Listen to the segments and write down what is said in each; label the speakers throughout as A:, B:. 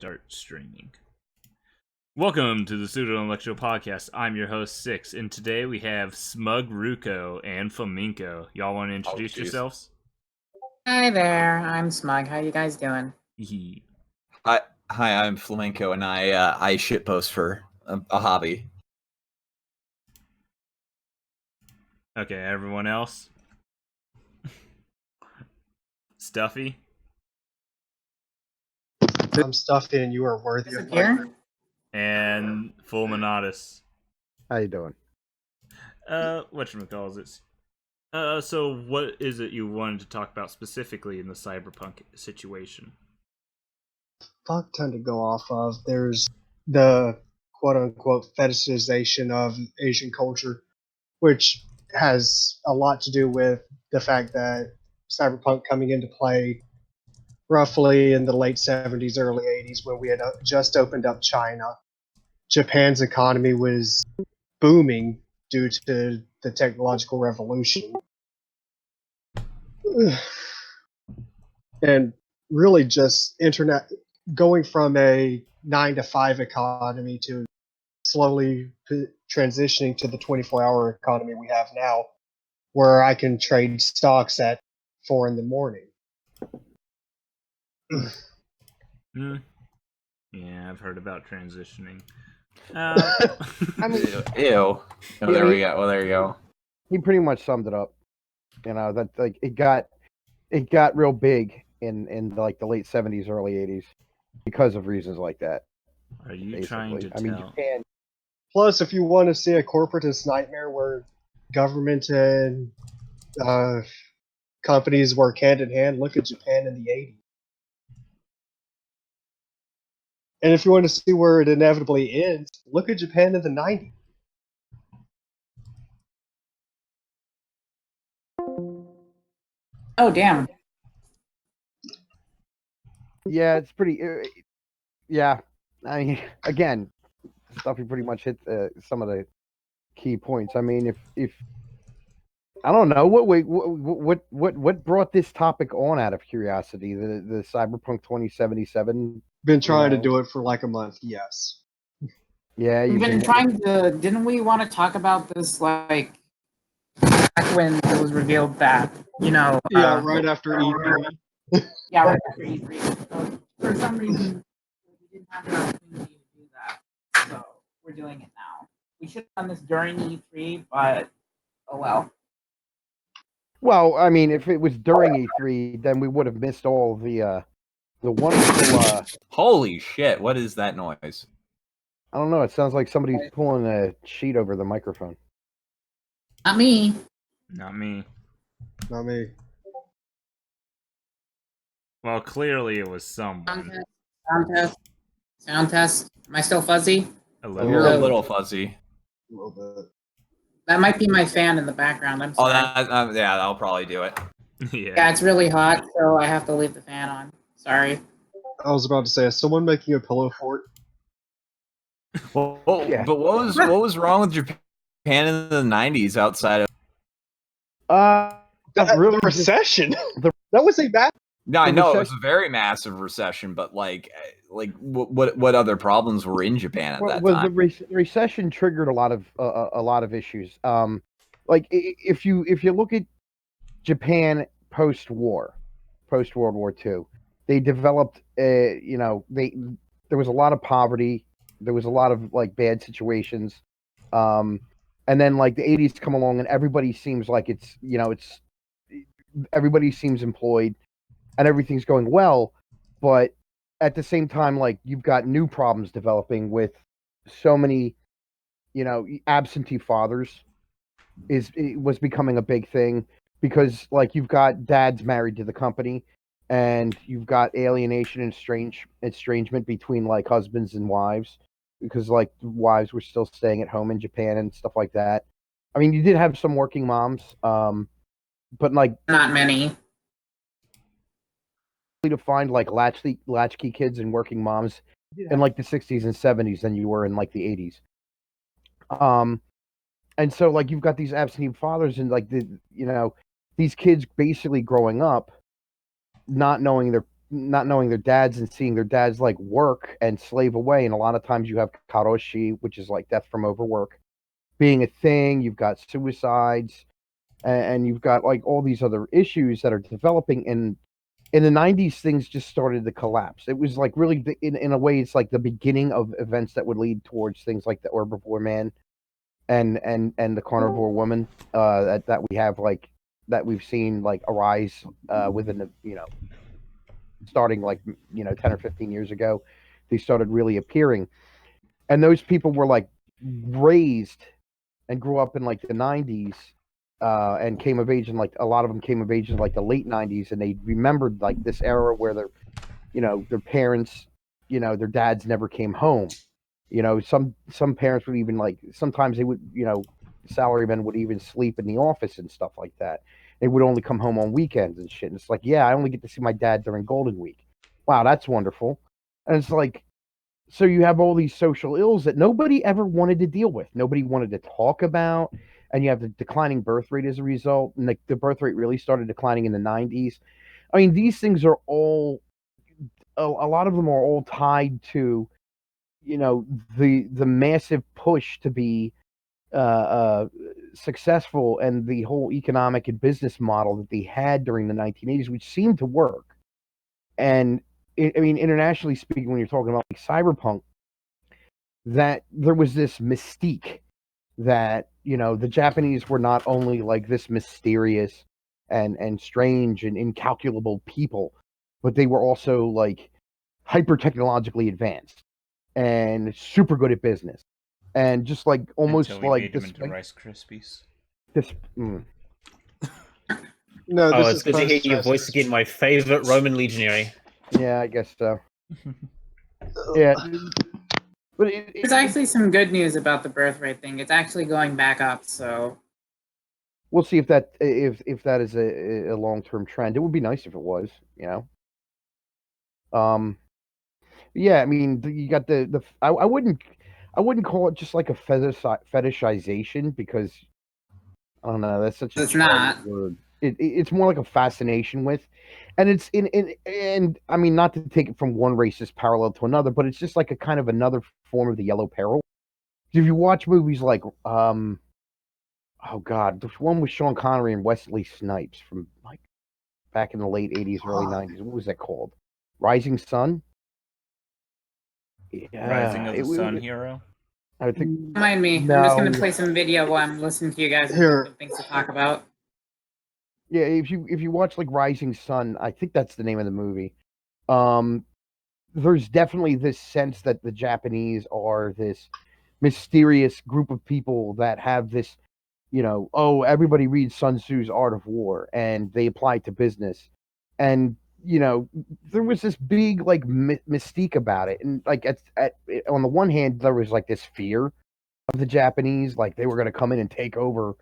A: Start streaming. Welcome to the Pseudo Intellectual Podcast. I'm your host, Six, and today we have SmugRuko and Flamenco. Y'all want to introduce yourselves?
B: Hi there, I'm Smug. How you guys doing?
C: Hi, I'm Flamenco, and I shitpost for a hobby.
A: Okay, everyone else? Stuffy?
D: I'm Stuffy, and you are worthy of my...
A: And Fulminatus.
E: How you doing?
A: Whatchamacallit. So what is it you wanted to talk about specifically in the cyberpunk situation?
D: Fuck ton to go off of. There's the quote-unquote fetishization of Asian culture, which has a lot to do with the fact that cyberpunk coming into play roughly in the late 70s, early 80s, when we had just opened up China. Japan's economy was booming due to the technological revolution. And really just internet going from a 9-to-5 economy to slowly transitioning to the 24-hour economy we have now, where I can trade stocks at 4 in the morning.
A: Yeah, I've heard about transitioning.
E: I mean,
C: Ew. Oh, there we go. Well, there you go.
E: He pretty much summed it up. You know, that like it got real big in like the late 70s, early 80s because of reasons like that.
A: Are you
E: basically.
A: trying to
E: I mean,
A: tell?
E: Japan.
D: Plus, if you want to see a corporatist nightmare where government and companies work hand in hand, look at Japan in the 80s. And if you want to see where it inevitably ends, look at Japan in the 90s.
B: Oh, damn.
E: Yeah, it's pretty. Yeah, I mean, again, Stuffy pretty much hit some of the key points. I mean, if I don't know what brought this topic on out of curiosity, the Cyberpunk 2077.
D: Been trying to do it for like a month, yes.
E: Yeah,
B: We've been trying to. Didn't we want to talk about this like back when it was revealed that
D: Yeah, right after E3.
B: Yeah, right after E3. For some reason, we didn't have the opportunity to do that, so we're doing it now. We should have done this during E3, but oh well.
E: Well, I mean, if it was during E3, then we would have missed all the wonderful.
C: Holy shit! What is that noise?
E: I don't know. It sounds like somebody's pulling a sheet over the microphone.
B: Not me.
A: Not me.
D: Not me.
A: Well, clearly it was someone.
B: Sound test. Am I still fuzzy?
C: You're a little fuzzy.
D: A little bit.
B: That might be my fan in the background. I'm sorry.
C: Yeah, that'll probably do it.
B: Yeah, it's really hot, so I have to leave the fan on. Sorry.
D: I was about to say, is someone making a pillow fort?
C: Well,
E: Yeah.
C: But what was wrong with Japan in the 90s outside of?
D: The recession. That was a bad.
C: No, I know it was a very massive recession, but like what other problems were in Japan at that time?
E: The recession triggered a lot of issues. Like if you look at Japan post-World War II, they developed there was a lot of poverty, there was a lot of like bad situations, and then like the 80s come along and everybody seems like everybody seems employed and everything's going well, but at the same time, like you've got new problems developing with so many, absentee fathers was becoming a big thing because like you've got dads married to the company and you've got alienation and estrangement between like husbands and wives because like the wives were still staying at home in Japan and stuff like that. I mean, you did have some working moms, but like
B: not many.
E: To find like latchkey kids and working moms in like the 60s and 70s than you were in like the 80s. And so like you've got these absentee fathers and like these kids basically growing up not knowing not knowing their dads and seeing their dads like work and slave away. And a lot of times you have karoshi, which is like death from overwork, being a thing. You've got suicides, and you've got like all these other issues that are developing. And in the 90s, things just started to collapse. It was like really, in a way, it's like the beginning of events that would lead towards things like the Herbivore Man and the Carnivore Woman that we have like that we've seen like arise within the starting like 10 or 15 years ago. They started really appearing, and those people were like raised and grew up in like the 90s and came of age in like a lot of them came of age in like the late 90s, and they remembered like this era where their parents, their dads never came home. Some parents would even like sometimes they would, salarymen would even sleep in the office and stuff like that. They would only come home on weekends and shit. And it's like, yeah, I only get to see my dad during Golden Week. Wow, that's wonderful. And it's like, so you have all these social ills that nobody ever wanted to deal with. Nobody wanted to talk about. And you have the declining birth rate as a result. And the birth rate really started declining in the 90s. I mean, these things are all, a lot of them are all tied to, the massive push to be successful and the whole economic and business model that they had during the 1980s, which seemed to work. And I mean, internationally speaking, when you're talking about like cyberpunk, that there was this mystique that the Japanese were not only like this mysterious and strange and incalculable people, but they were also like hyper technologically advanced and super good at business, and just like almost
A: Until we
E: like
A: made them into Rice Krispies.
E: this.
D: No,
F: Oh,
D: this
F: it's
D: is
F: good to hear your
D: post-Rice
F: voice again,
D: Krispies.
F: my favorite Roman legionary.
E: Yeah, I guess so. Yeah, but
B: There's actually some good news about the birth rate thing. It's actually going back up, so
E: we'll see if that is a long-term trend. It would be nice if it was, yeah, I mean, you got I wouldn't call it just like a fetishization, because I don't know, that's such a
B: it's not.
E: word. It's more like a fascination with, and it's and I mean, not to take it from one racist parallel to another, but it's just like a kind of another form of the yellow peril. If you watch movies like oh god, there's one with Sean Connery and Wesley Snipes from like back in the late 80s, early 90s. What was that called? Rising Sun? Yeah,
A: Rising of the Sun Hero.
E: I think.
B: Mind me. I'm just gonna play some video while I'm listening to you guys
D: Here.
B: and things to talk about.
E: Yeah, if you watch like Rising Sun, I think that's the name of the movie. There's definitely this sense that the Japanese are this mysterious group of people that have this, oh, everybody reads Sun Tzu's Art of War and they apply it to business. And, there was this big like mystique about it. And like on the one hand, there was like this fear of the Japanese, like they were going to come in and take over,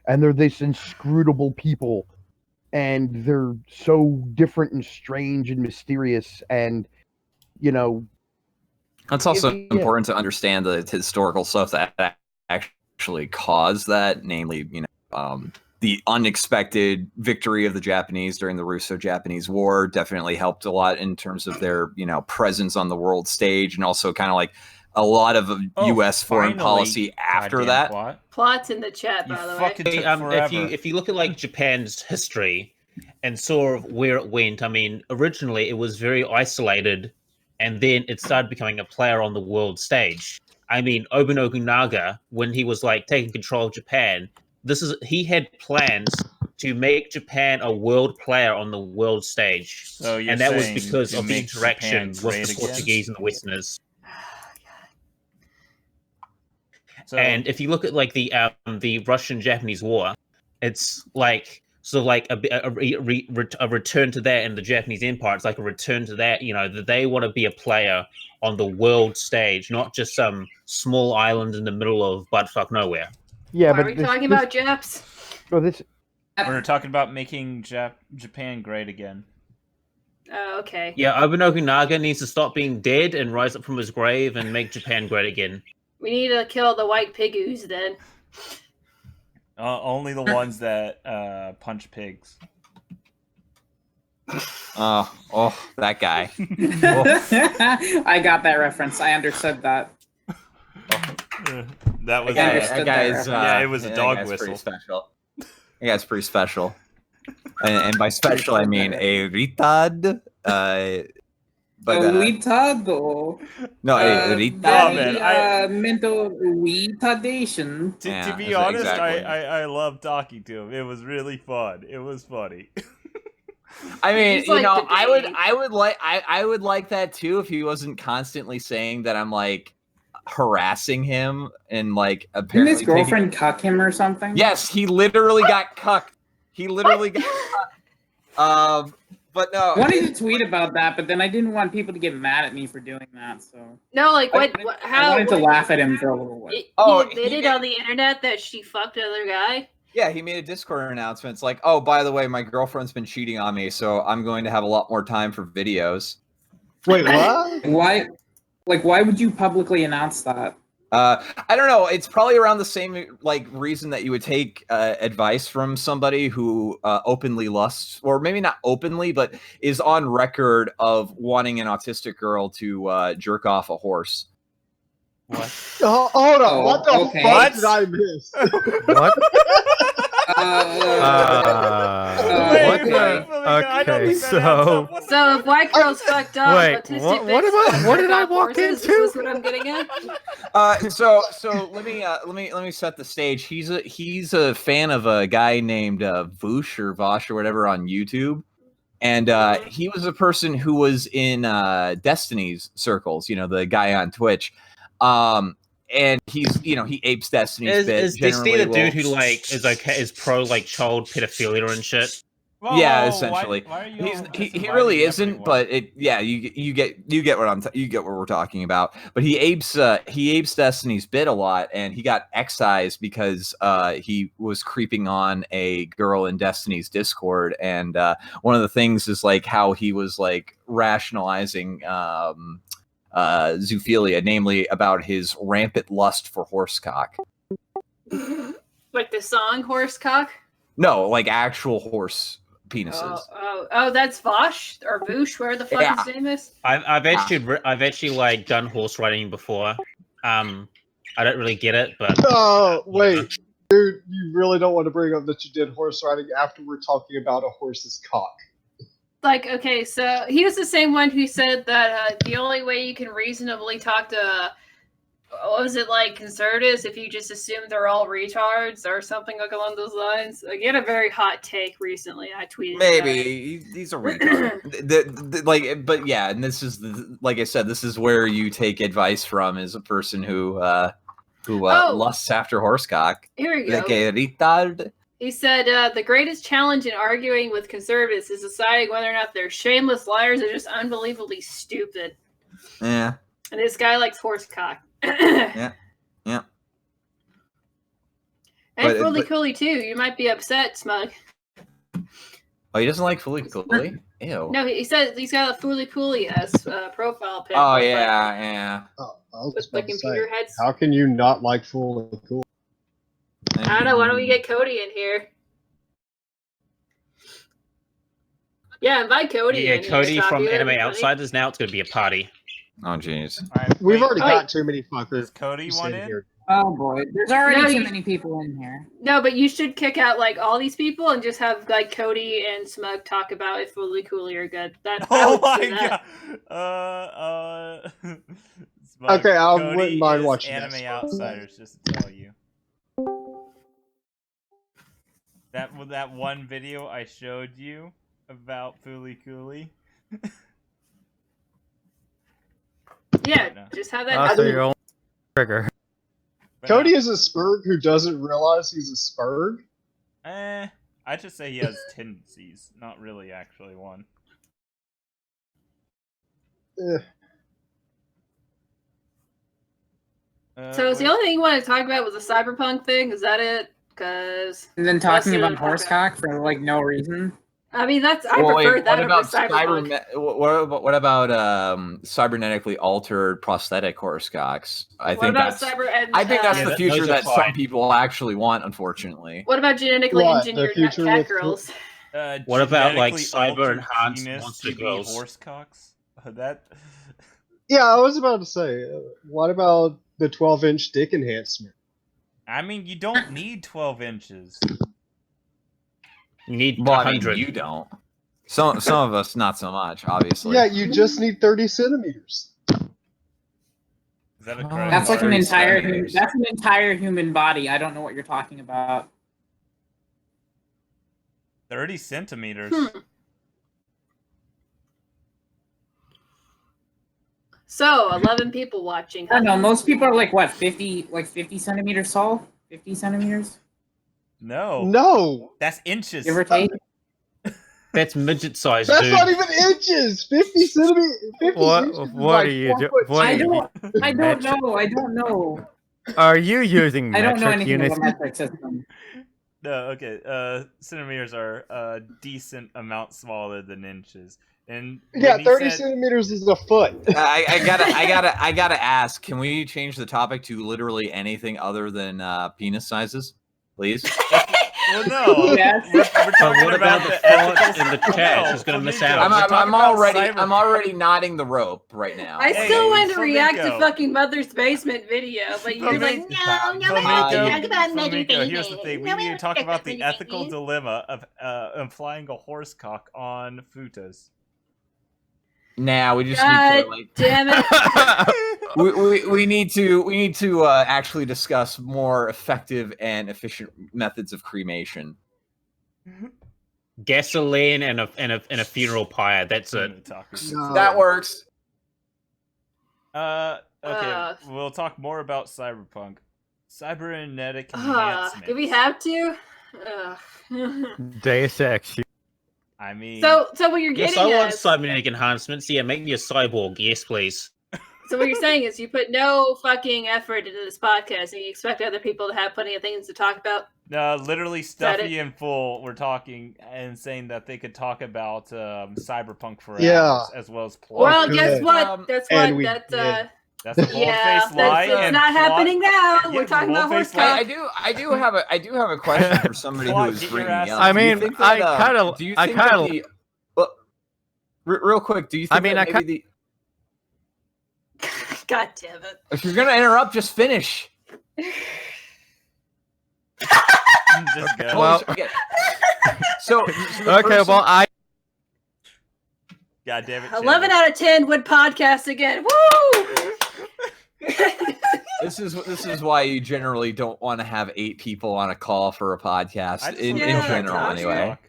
E: and they're this inscrutable people, and they're so different and strange and mysterious, and
C: It's also important to understand the historical stuff that actually caused that, namely, the unexpected victory of the Japanese during the Russo-Japanese War definitely helped a lot in terms of their, presence on the world stage, and also kind of like a lot of U.S. foreign policy after that.
G: Plots in the chat, by the way.
F: If you look at like Japan's history and saw where it went, I mean, originally it was very isolated, and then it started becoming a player on the world stage. I mean, Oba Nobunaga, when he was like taking control of Japan, he had plans to make Japan a world player on the world stage.
A: So
F: and that was because of the interaction with the Portuguese and the Westerners. So, and if you look at like the Russian-Japanese War, it's like sort of like a return to that in the Japanese Empire. It's like a return to that, that they want to be a player on the world stage, not just some small island in the middle of buttfuck nowhere.
E: Yeah,
G: Why are we talking about Japs?
A: We're talking about making Japan great again.
G: Oh, okay.
F: Yeah, Oba Nobunaga needs to stop being dead and rise up from his grave and make Japan great again.
G: We need to kill the white pigoos then.
A: Only the ones that punch pigs.
C: Oh, that guy.
B: I got that reference. I understood that.
A: That was
C: That guy's
A: yeah, it was a dog
C: pretty
A: whistle.
C: special. That guy's pretty special. And by special I mean a retard. But
B: retardado.
C: no, a retard.
B: Mental retardation.
A: To be
C: Yeah,
A: honest,
C: exactly.
A: I love talking to him. It was really fun. It was funny.
C: I mean,
G: He's like the
C: I would like that too if he wasn't constantly saying that I'm like harassing him and like
B: Didn't
C: apparently
B: his girlfriend cuck him or something?
C: Yes, he literally got cucked. He literally got cucked. But no.
B: I wanted to tweet about that, but then I didn't want people to get mad at me for doing that. So
G: No, like
B: I
G: how?
B: wanted to laugh at him for a little while.
G: He
C: Oh,
G: admitted on the internet that she fucked another guy.
C: Yeah, he made a Discord announcement. It's like, oh, by the way, my girlfriend's been cheating on me, so I'm going to have a lot more time for videos.
D: Wait, what?
B: Why? Like, why would you publicly announce that?
C: I don't know. It's probably around the same like reason that you would take advice from somebody who openly lusts, or maybe not openly, but is on record of wanting an autistic girl to jerk off a horse.
A: What?
D: Oh, hold on.
B: Oh,
D: What the
B: okay.
D: fuck
A: What?
D: did I miss?
H: What?
A: Wait,
H: what?
A: I don't
H: Okay,
A: think that adds up. What the
G: So if white girls fucked up,
H: Wait,
G: autistic
H: what
G: bitches
H: am I-
G: fucked
H: what did I
G: up
H: walk
G: horses,
H: into?
G: Is this what I'm getting at?
C: So let me set the stage. He's a fan of a guy named Voosh or Vosh or whatever on YouTube, and he was a person who was in Destiny's circles. You know, the guy on Twitch. And he's, he apes Destiny's bit.
F: Is this the dude who like is pro like child pedophilia and shit?
A: Whoa,
C: Yeah,
A: whoa,
C: essentially.
A: why are you
C: He
A: disinviting
C: really isn't,
A: everyone?
C: but you get what you get what we're talking about. But he apes Destiny's bit a lot, and he got excised because he was creeping on a girl in Destiny's Discord, and one of the things is like how he was like rationalizing zoophilia, namely about his rampant lust for horsecock.
G: Like the song "Horsecock."
C: No, like actual horse penises.
G: Oh, that's Vosh or Voosh, where the fuck
C: Yeah.
G: his name is.
F: I've actually like done horse riding before. I don't really get it, but
D: Oh, wait. Dude, you really don't want to bring up that you did horse riding after we're talking about a horse's cock.
G: Like, okay, so he was the same one who said that the only way you can reasonably talk to, what was it, like, conservatives, if you just assume they're all retards or something like along those lines. Like, he had a very hot take recently. I tweeted
C: Maybe he's a retard. But yeah, and this is like I said, this is where you take advice from as a person who lusts after horsecock.
G: Here we go.
C: Like a retard.
G: He said, the greatest challenge in arguing with conservatives is deciding whether or not they're shameless liars or just unbelievably stupid.
C: Yeah.
G: And this guy likes horsecock.
C: Yeah.
G: And
C: But-
G: Fooly
C: but-
G: Cooly, too. You might be upset, Smug.
C: Oh, he doesn't like Fooly Cooly? Ew.
G: No, he said he's got a Fooly Cooly as profile pic.
C: Oh
G: with,
C: yeah.
D: Oh, I was
G: With
D: just
G: the
D: about to say,
G: computer heads.
D: how can you not like Fool and Cool?
G: I don't know. Why don't we get Cody in here? Yeah, invite Cody
F: yeah,
G: in.
F: Cody
G: here,
F: from
G: Copy,
F: Anime
G: that'd be funny.
F: Outsiders. Now it's going to be a party.
C: Oh jeez.
D: We've already
G: Oh,
D: got too many
A: Does
D: fuckers.
A: Cody
D: who
A: want
D: sit
A: in?
D: here.
B: Oh boy, there's already
G: No,
B: too
G: you-
B: many people in here.
G: No, but you should kick out like all these people and just have like Cody and Smug talk about if Fooly Cooly are good. That I
A: Oh
G: would
A: my
G: do that.
A: god.
D: Okay, I
A: Cody
D: wouldn't mind
A: is
D: watching
A: Anime
D: that.
A: Outsiders, just to tell you. That one video I showed you about Fooly Cooly.
G: Yeah,
A: No.
G: just have that.
H: So you're only trigger.
A: But
D: Cody
A: no.
D: is a Spurg who doesn't realize he's a Spurg.
A: I just say he has tendencies, not really actually one.
G: So is the only thing you want to talk about was the cyberpunk thing? Is that it? Because
B: And then talking
G: Let's
B: about
G: do it.
B: horsecock for like no reason.
G: I mean, I
C: Well, wait,
G: prefer that
C: what
G: over
C: about
G: cyberpunk.
C: what about cybernetically altered prosthetic horsecocks? I
G: What
C: think
G: about
C: that's
G: cyber? And,
C: I think that's
F: Yeah,
C: the
F: those
C: future
F: are
C: that some
F: fine.
C: people actually want, unfortunately.
G: What about genetically
D: What, the
G: engineered
D: future
G: cat
D: with-
G: girls?
F: What about, like,
A: genetically altered
F: cyber-enhanced
A: penis
F: monster
A: to be
F: girls?
A: horse cocks? That.
D: Yeah, I was about to say, what about the 12-inch dick enhancement?
A: I mean, you don't need 12 inches.
F: You need
C: Well, I
F: 100.
C: mean, you don't. Some of us, not so much, obviously.
D: Yeah, you just need 30 centimeters.
A: Is that a correct?
B: That's like an
C: 30
B: entire.
C: centimeters.
B: That's an entire human body. I don't know what you're talking about.
A: 30 centimeters.
G: So, 11 people watching.
B: I don't know. Most people are like what, 50 centimeters tall? 50 centimeters,
A: No.
D: No,
A: That's inches.
B: give or take.
F: That's midget size,
D: that's
F: dude.
D: not even inches. 50 centimeters. 50
H: What?
D: inches is
H: What
D: like
H: are you
D: 4
H: doing?
D: foot
H: What
B: I
H: are you?
B: I don't know. I don't know.
H: Are you using
B: I don't know
H: metric
B: anything
H: units?
B: about metric system.
A: No, okay. Centimeters are a decent amount smaller than inches. And
D: Yeah,
A: when he
D: 30
A: said-
D: centimeters is a foot.
C: I gotta ask. Can we change the topic to literally anything other than penis sizes, please?
A: Well, no.
B: Yes.
A: We're
F: But
A: talking
F: what about the
A: ethical-
F: font in the chat?
A: No,
F: She's gonna miss
A: Flamingo,
F: out.
A: we're talking about
C: I'm
A: cyberpunk.
C: already knotting the rope right now.
G: I
A: Hey,
G: still want to react to
A: Flamingo.
G: fucking Mother's Basement video, but you're like,
A: Flamingo.
G: no, no,
C: Flamingo.
G: I don't talk about Mother's
A: Flamingo,
G: Basement.
A: here's the thing. We
G: No,
A: need to
G: don't
A: talk about the
G: Mother's
A: ethical
G: Basement.
A: dilemma of implying a horse cock on futas.
C: Nah, we just
G: God
C: need to like
G: damn it.
C: we need to actually discuss more effective and efficient methods of cremation.
F: Gasoline and a funeral pyre. That's it.
D: No.
C: That works.
A: Okay, we'll talk more about cyberpunk. Cybernetic enhancement.
G: Do we have to?
H: Deus Ex.
A: I mean,
G: So what you're
F: Yes,
G: getting
F: I want
G: at,
F: cybernetic enhancements. Yeah, make me a cyborg. Yes, please.
G: so what you're saying is you put no fucking effort into this podcast and you expect other people to have plenty of things to talk about.
A: literally
G: that
A: Stuffy and Full were talking and saying that they could talk about cyberpunk for
D: Yeah.
A: hours as well as plot.
G: Well,
D: good.
G: guess what? That's
D: And
G: what
D: we
G: that
D: did.
A: That's a
G: yeah,
A: bold-faced lie.
G: that's
A: and
G: not
A: plot-
G: happening now.
A: Yeah,
G: We're talking about horse
A: bold-faced lie.
G: cock.
C: I do have a question for somebody who
A: Plot,
C: is
A: get your
C: bringing
A: ass
C: up.
A: in.
C: Do you
H: I mean,
C: think
H: I
C: that,
H: kinda-
C: do you
H: I
C: think
H: kinda-
C: that the- well, real quick, do you think
H: I mean,
C: that
H: I
C: maybe
G: God damn it.
C: if you're gonna interrupt, just finish.
A: Just go.
H: Well-
C: Okay. So the
H: Okay,
C: person-
H: well, I
A: God damn it.
G: 11
A: Chandler.
G: out of 10 would podcast again. Woo!
C: this is why you generally don't want to have 8 people on a call for a podcast
A: I just
C: in
A: wanna
G: Yeah,
A: talk
C: general
A: about
C: anyway.
A: talk.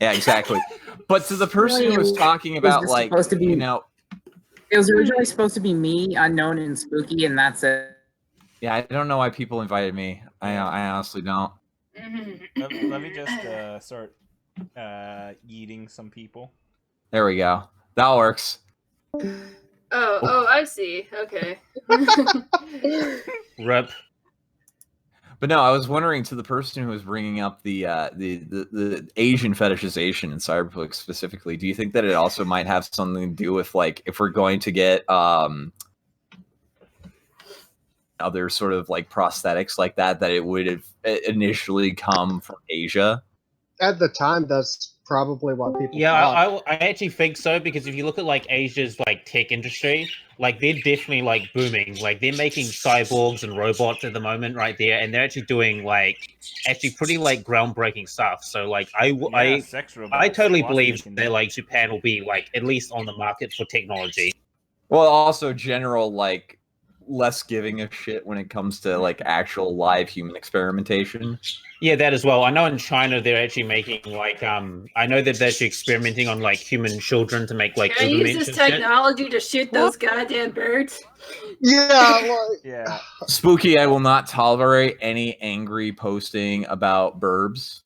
C: Yeah, exactly. But to the person who was talking about
B: this
C: like
B: supposed to be-
C: you know,
B: It was originally supposed to be me, unknown and spooky, and that's it.
C: yeah, I don't know why people invited me. I honestly don't.
A: Let me just start eating some people.
C: There we go. That works.
G: Oh, I see. Okay.
F: Rip.
C: But no, I was wondering to the person who was bringing up the Asian fetishization in Cyberpunk specifically. Do you think that it also might have something to do with like if we're going to get other sort of like prosthetics like that it would have initially come from Asia?
D: At the time, that's probably what people
F: Yeah,
D: thought.
F: I actually think so because if you look at like Asia's like tech industry, like they're definitely like booming. Like they're making cyborgs and robots at the moment right there, and they're actually doing like actually pretty like groundbreaking stuff. So like
A: Sex
F: I
A: robots,
F: totally
A: lots
F: believe
A: they can
F: that
A: do.
F: like Japan will be like at least on the market for technology.
C: Well, also general like less giving a shit when it comes to like actual live human experimentation.
F: Yeah, that as well. I know in China they're actually making like I know that they're actually experimenting on like human children to make like
G: Can I use
F: augmented
G: this
F: shit.
G: technology to shoot those goddamn birds?
D: Yeah, like,
A: Yeah.
C: Spooky, I will not tolerate any angry posting about burbs.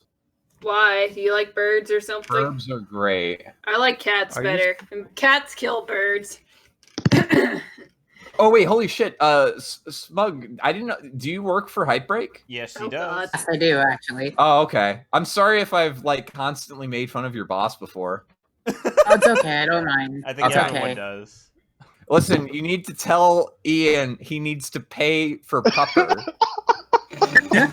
G: Why? Do you like birds or something?
C: Burbs are great.
G: I like cats
H: Are you-
G: better. And cats kill birds.
C: Oh wait, holy shit! Smug, I didn't know. Do you work for Hypebreak?
A: Yes, he
G: Oh,
A: does.
G: God.
B: Yes, I do actually.
C: Oh, okay. I'm sorry if I've like constantly made fun of your boss before.
B: Oh, it's okay. I don't mind.
A: I think
B: It's
A: everyone
B: okay.
A: does.
C: Listen, you need to tell Ian he needs to pay for Pupper.
D: I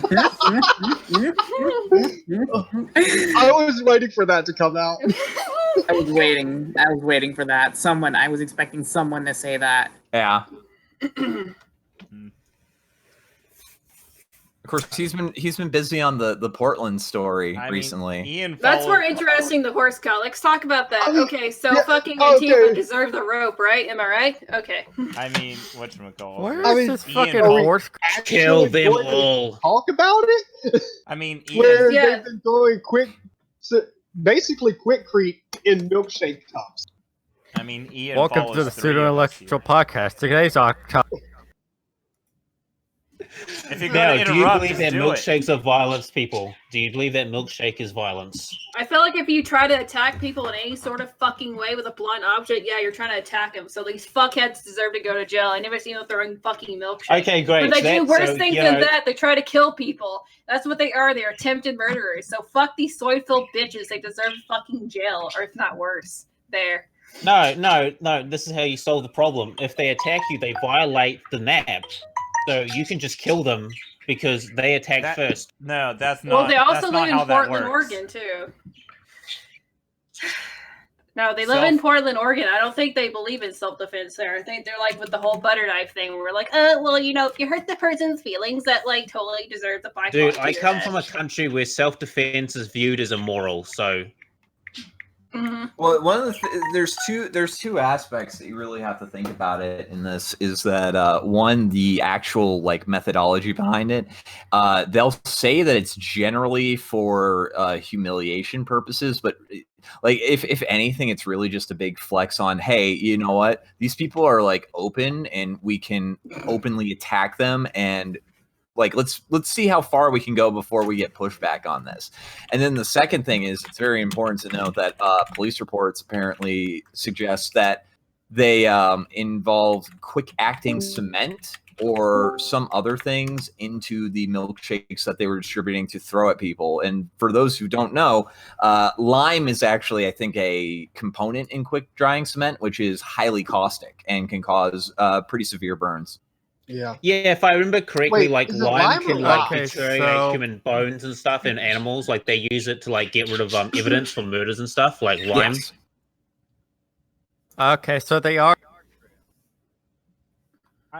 D: was waiting for that to come out.
B: I was waiting for that. I was expecting someone to say that.
C: Yeah. Of course, he's been busy on the Portland story recently.
A: Ian
G: That's more
A: followed-
G: interesting, the horse cow. Let's talk about that. Okay, so
D: yeah,
G: fucking
D: okay.
G: Antifa deserve the rope, right? Am I right? Okay.
A: I mean, whatchamacallit?
H: Where is
D: I mean,
H: this
A: Ian
H: fucking
A: Paul-
H: horse?
F: Kill
D: Actually
F: them
D: going to
F: all.
D: Talk about it.
A: I mean,
D: Where
A: Ian,
G: Yeah.
D: they've been throwing basically quick-crete in milkshake cups.
A: I mean, Ian
H: Welcome
A: follows
H: to the
A: 3
H: Pseudo
A: of us
H: Electoral
A: here.
H: Podcast. Today's our topic.
A: If you're
F: Now,
A: going to
F: do you
A: interrupt,
F: believe
A: just
F: that
A: do it.
F: milkshakes are violence, people? Do you believe that milkshake is violence?
G: I feel like if you try to attack people in any sort of fucking way with a blunt object, yeah, you're trying to attack them. So these fuckheads deserve to go to jail. I never seen them throwing fucking milkshakes.
F: Okay, great.
G: But they do worse
F: So,
G: things
F: you
G: than
F: know,
G: that. They try to kill people. That's what they are. They're attempted murderers. So fuck these soy-filled bitches. They deserve fucking jail, or if not worse. There.
F: No. This is how you solve the problem. If they attack you, they violate the map. So you can just kill them because they attacked first.
A: No, that's not.
G: Well, they also
A: that's not
G: live in
A: how that
G: Portland,
A: works.
G: Oregon, too. No, they live
A: Self-
G: in Portland, Oregon. I don't think they believe in self-defense there. I think they're like with the whole butter knife thing where we're like, well, you know, if you hurt the person's feelings, that like totally deserves a 5
F: Dude, I come from a country where self-defense is viewed as immoral, so...
G: Mm-hmm.
C: Well, one of the there's two aspects that you really have to think about it in this is that one, the actual like methodology behind it. They'll say that it's generally for humiliation purposes, but like if anything, it's really just a big flex on, hey, you know what? These people are like open, and we can openly attack them, and like let's see how far we can go before we get pushback on this. And then the second thing is, it's very important to note that police reports apparently suggest that they involve quick acting cement or some other things into the milkshakes that they were distributing to throw at people. And for those who don't know, lime is actually, I think, a component in quick drying cement, which is highly caustic and can cause pretty severe burns.
D: Yeah.
F: Yeah, if I remember correctly,
D: Wait,
F: like
D: is it
F: lime
D: lime
F: can
D: or
F: like
D: lime?
F: deteriorate
H: Okay, so-
F: human bones and stuff in animals. Like they use it to like get rid of evidence for murders and stuff, like lime.
C: Yes.
H: Okay, so they are.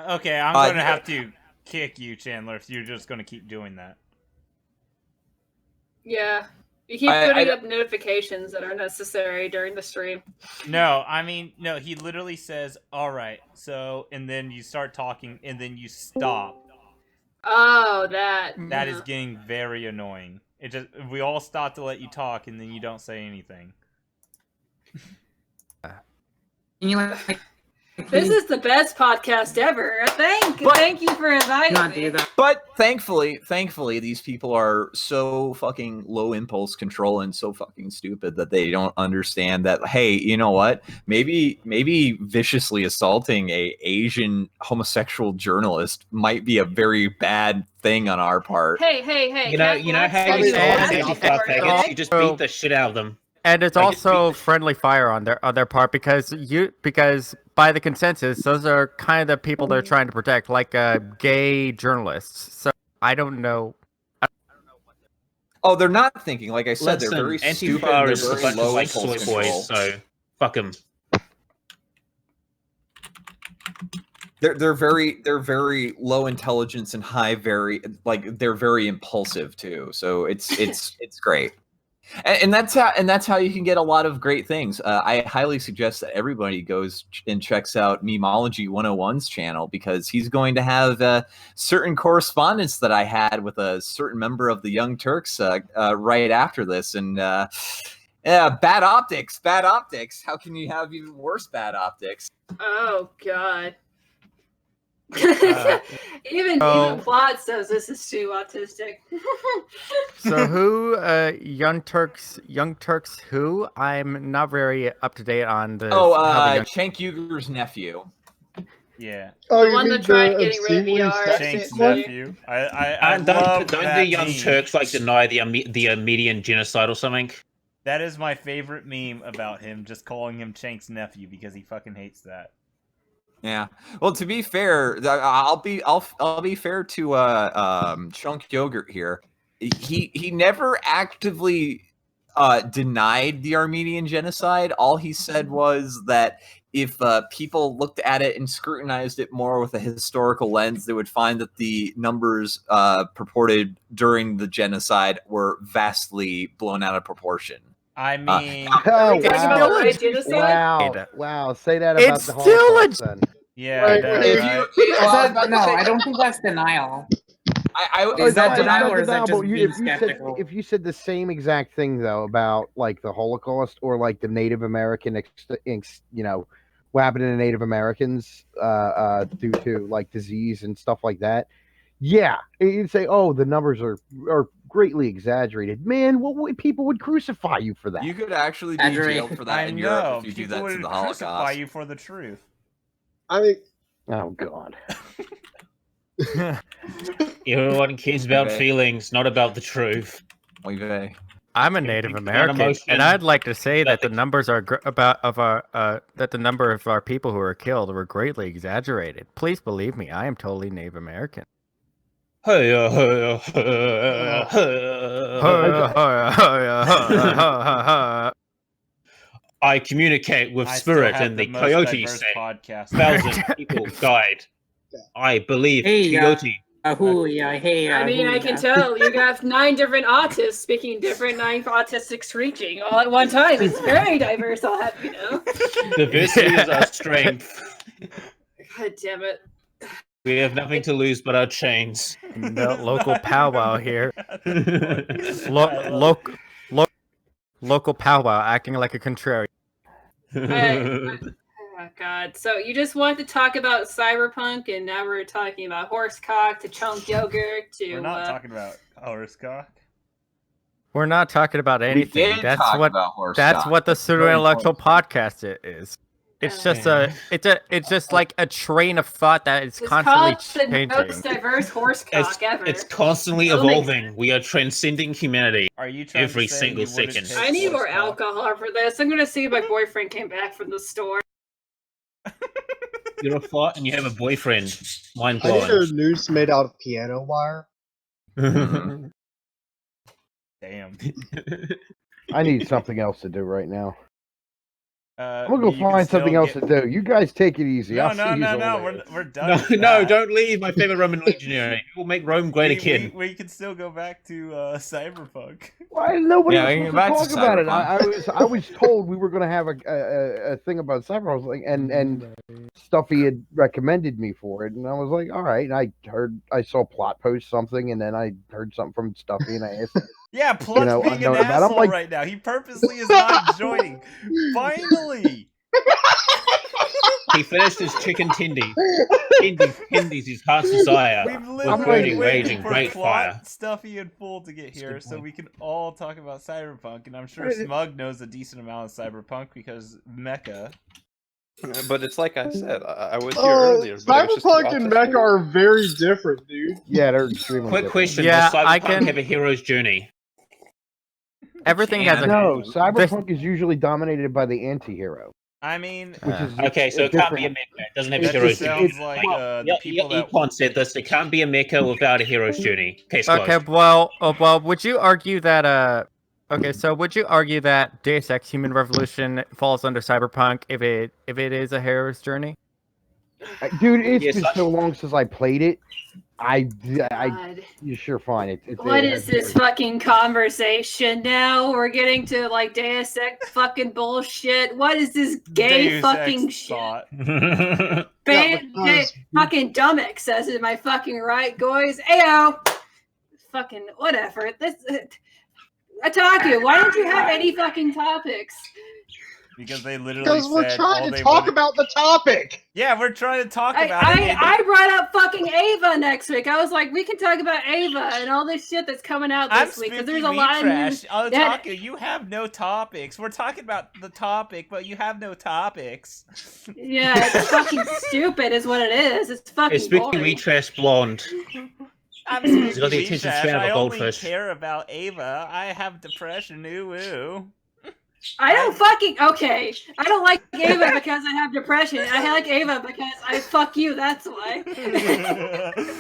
A: Okay, I'm going to have to kick you, Chandler, if you're just going to keep doing that.
G: Yeah. You keep putting up notifications that are necessary during the stream.
A: No, I mean, no, he literally says, all right, so, and then you start talking, and then you stop.
G: Oh, that.
A: That is getting very annoying. It just, we all stop to let you talk, and then you don't say anything.
B: Can you like
G: This is the best podcast ever. Thank you for inviting
B: not
G: me.
B: do that?
C: But thankfully, these people are so fucking low impulse control and so fucking stupid that they don't understand that, hey, you know what? Maybe viciously assaulting a Asian homosexual journalist might be a very bad thing on our part.
G: Hey.
F: You know how you
H: that's
F: solve
H: not
F: anti-faggots?
H: fair.
F: You just beat the shit out of them.
H: And it's
F: Like,
H: also friendly fire on their part because by the consensus, those are kind of the people they're trying to protect, like gay journalists. So I don't know.
C: Oh, they're not thinking. Like I said,
F: Listen,
C: they're very stupid.
F: Antifa
C: They're
F: is a
C: very
F: bunch of
C: low
F: like
C: impulse
F: soy
C: control.
F: boys, so fuck them.
C: They're very low intelligence and they're very impulsive too. So it's great. And that's how you can get a lot of great things. I highly suggest that everybody goes and checks out Memology 101's channel, because he's going to have certain correspondence that I had with a certain member of the Young Turks right after this. And bad optics. How can you have even worse bad optics?
G: Oh God.
A: Uh,
G: even Plot says this is too autistic.
H: So who, Young Turks who? I'm not very up to date on the.
C: Cenk Uyghur's nephew.
A: yeah.
D: Oh,
G: The one that tried getting rid of VR.
A: Shank's
G: One?
A: nephew. I
F: Don't
A: love
F: the
A: that
F: Young
A: meme.
F: Turks like deny the Armenian genocide or something?
A: That is my favorite meme about him, just calling him Shank's nephew, because he fucking hates that.
C: Yeah. Well, to be fair, I'll be fair to Chunk Yogurt here. He never actively denied the Armenian genocide. All he said was that if people looked at it and scrutinized it more with a historical lens, they would find that the numbers purported during the genocide were vastly blown out of proportion.
A: I mean,
E: Oh,
G: talking about
E: wow.
G: the right genocide?
E: Wow. Say that about
H: It's
E: the
H: still
E: Holocaust, then.
A: yeah,
D: Right,
A: I know,
D: if
A: right?
B: No, I don't think that's denial.
E: Oh,
B: Is that
E: it's
B: denial
E: not
B: or is that
E: denial,
B: just
E: but
B: being
E: if you said
B: skeptical?
E: if you said the same exact thing though about like the Holocaust or like the Native American, what happened to the Native Americans due to like disease and stuff like that, yeah, you'd say, oh, the numbers are greatly exaggerated. Man, people would crucify you for that.
C: You could actually be jailed for that
A: I
C: in
A: know.
C: Europe if you do
A: People
C: that
A: would
C: to the
A: crucify
C: Holocaust.
A: you for the truth.
D: I mean,
E: Oh God.
F: Everyone cares about
C: Okay.
F: feelings, not about the truth.
C: Oy vey.
H: I'm a
F: Think
H: Native
F: about
H: American,
F: emotion,
H: and I'd like to say that
F: about
H: the numbers are that the number of our people who were killed were greatly exaggerated. Please believe me, I am totally Native American.
F: I communicate with
A: I still
F: spirit,
A: have
F: and
A: the
F: the
A: most
F: coyotes
A: diverse
F: say
A: podcast.
F: 1,000 people died. I believe coyote.
B: Hey,
G: I mean, I can tell you got 9 different autists speaking different 9 autistic screeching all at one time. It's very diverse, I'll have you know.
F: Diversity is our strength.
G: God damn it.
F: We have nothing to lose but our chains.
H: No, local powwow here. Local powwow acting like a contrarian.
G: Oh God! So you just wanted to talk about cyberpunk, and now we're talking about horsecock to chunk yogurt to.
A: We're not talking about horsecock.
H: We're not talking about anything.
C: We did talk about horse
H: That's
C: stock.
H: what the
C: That's
H: pseudo
C: very
H: intellectual
C: important.
H: podcast is. It's just it's just like a train of thought that is
G: It's
H: constantly
G: called the most
H: changing.
G: diverse horsecock ever.
F: It's constantly
G: That'll make
F: evolving. We are transcending humanity.
A: Are you trying
F: Every
A: to say
F: single
A: you wouldn't
F: second.
A: take
G: I need more
A: horsecock?
G: alcohol for this. I'm gonna see if my boyfriend came back from the store.
F: You're a fart and you have a boyfriend. Mind
D: I need a
F: blowing.
D: noose made out of piano wire.
A: Damn.
E: I need something else to do right now. I'm gonna
A: you
E: go
A: can
E: find
A: still
E: something else
A: get-
E: to do. You guys take it easy.
A: No,
E: I'll
A: no,
E: see
A: no,
E: yous
A: no.
E: all later.
A: We're done.
F: No,
A: with
F: no,
A: that.
F: don't leave. My favorite Roman legionary. It will make Rome great again.
A: We can still go back to Cyberpunk.
E: Why nobody
C: Yeah, we
E: was
C: can get
E: supposed to
C: back
E: talk
C: to
E: about it? I was told we were gonna have a thing about Cyberpunk, like, and Stuffy had recommended me for it, and I was like, all right. And I saw Plot post something, and then I heard something from Stuffy, and I asked.
A: Yeah, Plot's being an
E: unknown about it. I'm
A: asshole
E: like-
A: right now. He purposely is not joining. Finally.
F: He finished his chicken tendies. Tendies, his heart's desire.
A: We've
F: With
A: literally
F: burning,
A: waited
F: raging,
A: for
F: great
A: Plot,
F: fire.
A: Stuffy, and Full to get here
F: good
A: so
F: point.
A: we can all talk about Cyberpunk. And I'm sure
E: Right.
A: Smug knows a decent amount of Cyberpunk because Mecha.
I: But it's like I said, I was here earlier. But it was just
D: Cyberpunk and
I: autism.
D: Mecha are very different, dude.
E: Yeah, they're extremely
F: Quick
E: different.
F: question:
H: Yeah,
F: does
H: I
F: Cyberpunk
H: can-
F: have a hero's journey?
H: Everything has a
E: No, Cyberpunk is usually dominated by the anti-hero,
A: I mean,
E: which is
F: Okay, so
E: a
F: it can't be a
E: different-
F: mecha. It doesn't have a
A: that
F: hero's
A: just
F: journey.
A: sounds like
F: Well,
A: the people that.
F: Econ said this. It can't be a mecha without a hero's journey. Case closed.
H: Okay, well, would you argue that okay, so would you argue that Deus Ex: Human Revolution falls under Cyberpunk if it is a hero's journey?
E: Dude, it's
F: Yes,
E: been
F: I-
E: so long since I played it.
G: God.
E: You sure fine. It's
G: What is this fucking conversation now? We're getting to like Deus Ex fucking bullshit. What is this gay
A: Deus
G: fucking
A: Ex
G: shit?
A: thought.
D: because-
G: Fucking Dummick says it, my fucking right, guys. Ayo! Fucking whatever. This Ataku, why don't you have any fucking topics?
A: Because they literally
D: Because we're
A: said
D: trying
A: all
D: to
A: they
D: talk
A: wanted-
D: about the topic.
A: Yeah, we're trying to talk about it.
G: I brought up fucking Ava next week. I was like, we can talk about Ava and all this shit that's coming out
A: I'm
G: this week because
A: speaking
G: there's a lot of news.
A: trash.
G: that-
A: Otaku, you have no topics. We're talking about the topic, but you have no topics.
G: Yeah, it's fucking stupid, is what it is. It's fucking
F: It's speaking
G: boring.
F: me trash blonde.
A: I'm
F: He's got the
A: speaking
F: attention
A: trash.
F: span of
A: I
F: a
A: only
F: goldfish.
A: care about Ava. I have depression. Ooh, ooh.
G: I don't fucking okay. I don't like Ava because I have depression. I like Ava because I fuck you. That's why.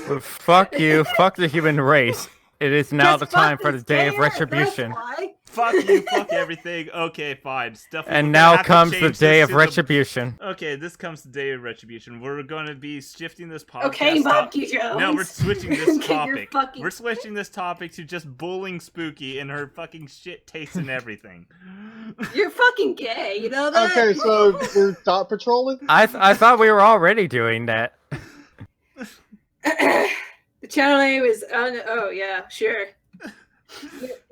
H: Well, fuck you. Fuck the human race. It is now the
G: Just fuck
H: time for the
G: this
H: day of
G: gayer,
H: retribution.
G: That's why.
A: Fuck you, fuck everything. Okay, fine. Stuff.
H: And
A: we're
H: now
A: gonna have to
H: comes the
A: change
H: day
A: this
H: of
A: to the-
H: retribution.
A: Okay, this comes the day of retribution. We're going to be shifting this podcast.
G: Okay, Monkey Jones.
A: No, we're switching this
G: Get your
A: topic.
G: fucking-
A: We're switching this topic to just bullying Spooky and her fucking shit taste and everything.
G: You're fucking gay. You know that?
D: Okay, so we're thought patrolling.
H: I thought we were already doing that.
G: The channel name is oh yeah, sure.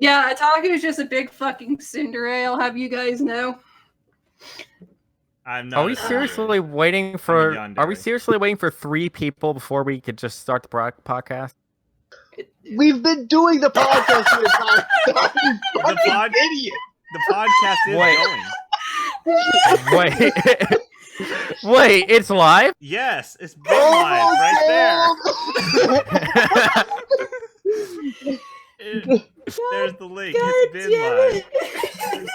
G: Yeah, Otaku is just a big fucking Cinderella. I'll have you guys know.
A: I'm not.
H: Are we
A: a-
H: seriously waiting for?
A: yandere.
H: Are we seriously waiting for 3 people before we could just start the podcast?
D: We've been doing the podcast for the time.
A: The pod-
D: Idiot.
A: The podcast is
H: Wait.
A: going.
H: Wait, wait, it's live.
A: Yes, it's been live right there. There's the link. It's been live.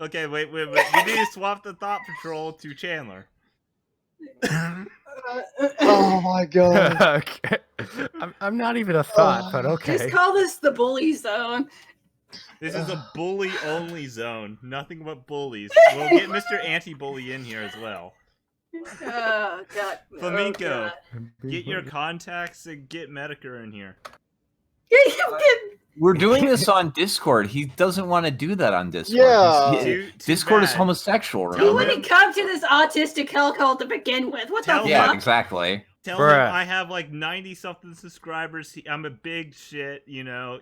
A: Okay, wait. We need to swap the Thought Patrol to Chandler.
D: Oh my god.
H: Okay. I'm not even a thought, but okay.
G: Just call this the bully zone.
A: This is a bully-only zone. Nothing but bullies. We'll get Mr. Anti-Bully in here as well.
G: Oh god.
A: Flamenco,
G: Oh,
A: get your contacts and get Medicare in here.
G: God.
C: We're doing this on Discord. He doesn't want to do that on Discord.
D: Yeah.
A: Too
C: Discord is
A: bad.
C: homosexual,
G: You
C: remember?
G: wouldn't come to this autistic hellhole to begin with. What
A: Tell
G: the
A: me-
C: Yeah,
G: fuck?
C: exactly.
A: Tell
H: Bruh.
A: him I have like 90-something subscribers. I'm a big shit, you know.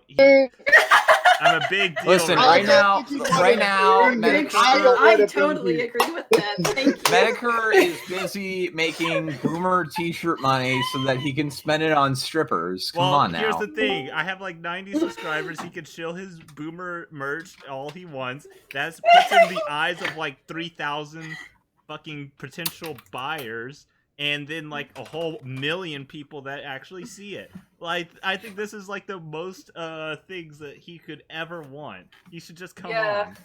A: I'm a big deal.
C: Listen,
D: I
C: right
D: don't
C: now, right now,
G: Big
C: Medicare,
G: shit.
D: I don't
G: I
D: wanna be
G: totally
D: here.
G: agree with that. Thank you.
C: Medicare is busy making boomer t-shirt money so that he can spend it on strippers. Come
A: Well,
C: on now.
A: here's the thing. I have like 90 subscribers. He can shill his boomer merch all he wants. That puts in the eyes of like 3,000 fucking potential buyers. And then like a whole million people that actually see it. Like, I think this is like the most things that he could ever want. He should just come
G: Yeah.
A: on.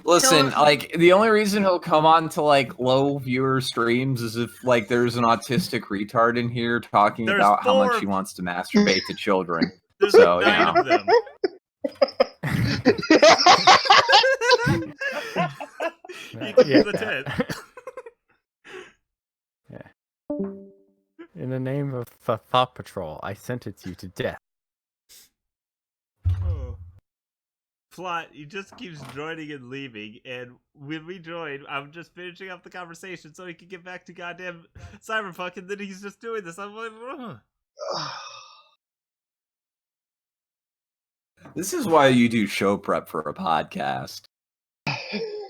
C: Listen,
G: Tell-
C: like the only reason he'll come on to like low viewer streams is if like there's an autistic retard in here talking
A: There's
C: about how much
A: 4.
C: he wants to masturbate to children.
A: There's
C: So,
A: like 9
C: you
A: of them. He can
H: Yeah.
A: the tent.
H: In the name of the Thought Patrol, I sentence you to death.
A: Oh. Plot, he just keeps joining and leaving, and when we join, I'm just finishing up the conversation so he can get back to goddamn Cyberpunk, and then he's just doing this. I'm like, ugh.
C: This is why you do show prep for a podcast.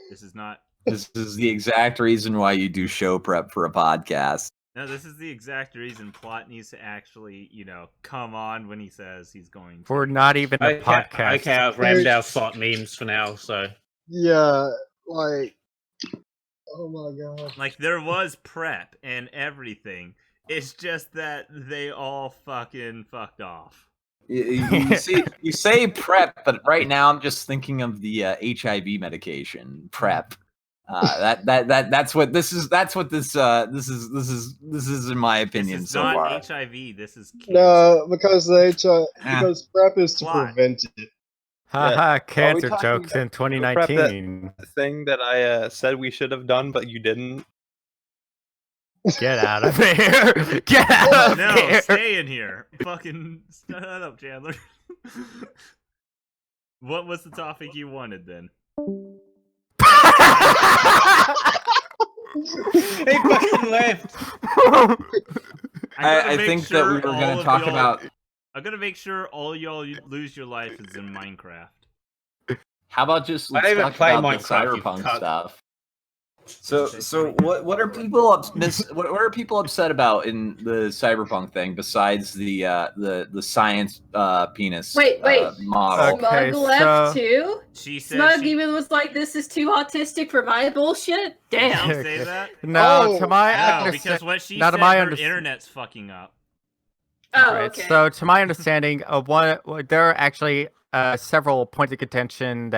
A: This is not.
C: This is the exact reason why you do show prep for a podcast.
A: No, this is the exact reason Plot needs to actually, you know, come on when he says he's going to.
H: We're not even a podcast.
F: Okay, I've rammed out thought memes for now, so.
D: Yeah, like, oh my god.
A: Like, there was prep and everything. It's just that they all fucking fucked off.
C: You say prep, but right now I'm just thinking of the HIV medication prep. That's what this is. That's what this is in my opinion
A: This is
C: so
A: not
C: far.
A: HIV. This is cancer.
D: No, because because PrEP is to
A: Plot.
D: prevent it.
H: Haha, cancer
I: talking
H: jokes in
I: about prep
H: 2019.
I: The thing that I said we should have done, but you didn't.
H: Get out of here! Get out of
A: No,
H: here!
A: stay in here. Fucking shut up, Chandler. What was the topic you wanted then?
F: He fucking left.
A: gotta
C: I
A: make
C: think
A: sure
C: that we were
A: all
C: going to
A: of
C: talk
A: y'all-
C: about.
A: I'm gonna make sure all y'all lose your life is in Minecraft.
C: How about just
F: I
C: let's
F: even
C: talk
F: play
C: about the
F: Minecraft, you
C: cyberpunk
F: cunt.
C: stuff. So what are people what are people upset about in the cyberpunk thing besides the science penis
G: Wait.
C: model?
H: Okay,
G: Smug left
H: so-
G: too?
A: She said
G: Smug
A: she
G: even was like, this is too autistic for my bullshit? Damn.
A: didn't say that.
H: No,
D: Oh,
H: to my
A: No,
H: understanding.
A: because what she
H: now
A: said,
H: to my
A: her
H: understanding-
A: internet's fucking up.
G: Oh,
H: Right.
G: okay.
H: So, to my understanding, there are actually several points of contention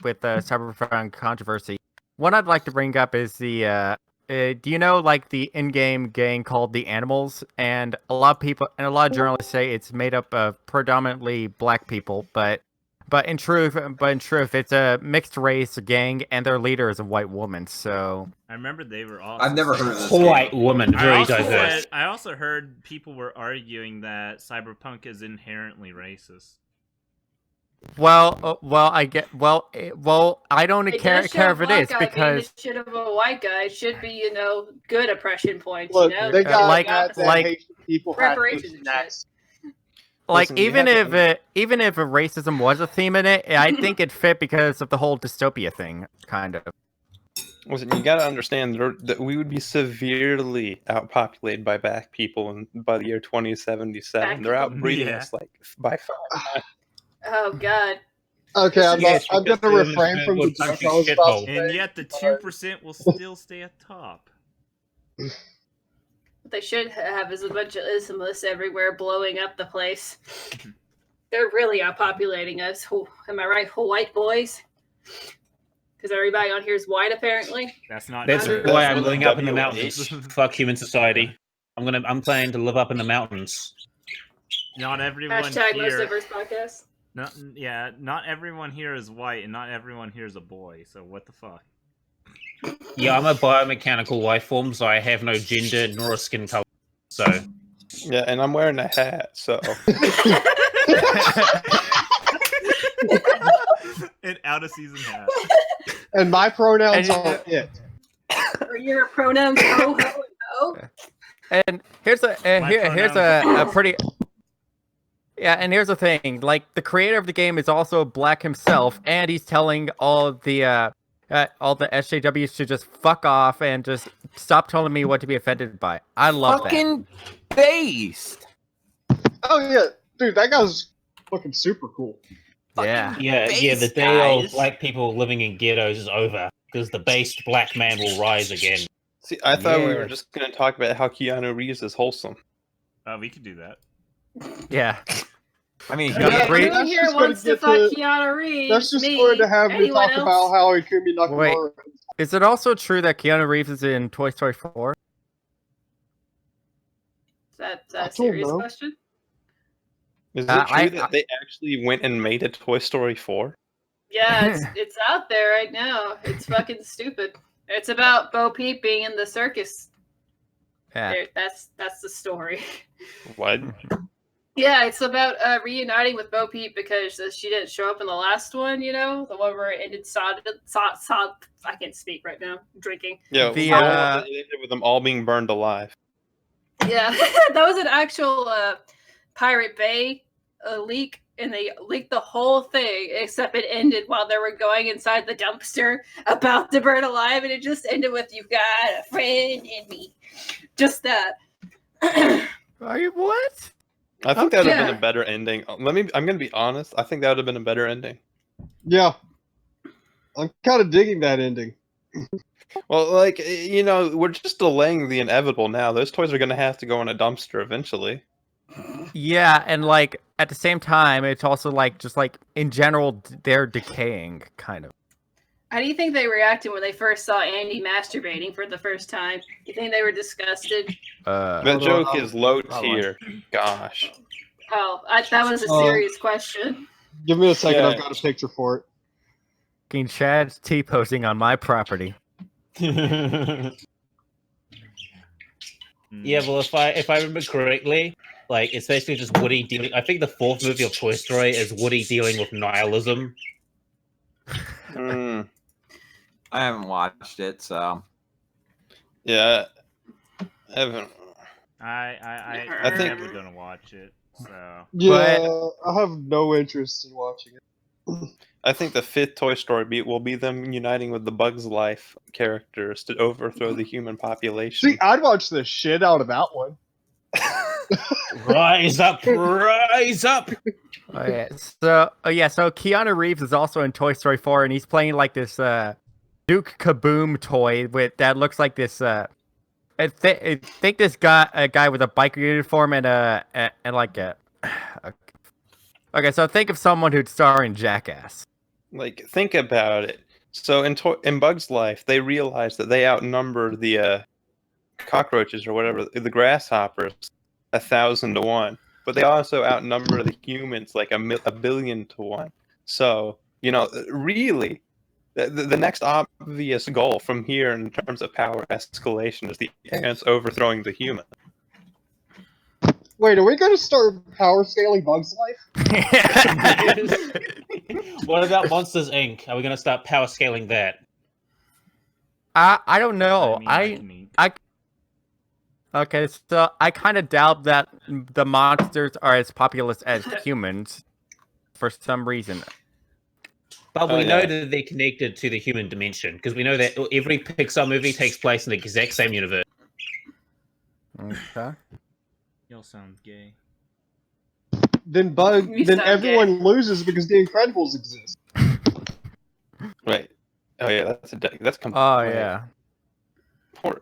H: with the CyberPunk controversy. One I'd like to bring up is the do you know like the in-game gang called the Animals? And a lot of people and a lot of journalists say it's made up of predominantly black people, but in truth, it's a mixed race gang, and their leader is a white woman. So
A: I remember they were all.
C: I've never heard of this game.
F: White woman, very diverse.
A: I also heard people were arguing that Cyberpunk is inherently racist.
H: I don't
G: It
H: care
G: does show
H: if it
G: black
H: is
G: guy being
H: because
G: the shit of a white guy should be, good oppression points.
D: Look, they got
H: like-
D: mad that
H: like-
D: Haitian people had
G: reparations
D: Haitian
G: and shit.
D: accents.
H: like
I: Listen, you
H: even
I: have
H: if
I: to-
H: even if racism was a theme in it, I think it fit because of the whole dystopia thing, kind of.
I: Listen, you gotta understand that we would be severely outpopulated by black people by the year 2077.
G: Black
I: They're
G: people?
I: outbreeding
A: Yeah.
I: us like by 5 times.
G: Oh God.
D: Okay, I'm
F: Yes,
D: going to
F: because
D: refrain
F: the
D: from the
F: country's
D: joke I was about
F: shithole.
D: to
A: And
D: say.
A: yet the 2% will still stay at top.
G: What they should have is a bunch of Islamists everywhere blowing up the place. They're really outpopulating us. Am I right, white boys? Because everybody on here is white, apparently.
A: That's not
F: That's
A: true.
F: why I'm
I: That's
F: living up in the
I: WH.
F: mountains. Fuck human society. I'm planning to live up in the mountains.
A: Not everyone
G: Hashtag most
A: here.
G: diverse podcast.
A: Not everyone here is white, and not everyone here is a boy. So what the fuck?
F: Yeah, I'm a biomechanical life form, so I have no gender nor a skin color. So
I: Yeah, and I'm wearing a hat, so
A: An out of season hat.
D: And my pronouns
H: And-
D: are it.
G: Are your pronouns ho, ho, and ho?
H: And here's a pretty. Yeah, and here's the thing: like the creator of the game is also black himself, and he's telling all the SJWs to just fuck off and just stop telling me what to be offended by. I love that.
C: Fucking based.
D: Oh yeah, dude, that guy's looking super cool.
H: Yeah.
F: yeah, the
C: Base
F: day of
C: guys.
F: black people living in ghettos is over because the based black man will rise again.
I: see, I thought we were
H: Yeah.
I: just gonna talk about how Keanu Reeves is wholesome.
A: We could do that.
H: Yeah.
C: I mean,
H: Yeah,
G: Yeah,
H: Bree-
G: who
D: That's
G: here
D: just gonna
G: wants to
D: get
G: fuck
D: to-
G: Keanu Reeves?
D: That's just
G: me?
D: going to have me
G: Anyone
D: talk
G: else?
D: about how Ikumi Nakamura.
H: Is it also true that Keanu Reeves is in Toy Story 4?
G: Is that
D: I
G: a
D: don't
G: serious
D: know.
G: question?
I: Is it
H: Uh,
I: true that they actually went and made a Toy Story 4?
G: Yeah, it's out there right now. It's fucking stupid. It's about Bo Peep being in the circus.
H: Yeah.
G: That's the story.
I: What?
G: Yeah, it's about reuniting with Bo Peep because she didn't show up in the last one. The one where it ended I can't speak right now. I'm drinking.
I: Yeah,
H: The,
I: the one that ended with them all being burned alive.
G: Yeah, that was an actual Pirate Bay leak, and they leaked the whole thing, except it ended while they were going inside the dumpster about to burn alive, and it just ended with "You've got a friend in me," just that.
H: Are you what?
I: I think that would have
G: Yeah.
I: been a better ending. I'm gonna be honest. I think that would have been a better ending.
D: Yeah, I'm kind of digging that ending.
I: Well, like we're just delaying the inevitable now. Those toys are gonna have to go in a dumpster eventually.
H: Yeah, and like at the same time, it's also like just like in general, they're decaying, kind of.
G: How do you think they reacted when they first saw Andy masturbating for the first time? You think they were disgusted?
I: That
D: Hold
I: joke
D: on.
I: is low
C: Probably.
I: tier. Gosh.
G: Oh, that was a serious question.
D: Give me a second.
I: Yeah.
D: I've got a picture for it.
H: Fucking Chad's T-posing on my property.
F: Yeah, well, if I remember correctly, like it's basically just Woody dealing. I think the fourth movie of Toy Story is Woody dealing with nihilism.
I: Mm,
C: I haven't watched it, so
I: yeah. I haven't.
A: I'm
I: think-
A: never gonna watch it. So
D: Yeah, I have no interest in watching it.
I: I think the fifth Toy Story beat will be them uniting with the Bugs Life characters to overthrow the human population.
D: See, I'd watch the shit out of that one.
F: Rise up, rise up!
H: Oh yeah. So Keanu Reeves is also in Toy Story 4, and he's playing like this Duke Kaboom toy that looks like this I think this guy, a guy with a biker uniform and like a. Okay, so think of someone who'd star in Jackass.
I: Like, think about it. So in Bug's life, they realize that they outnumber the cockroaches or whatever, the grasshoppers, 1,000 to 1. But they also outnumber the humans like a billion to 1. So, really, the next obvious goal from here in terms of power escalation is the ants overthrowing the human.
D: Wait, are we going to start power scaling Bug's life?
F: What about Monsters Inc? Are we going to start power scaling that?
H: I don't know.
A: mean,
H: Okay, so I kind of doubt that the monsters are as populous as humans for some reason.
F: But we know that they're connected to the human dimension because we know that every Pixar movie takes place in the exact same universe.
H: Okay.
A: Y'all sound gay.
D: Then
G: You sound
D: everyone loses because the Incredibles exist.
I: Right. Oh yeah, that's complete.
H: Oh yeah.
I: Poor.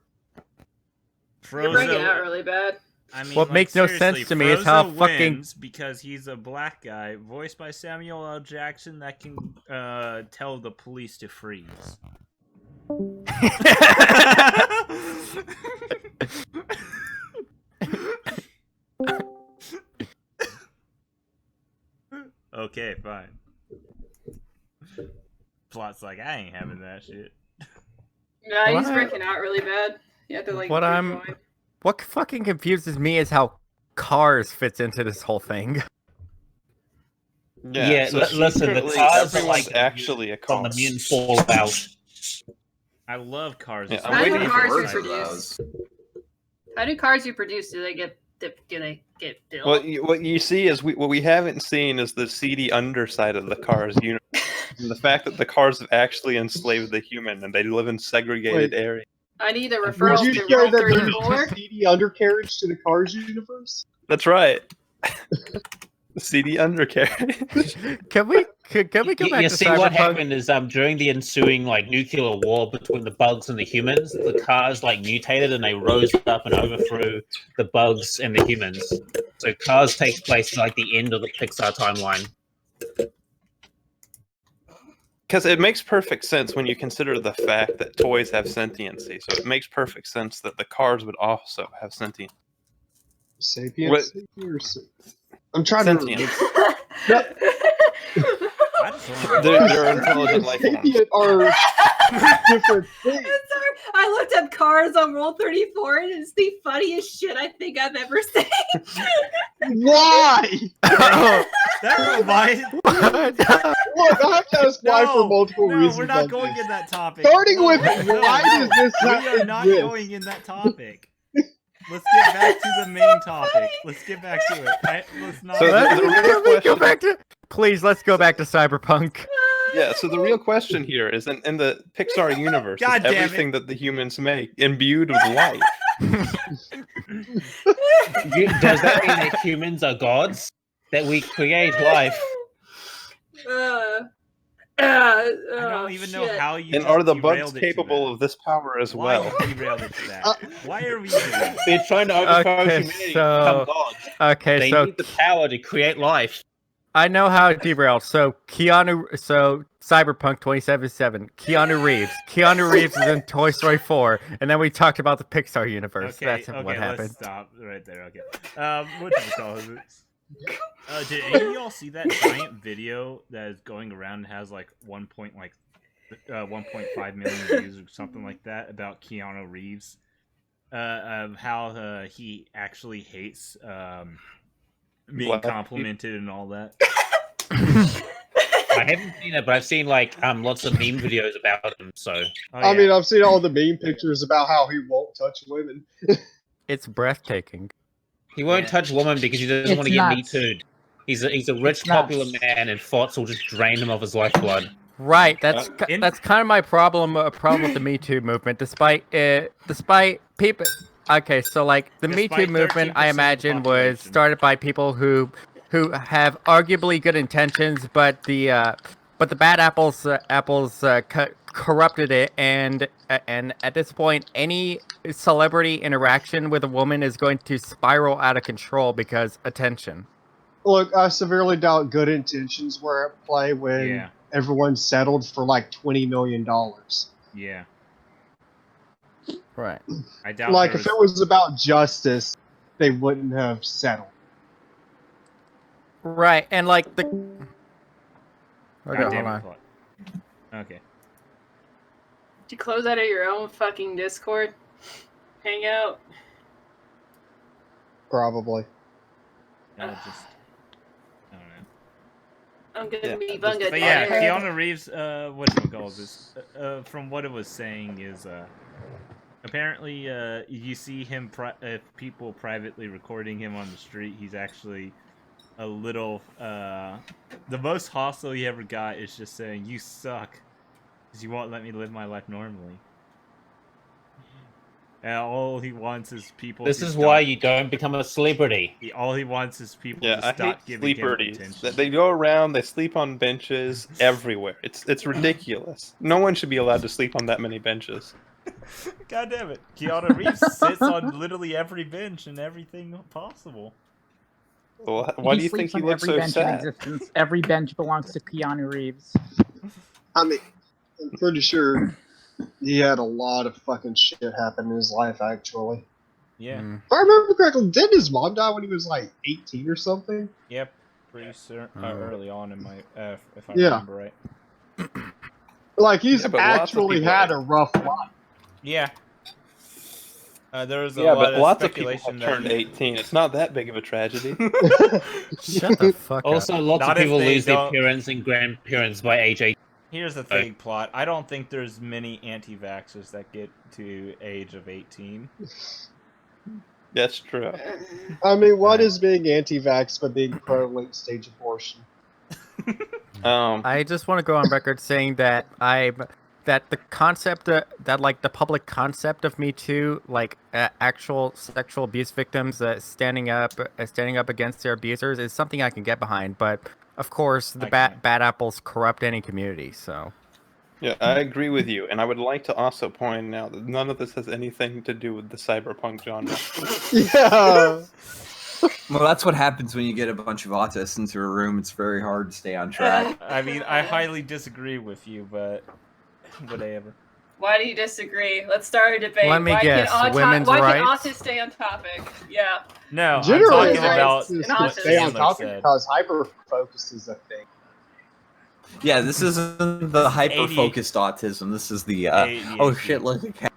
G: You're breaking out really bad.
A: I mean,
H: What makes no sense to me is how
A: Frozo
H: fucking-
A: wins because he's a black guy, voiced by Samuel L. Jackson, that can tell the police to freeze. Okay, fine. Plot's like, I ain't having that shit.
G: No, he's
H: What?
G: breaking out really bad. You have to like.
H: What
G: keep
H: I'm-
G: going.
H: What fucking confuses me is how Cars fits into this whole thing.
F: Yeah,
I: so
F: listen, the
I: secretly,
F: cars are
I: everyone's
F: like
I: actually a
F: From
I: car.
F: the mutant fallout.
A: I love Cars.
I: Yeah,
A: It's
I: I'm
G: How
A: my
G: do
C: waiting for
G: cars
A: favorite
C: words
A: type
C: of
A: of-
G: reproduce? How do cars you produce? Do they get built?
I: What you see is what we haven't seen is the seedy underside of the Cars universe. And the fact that the Cars have actually enslaved the human and they live in segregated
D: Wait.
I: areas.
G: I need a
D: Would
G: referral
D: you
G: to
D: say
G: Rule
D: that there's
G: 34.
D: a seedy undercarriage to the Cars universe?
I: That's right. The seedy undercarriage.
H: Can we go back
F: You
H: to
F: see, what
H: Cyberpunk?
F: happened is during the ensuing nuclear war between the bugs and the humans, the cars mutated and they rose up and overthrew the bugs and the humans. So Cars takes place at the end of the Pixar timeline.
I: Because it makes perfect sense when you consider the fact that toys have sentiency. So it makes perfect sense that the Cars would also have sentience.
D: Sapiens? I'm trying
I: Sentient.
D: to.
A: I just wanna-
I: They're intelligent life forms.
D: Sapient are different things.
G: Sorry, I looked up cars on Rule 34 and it's the funniest shit I think I've ever seen.
D: Why?
A: That reminds.
D: Look, I have to ask why for multiple reasons.
A: we're not
D: on
A: going
D: this.
A: in that topic.
D: Starting
A: No,
D: with
A: no,
D: why
A: no.
D: does this
A: We
D: not
A: are not
D: exist?
A: going in that topic. Let's get back to the main topic. Let's get back to it. Let's not.
I: So the real
H: Can we go
I: question-
H: back to? Please, let's go back to Cyberpunk.
I: Yeah, so the real question here is in the Pixar universe,
A: God
I: is
A: damn it.
I: everything that the humans make imbued with life?
F: Does that mean that humans are gods? That we create life?
A: I don't even know how you.
I: And
A: just
I: are the
A: derailed
I: bugs
A: it to
I: capable
A: that.
I: of this power as
A: Why
I: well?
A: derailed it to that? Why are we doing that?
F: They're trying to overthrow
H: Okay,
F: humanity
H: so-
F: and become gods.
H: Okay,
F: They
H: so
F: need the power to create life.
H: I know how it derailed. So Cyberpunk 2077. Keanu Reeves. Keanu Reeves is in Toy Story 4, and then we talked about the Pixar universe. That's what happened.
A: Let's stop right there. Okay. What did you call it? Did any of y'all see that giant video that is going around and has 1.5 million views or something like that about Keanu Reeves? Of how he actually hates being
I: Black
A: complimented and all that.
F: I haven't seen it, but I've seen lots of meme videos about him. So
A: Oh,
D: I
A: yeah.
D: mean, I've seen all the meme pictures about how he won't touch women.
H: It's breathtaking.
F: he won't
A: Yeah.
F: touch women because he doesn't
B: It's
F: want to get Me
B: nuts.
F: Too'd. He's a rich,
B: It's nuts.
F: popular man, and thoughts will just drain him of his lifeblood.
H: Right. That's
A: in-
H: that's kind of my problem. A problem with the Me Too movement, despite people. Okay, so the Me
A: Despite
H: Too movement,
A: 13%
H: I
A: of the
H: imagine, was
A: population.
H: started by people who have arguably good intentions, but the bad apples corrupted it, and and at this point, any celebrity interaction with a woman is going to spiral out of control because attention.
D: Look, I severely doubt good intentions were at play when
A: Yeah.
D: everyone settled for like $20 million.
A: Yeah.
H: Right.
A: I doubt
D: Like,
A: there
D: if it was about justice, they wouldn't have settled.
H: Right, and like the. Okay,
A: God damn
H: hold
A: it,
H: on.
A: Claude. Okay.
G: Did you close out of your own fucking Discord hangout?
D: Probably.
A: I'll just. I don't know.
G: I'm gonna
I: Yeah,
G: be
I: just-
G: bunga.
A: But yeah, Keanu Reeves, whatchamacallit, from what it was saying is, apparently, you see him, people privately recording him on the street, he's actually a little, the most hostile he ever got is just saying, "You suck, because you won't let me live my life normally." And all he wants is people
F: This
A: to
F: is
A: stop.
F: why you don't become a celebrity.
A: All he wants is people
I: Yeah,
A: to
I: I
A: stop
I: hate
A: giving him
I: sleepers.
A: attention.
I: They go around, they sleep on benches everywhere. It's ridiculous. No one should be allowed to sleep on that many benches.
A: God damn it. Keanu Reeves sits on literally every bench and everything possible.
I: Well, why do you think
B: sleeps
I: he
B: on
I: looks
B: every
I: so
B: bench in
I: sad?
B: existence? Every bench belongs to Keanu Reeves.
D: I mean, I'm pretty sure he had a lot of fucking shit happen in his life, actually.
A: Yeah.
H: Mm.
D: If I remember correctly, didn't his mom die when he was like 18 or something?
A: Yep. Pretty early on in my, if I
D: Yeah.
A: remember right.
D: Like, he's
I: Yeah, but lots of
D: actually
I: people-
D: had a rough life.
A: Yeah. There was a
I: Yeah,
A: lot
I: but
A: of
I: lots of people
A: speculation
I: have turned
A: that
I: 18. It's not that big of a tragedy.
H: Shut the fuck up.
F: Also, lots
A: Not
F: of
A: if
F: people
A: they
F: lose their
A: don't-
F: parents and grandparents by age 18.
A: Here's the thing, Plot. I don't think there's many anti-vaxxers that get to age of 18.
I: That's true.
D: I mean, what
H: Right.
D: is being anti-vax but being pro-late stage abortion?
H: I just want to go on record saying that that the concept that like the public concept of Me Too, like actual sexual abuse victims standing up against their abusers, is something I can get behind. But of course, the
A: I can't.
H: bad apples corrupt any community. So
I: Yeah, I agree with you, and I would like to also point out that none of this has anything to do with the cyberpunk genre.
D: Yeah.
C: Well, that's what happens when you get a bunch of autists into a room. It's very hard to stay on track.
A: I mean, I highly disagree with you, but whatever.
G: Why do you disagree? Let's start a debate.
H: Let me
G: why
H: guess, women's
G: why
H: rights?
G: can autists stay on topic? Yeah.
A: No,
D: Generally,
A: I'm talking about
D: it's
G: an
A: what
G: autism.
D: stay on
A: Sandler
D: topic
A: said.
D: because hyper-focus is a thing.
C: Yeah, this isn't the hyper-focused autism. This is the, oh shit, look at cat.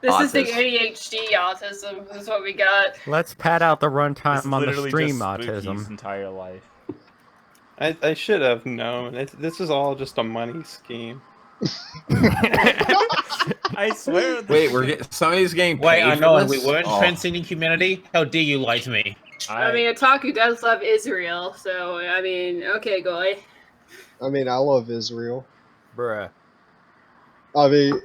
G: This is the
C: Autism.
G: ADHD autism. This is what we got.
H: let's pad out the
A: This
H: runtime
A: is
H: on the
A: literally
H: stream
A: just Spooky's
H: autism.
A: entire life.
I: I should have known. This is all just a money scheme.
A: I swear.
C: Wait, somebody's getting paid
F: Wait, I
C: for
F: know
C: this?
F: we weren't
C: Oh.
F: transcending humanity? How dare you lie to me?
G: I mean, Otaku does love Israel, so I mean, okay, Goy.
D: I mean, I love Israel.
H: Bruh.
D: I mean,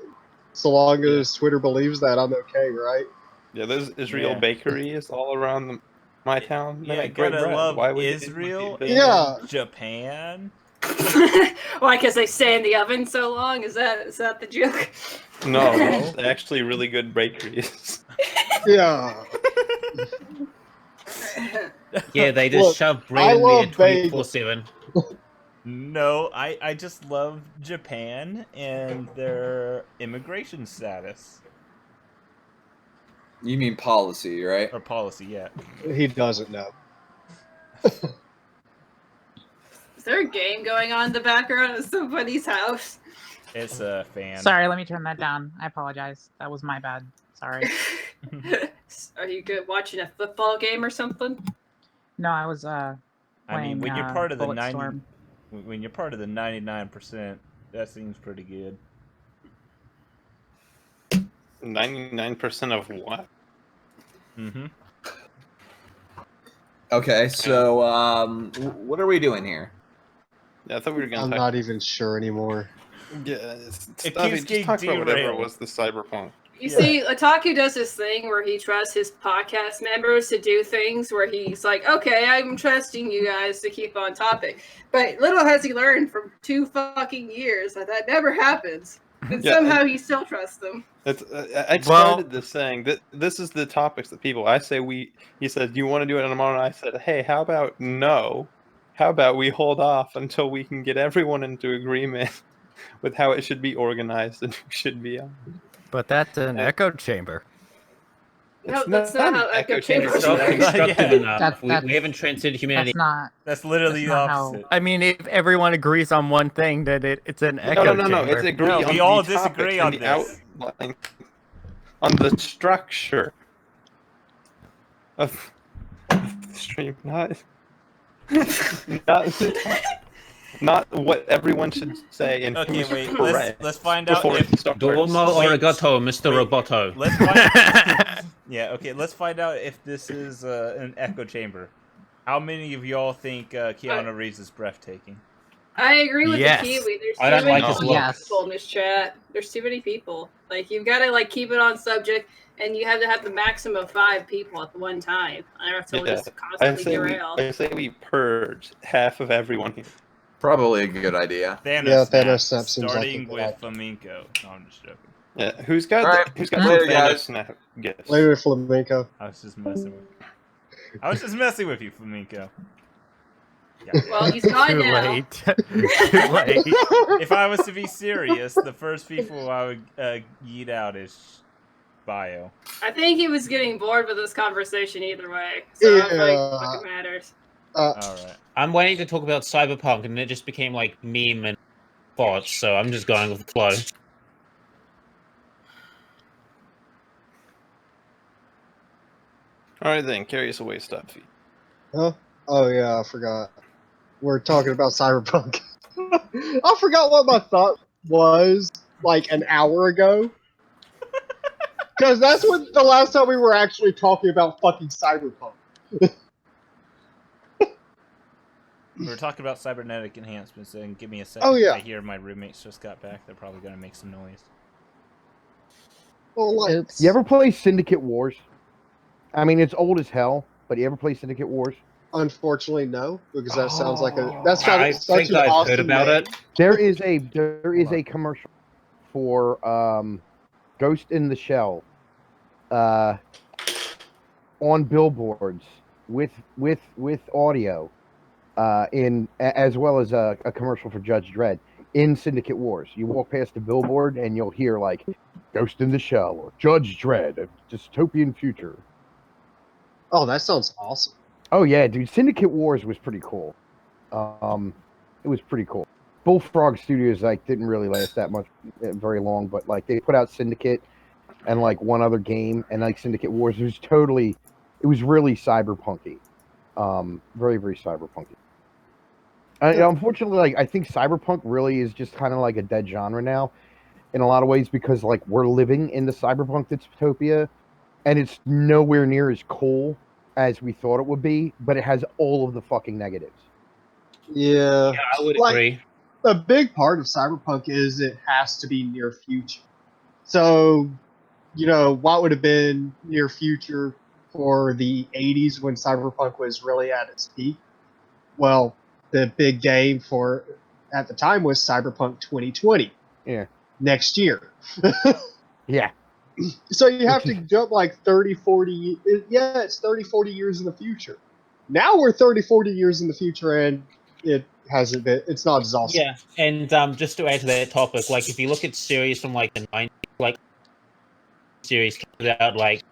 D: so long as Twitter believes that, I'm okay, right?
I: Yeah, there's Israel
A: Yeah.
I: bakeries all around my town. They
A: yeah,
I: make great
A: gotta
I: bread.
A: love
I: Why would you
A: Israel
I: think
A: and
D: Yeah.
A: Japan.
G: Why? Because they stay in the oven so long? Is that the joke?
I: No, it's actually really good bakeries.
D: Yeah.
F: Yeah, they just
D: Look,
F: shove
D: I
F: bread in there
D: love bagels.
F: 24/7.
A: No, I just love Japan and their immigration status
C: You mean policy, right?
A: or policy. Yeah.
D: He doesn't know.
G: Is there a game going on in the background of somebody's house?
A: It's a fan.
B: Sorry, let me turn that down. I apologize. That was my bad. Sorry.
G: Are you good watching a football game or something?
B: No, I was
A: I
B: playing,
A: mean, when you're part of the
B: Bulletstorm.
A: when you're part of the 99%, that seems pretty good.
I: 99% of what?
A: Mm-hmm.
C: Okay, so what are we doing here?
I: Yeah, I thought we were
D: I'm
I: gonna.
D: not even sure anymore.
I: Yeah,
A: It
I: Stuffy,
A: keeps
I: just
A: getting
I: talk about whatever
A: derailed.
I: was the cyberpunk.
G: You
A: Yeah.
G: see, Otaku does this thing where he trusts his podcast members to do things where he's like, okay, I'm trusting you guys to keep on topic. But little has he learned from 2 fucking years that never happens. And
I: Yeah,
G: somehow you still trust them.
I: It's, I started this saying that this is the topics that people. I say He said, "Do you want to do it tomorrow?" And I said, "Hey, how about no? How about we hold off until we can get everyone into agreement with how it should be organized and who should be on?"
H: But that's an echo chamber.
G: No, that's not how echo chambers
F: It's not
G: work.
F: constructive
A: Yeah.
F: enough. We haven't transcended humanity.
B: That's not.
A: That's literally
B: That's
A: the
B: not how-
A: opposite.
H: I mean, if everyone agrees on one thing, then it's an echo
I: No.
H: chamber.
I: It's agree
A: No,
I: on
A: we all
I: the
A: disagree
I: topics
A: on
I: and the
A: this.
I: outline, on the structure of the stream, not what everyone should say and
A: Okay,
I: who's
A: wait.
I: correct
A: Let's find out
I: before
A: if
I: we start.
F: Dormo
A: Wait,
F: Origato, Mr.
A: wait.
F: Roboto.
A: let's find yeah. Okay, let's find out if this is an echo chamber. How many of y'all think Keanu Reeves is breathtaking?
G: I agree with
H: Yes.
G: the Kiwi. There's
F: I
G: too
F: don't
G: many
F: like his
G: people
B: look.
G: in this chat. There's too many people. Like you've got to like keep it on subject, and you have to have the maximum of 5 people at the one time. I don't have to
I: Yeah,
G: just constantly derail.
I: I say we purge half of everyone here.
C: Probably a good idea.
A: Thanos
D: Yeah,
A: snap,
D: Thanos snap seems like a
A: starting
D: good
A: with
D: idea.
A: Flamenco. No, I'm just joking.
I: Yeah, who's got
C: Alright,
I: who's got
C: later,
I: the
C: guys.
I: Thanos snap gifts?
D: Later, flamenco.
A: I was just messing with you. I was just messing with you, Flamenco. Yeah.
G: Well, he's gone
H: Too
G: now.
H: late. Too late.
A: If I was to be serious, the first people I would yeet out is Bio.
G: I think he was getting bored with this conversation either way. So I don't think it fucking matters.
A: All right.
F: I'm waiting to talk about Cyberpunk, and it just became like meme and thoughts, so I'm just going with the flow.
I: All right then, carry us away, Stuffy.
D: Huh? Oh yeah, I forgot. We're talking about Cyberpunk. I forgot what my thought was like an hour ago. Because that's when the last time we were actually talking about fucking Cyberpunk.
A: We were talking about cybernetic enhancements, and give me a second.
D: Oh, yeah.
A: I hear my roommates just got back. They're probably going to make some noise.
D: Well, like,
B: Oops.
E: You ever play Syndicate Wars? I mean, it's old as hell, but you ever play Syndicate Wars?
D: unfortunately, no, because that sounds like a
E: Oh.
D: that's got
F: I
D: such
F: think
D: an
F: I've
D: awesome
F: heard about
D: name.
F: it.
E: There is a commercial for Ghost in the Shell on billboards with audio as well as a commercial for Judge Dredd in Syndicate Wars. You walk past the billboard and you'll hear like Ghost in the Shell or Judge Dredd, a dystopian future.
D: Oh, that sounds awesome.
E: Oh yeah, dude, Syndicate Wars was pretty cool. It was pretty cool. Bullfrog Studios like didn't really last that much very long, but like they put out Syndicate and like one other game, and like Syndicate Wars it was really cyberpunky. Very, very cyberpunky. Unfortunately, like I think cyberpunk really is just kind of like a dead genre now in a lot of ways, because like we're living in the cyberpunk dystopia and it's nowhere near as cool as we thought it would be, but it has all of the fucking negatives.
D: Yeah.
F: Yeah, I would
D: Like,
F: agree.
D: a big part of cyberpunk is it has to be near future. So, you know, what would have been near future for the 80s when cyberpunk was really at its peak? Well, the big game for at the time was Cyberpunk 2020.
E: Yeah.
D: Next year.
E: Yeah.
D: So you have to jump like 30, 40. Yeah, it's 30, 40 years in the future. Now we're 30, 40 years in the future, and it hasn't been. It's not as awesome.
F: Yeah, and just to add to that topic, like if you look at series from like the 90s, like series about like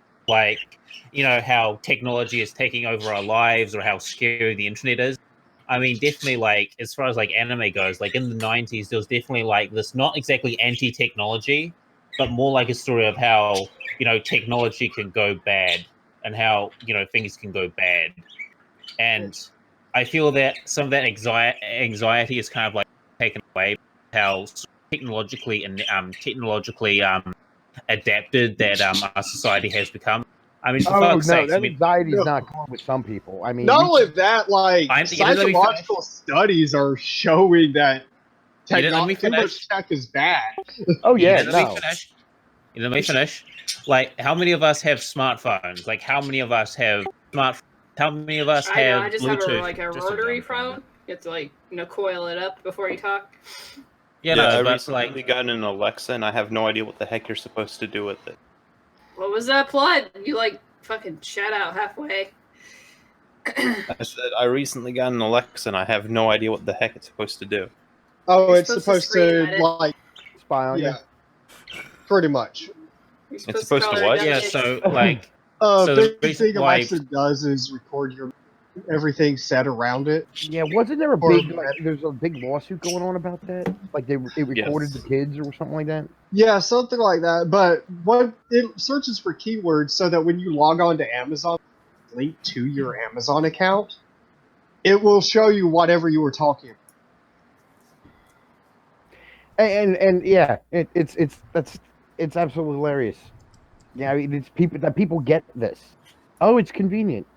F: you know how technology is taking over our lives or how scary the internet is. I mean, definitely like as far as like anime goes, like in the 90s, there was definitely like this not exactly anti-technology, but more like a story of how, you know, technology can go bad and how, you know, things can go bad. And I feel that some of that anxiety is kind of like taken away, how technologically adapted that our society has become. I mean, for fuck's
E: no,
F: sakes,
E: that
F: I mean,
E: anxiety is
D: no.
E: not gone with some people. I mean,
D: Not only that, like
F: let me finish.
D: psychological studies are showing that
F: You didn't let me
D: too
F: finish.
D: much tech is bad.
E: oh yeah,
F: Let me
E: no.
F: finish. Let me finish. Like, how many of us have smartphones? Like, how many of us have How many of us
G: I know,
F: have
G: I just
F: Bluetooth?
G: have a
A: Just a
G: rotary
A: dumb phone.
G: phone. You have to like, you know, coil it up before you talk.
F: Yeah,
I: I
F: no, but
I: recently
F: like,
I: got an Alexa, and I have no idea what the heck you're supposed to do with it.
G: What was that plot? You like fucking shout out halfway.
I: I said I recently got an Alexa, and I have no idea what the heck it's supposed to do.
D: Oh,
G: You're
D: it's supposed
G: scream
D: to
G: at it.
D: like,
E: Spy on
D: yeah, pretty much.
G: You're
I: It's supposed
G: call
I: to
G: her
I: what?
F: yeah,
G: dumb
F: so
G: bitch.
F: like, So the
D: Big
F: reason
D: thing
F: why-
D: Alexa does is record your everything said around it.
E: you. Yeah, wasn't there a
D: Or-
E: big like, there's a big lawsuit going on about that? Like it recorded
I: Yes.
E: the kids or something like that?
D: Yeah, something like that. But what it searches for keywords so that when you log on to Amazon, link to your Amazon account, it will show you whatever you were talking about.
E: And yeah, it's absolutely hilarious. Yeah, I mean, it's people get this. Oh, it's convenient.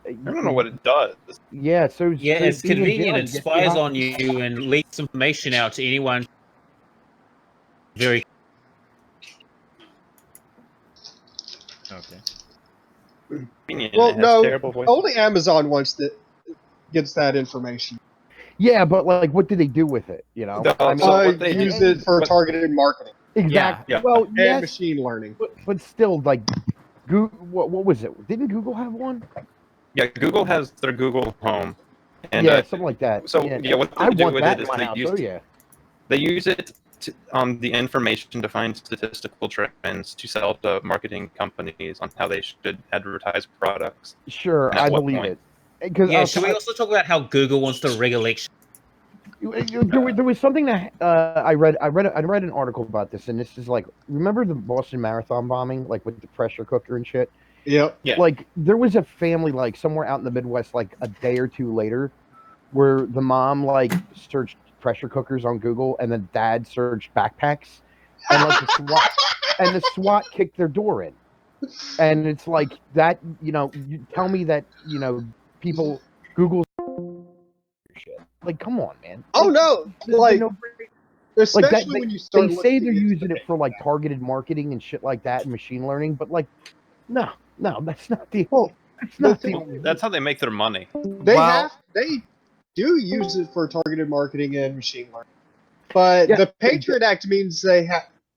I: I don't know what it does.
E: Yeah, so
F: yeah,
E: so
F: it's
E: being in
F: convenient.
E: jail,
F: It
E: you get
F: spies
E: behind-
F: on you and leaks information out to anyone. Very
A: Okay.
I: Convenient.
D: Well,
I: It has
D: no,
I: terrible voice.
D: only Amazon gets that information.
E: Yeah, but like, what do they do with it? You know,
I: No,
E: I mean,
I: so what they
D: Use
I: do-
D: it for
I: what-
D: targeted marketing
E: exactly.
I: Yeah.
E: Well,
D: and
E: yes,
D: machine learning.
E: but still, like, Google. What was it? Didn't Google have one?
I: Yeah, Google has their Google Home. And,
E: yeah, something like that.
I: so, yeah, what they
E: I
I: do
E: want
I: with
E: that
I: it
E: in
I: is
E: my
I: they
E: house.
I: use-
E: Oh yeah.
I: They use it to, the information to find statistical trends to sell to marketing companies on how they should advertise products.
E: Sure,
I: And at
E: I
I: what
E: believe
I: point?
E: it. Because
F: yeah. Should we also talk about how Google wants to regulate?
E: there was something that I read an article about this, and this is like, remember the Boston Marathon bombing, like with the pressure cooker and shit?
D: Yep.
I: Yeah.
E: Like there was a family like somewhere out in the Midwest, like a day or two later, where the mom like searched pressure cookers on Google, and then dad searched backpacks, and like the SWAT kicked their door in, and it's like that. You know, you tell me that people Google shit. Like, come on, man.
D: Oh
E: Like,
D: no!
E: there's
D: Like,
E: no-
D: especially
E: like that,
D: when you start.
E: they say
D: looking
E: they're
D: into
E: using
D: the-
E: it for like targeted marketing and shit like that and machine learning, but like, no, that's not the.
D: Well,
E: That's
D: the
E: not
D: thing-
E: the only.
I: That's how they make their money.
D: They do use it for targeted marketing and machine learning, but
E: Yeah,
D: the
E: they
D: Patriot Act means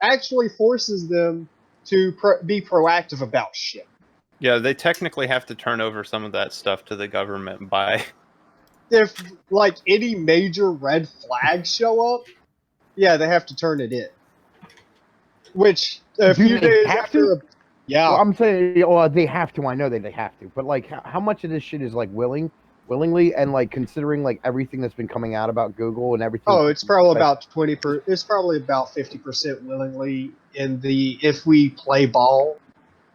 D: actually forces them to be proactive about shit.
I: Yeah, they technically have to turn over some of that stuff to the government by.
D: If like any major red flags show up, yeah, they have to turn it in. Which a
E: Do
D: few
E: they
D: days
E: have
D: after, yeah,
E: Well, I'm saying, well, they have to. I know that they have to, but like, how much of this shit is like willingly, and like considering like everything that's been coming out about Google and everything.
D: oh, it's probably
E: like,
D: about 20. It's probably about 50% willingly. If we play ball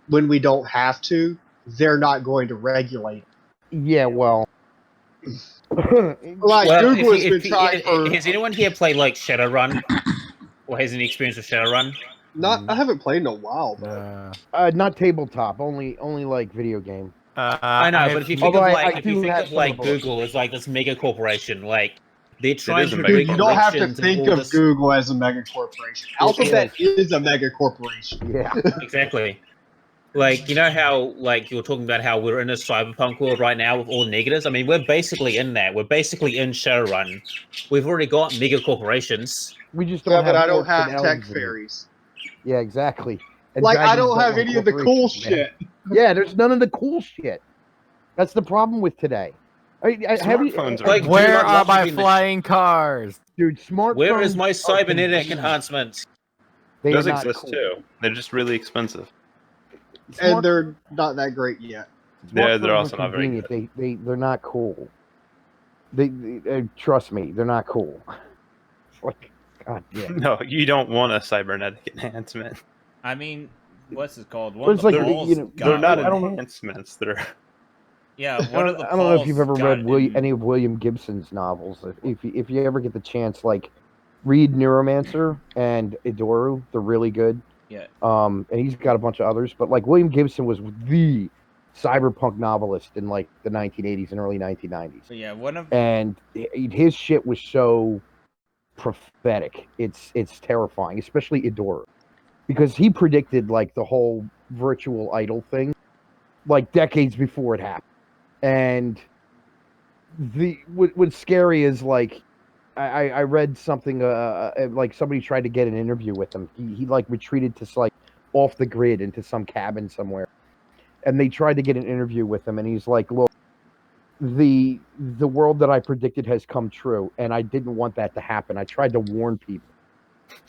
D: when we don't have to, they're not going to regulate.
E: Yeah, well,
D: Like
F: Well,
D: Google has
F: if
D: been trying for.
F: has anyone here played like Shadowrun, or has any experience with Shadowrun?
D: I haven't played in a while, but
E: not tabletop, only like video game.
F: I know, but if you think
E: Although
F: of
E: I
F: like if you
E: do
F: think
E: have
F: of
E: some
F: like
E: of both.
F: Google as like this mega corporation, like they're trying
I: is a
F: to
I: mega
F: bring
D: dude, you don't have to
F: corrections and
D: think
F: all
D: of
F: this-
D: Google as a mega corporation. Alphabet is a mega corporation.
E: Yeah,
F: Exactly. Like, you know how, like, you're talking about how we're in a cyberpunk world right now with all the negatives? I mean, we're basically in that. We're basically in Shadowrun. We've already got mega corporations.
E: we just don't
D: Yeah,
E: have.
D: but I don't
E: orcs and
D: have tech
E: elves and-
D: fairies.
E: Yeah, exactly. And
D: Like I
E: dragons
D: don't have
E: run
D: any of the cool
E: corporations, man.
D: shit.
E: Yeah, there's none of the cool shit. That's the problem with today. Have you,
I: Smartphones are-
F: Like,
H: Where
F: dude, I'd
H: are
F: love to
H: my
F: be in the-
H: flying cars?
E: dude? Smartphones.
F: Where is my
E: are
F: cybernetic
E: convenient.
F: enhancements?
E: They
I: Those
E: are not
I: exist
E: cool.
I: too. They're just really expensive.
D: And they're not that great yet.
I: Yeah, they're
E: Smartphones
I: also
E: are
I: not very
E: convenient. They're not cool. They trust me, they're not cool. Like, God, yeah.
I: No, you don't want a cybernetic enhancement.
A: I mean, what's it called?
E: But
A: One
E: it's
A: of the
E: like,
A: balls
E: you know,
A: got
I: They're not
E: I don't know.
I: enhancements. They're
A: Yeah,
E: I
A: one of
E: don't,
A: the
E: I don't know if you've
A: balls
E: ever
A: got
E: read
A: in-
E: any of William Gibson's novels. If you ever get the chance, like, read Neuromancer and Idoru. They're really good.
A: Yeah.
E: And he's got a bunch of others, but like William Gibson was the cyberpunk novelist in like the 1980s and early 1990s.
A: So yeah, one of
E: And his shit was so prophetic. It's terrifying, especially Idoru, because he predicted like the whole virtual idol thing like decades before it happened. And what's scary is like I read something like somebody tried to get an interview with him. He like retreated to like off the grid into some cabin somewhere, and they tried to get an interview with him, and he's like, "Look, the world that I predicted has come true, and I didn't want that to happen. I tried to warn people."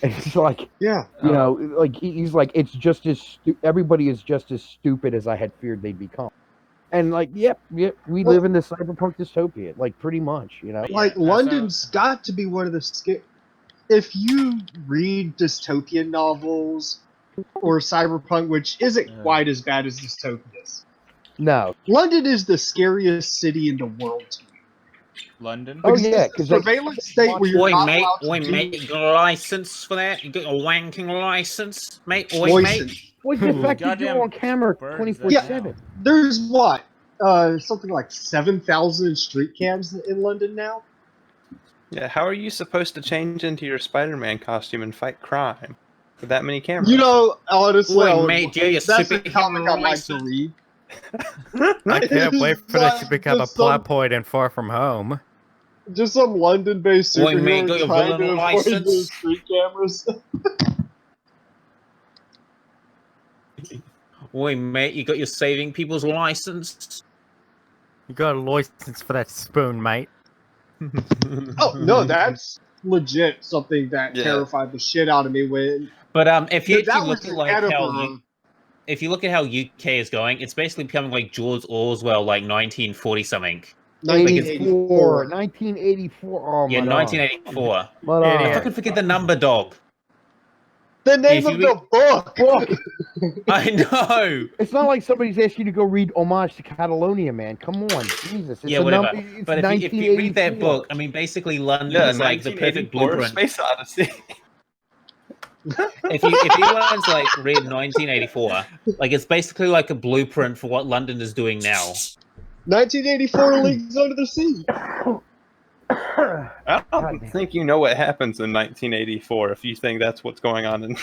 E: And it's like,
D: Yeah.
E: you know, like he's like, it's just as everybody is just as stupid as I had feared they'd become. And like, yep, we live in the cyberpunk dystopia, like pretty much, you know.
D: Like London's got to be one of the if you read dystopian novels or cyberpunk, which isn't quite as bad as dystopias.
E: No.
D: London is the scariest city in the world to me.
A: London?
E: Oh
D: Because
E: yeah,
D: it's a
E: because
D: surveillance state where you're
F: Oi,
D: not
F: mate,
D: allowed to
F: oi,
D: do
F: mate, you got a license for that? You got a wanking license, mate? Oi,
D: Loison.
F: mate.
E: what's the fact that you're
A: Goddamn
E: on camera
A: bird is that
E: 24/7?
A: now?
D: There's what? Something like 7,000 street cams in London now?
I: Yeah, how are you supposed to change into your Spider-Man costume and fight crime with that many cameras?
D: You know, honestly,
F: Oi, mate, do you
D: that's a
F: superhero
D: comic I like to
F: license?
D: read.
H: I can't wait for this to
D: Like,
H: become a
D: just some-
H: plot point in Far From Home.
D: Just some London-based
F: Oi, mate, got
D: superhero
F: your
D: trying
F: villain
D: to avoid the
F: license?
D: street cameras.
F: Oi, mate, you got your saving people's license?
H: You got a license for that spoon, mate.
D: Oh no, that's legit something that
I: Yeah.
D: terrified the shit out of me when
F: But if you
D: that
F: actually
D: was
F: look at
D: in
F: like how
D: Edinburgh.
F: if you look at how UK is going, it's basically becoming like George Orwell, like 1940 something.
D: 1984.
E: 1984. Oh my
F: Yeah,
E: god.
F: 1984.
E: But,
F: I
H: Idiot.
F: fucking forget the number, dog.
D: The name
F: If
D: of
F: you
D: the book.
E: Book.
F: I know.
E: It's not like somebody's asked you to go read Homage to Catalonia, man. Come on, Jesus. It's
F: Yeah,
E: a
F: whatever.
E: It's
F: But if you read that
E: 1984.
F: book, I mean, basically London
I: Yeah,
F: is like the perfect
I: 1984
F: blueprint.
I: Space Odyssey.
F: If anyone's like read 1984, like it's basically like a blueprint for what London is doing now.
D: 1984 Leagues Under the Sea.
I: I don't think you know what happens in 1984 if you think that's what's going on in.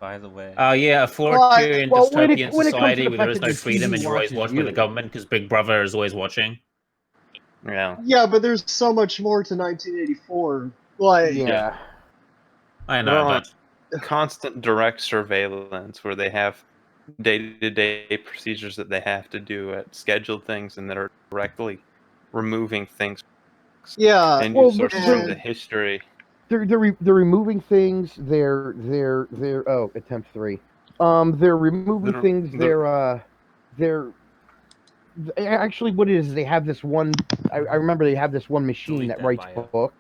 A: By the way.
F: Yeah, authoritarian
E: Well, when it
F: dystopian
E: comes to
F: society
E: the
F: where there
E: fact
F: is
E: that
F: no
E: the
F: freedom
E: TV
F: and you're always
E: watches
F: watched by the
E: you.
F: government because Big Brother is always watching.
I: Yeah.
D: Yeah, but there's so much more to 1984. Like,
E: Yeah.
F: I know,
I: They're on
F: but
I: constant direct surveillance where they have day-to-day procedures that they have to do at scheduled things and that are directly removing things
D: yeah.
I: and
E: well,
I: new sources from
D: and-
I: the history.
E: They're removing things. They're attempt 3. They're removing
I: They're-
E: things.
I: they're-
E: They're actually what it is. They have this one. I remember they have this one machine
A: Delete
E: that
A: that
E: writes
A: bio.
E: book,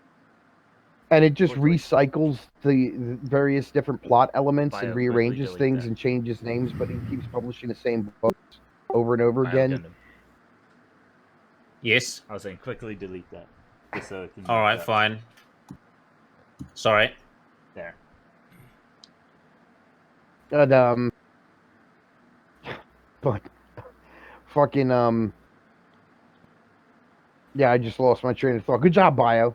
E: and it just
A: Quickly.
E: recycles the various different plot elements
A: Bio,
E: and
A: quickly
E: rearranges
A: delete
E: things
A: that.
E: and changes names, but he keeps publishing the same books over and over again.
F: yes.
A: I was saying quickly delete that. Just so it can
F: All right, fine. Sorry.
A: There.
E: And but fucking yeah, I just lost my train of thought. Good job, Bio.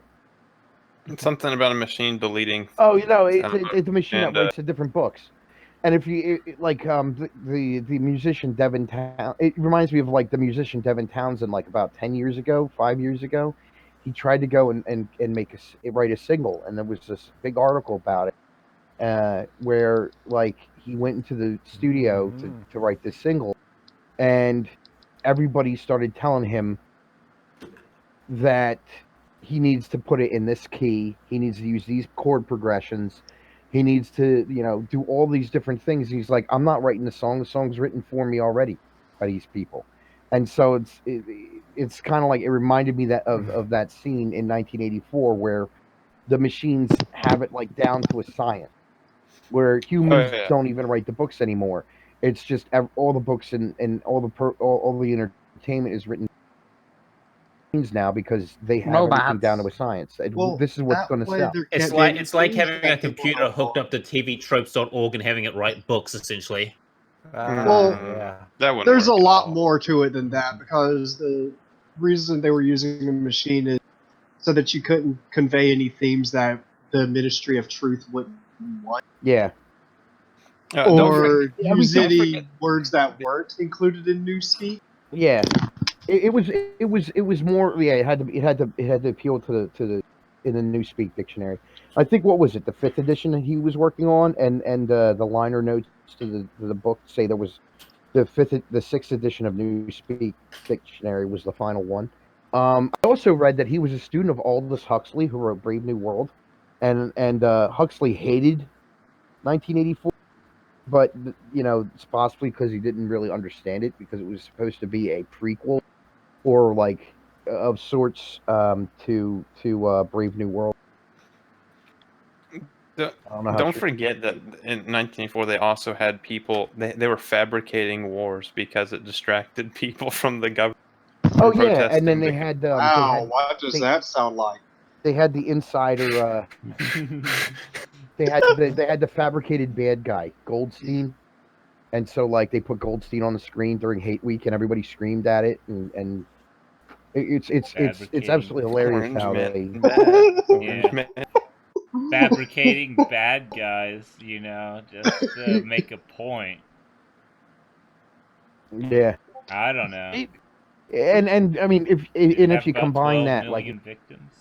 I: It's something about a machine deleting.
E: Oh, you know,
I: don't know.
E: it's a machine that
I: And,
E: writes the different books. And if you like the musician Devin Townsend, it reminds me of like the musician Devin Townsend, like about 10 years ago, 5 years ago. He tried to go and make write a single, and there was this big article about it, where like he went into the studio to write this single, and everybody started telling him that he needs to put it in this key, he needs to use these chord progressions, he needs to, you know, do all these different things. He's like, I'm not writing the song. The song's written for me already by these people. And so it's kind of like, it reminded me that of that scene in 1984 where the machines have it like down to a science, where humans don't even write the books anymore. It's just all the books and all the entertainment is written now because they have everything down to a science.
D: Well,
E: this is what's going to sell.
F: It's like having a computer hooked up to tvtropes.org and having it write books, essentially.
D: Well,
H: yeah.
I: That wouldn't
D: There's a
I: work at
D: lot
I: all.
D: more to it than that because the reason they were using a machine is so that you couldn't convey any themes that the Ministry of Truth wouldn't want,
E: Yeah.
D: or use
E: don't
D: any words that weren't included in newspeak.
E: Yeah. It was more. Yeah, it had to appeal to in the Newspeak dictionary. I think what was it, the 5th edition that he was working on, and the liner notes to the book say there was the 6th edition of Newspeak dictionary was the final one. I also read that he was a student of Aldous Huxley, who wrote Brave New World, and Huxley hated 1984, but it's possibly because he didn't really understand it, because it was supposed to be a prequel or like of sorts to Brave New World.
I: Don't forget that in 1984 they also had people. They were fabricating wars because it distracted people from the government.
E: Oh yeah, and then they had
D: wow, what does that sound like?
E: They had the insider. They had the fabricated bad guy Goldstein, and so like they put Goldstein on the screen during Hate Week, and everybody screamed at it, and it's absolutely hilarious how they
A: fabricating bad guys, just to make a point.
E: Yeah,
A: I don't know.
E: And I mean, if you combine that, like,
A: victims.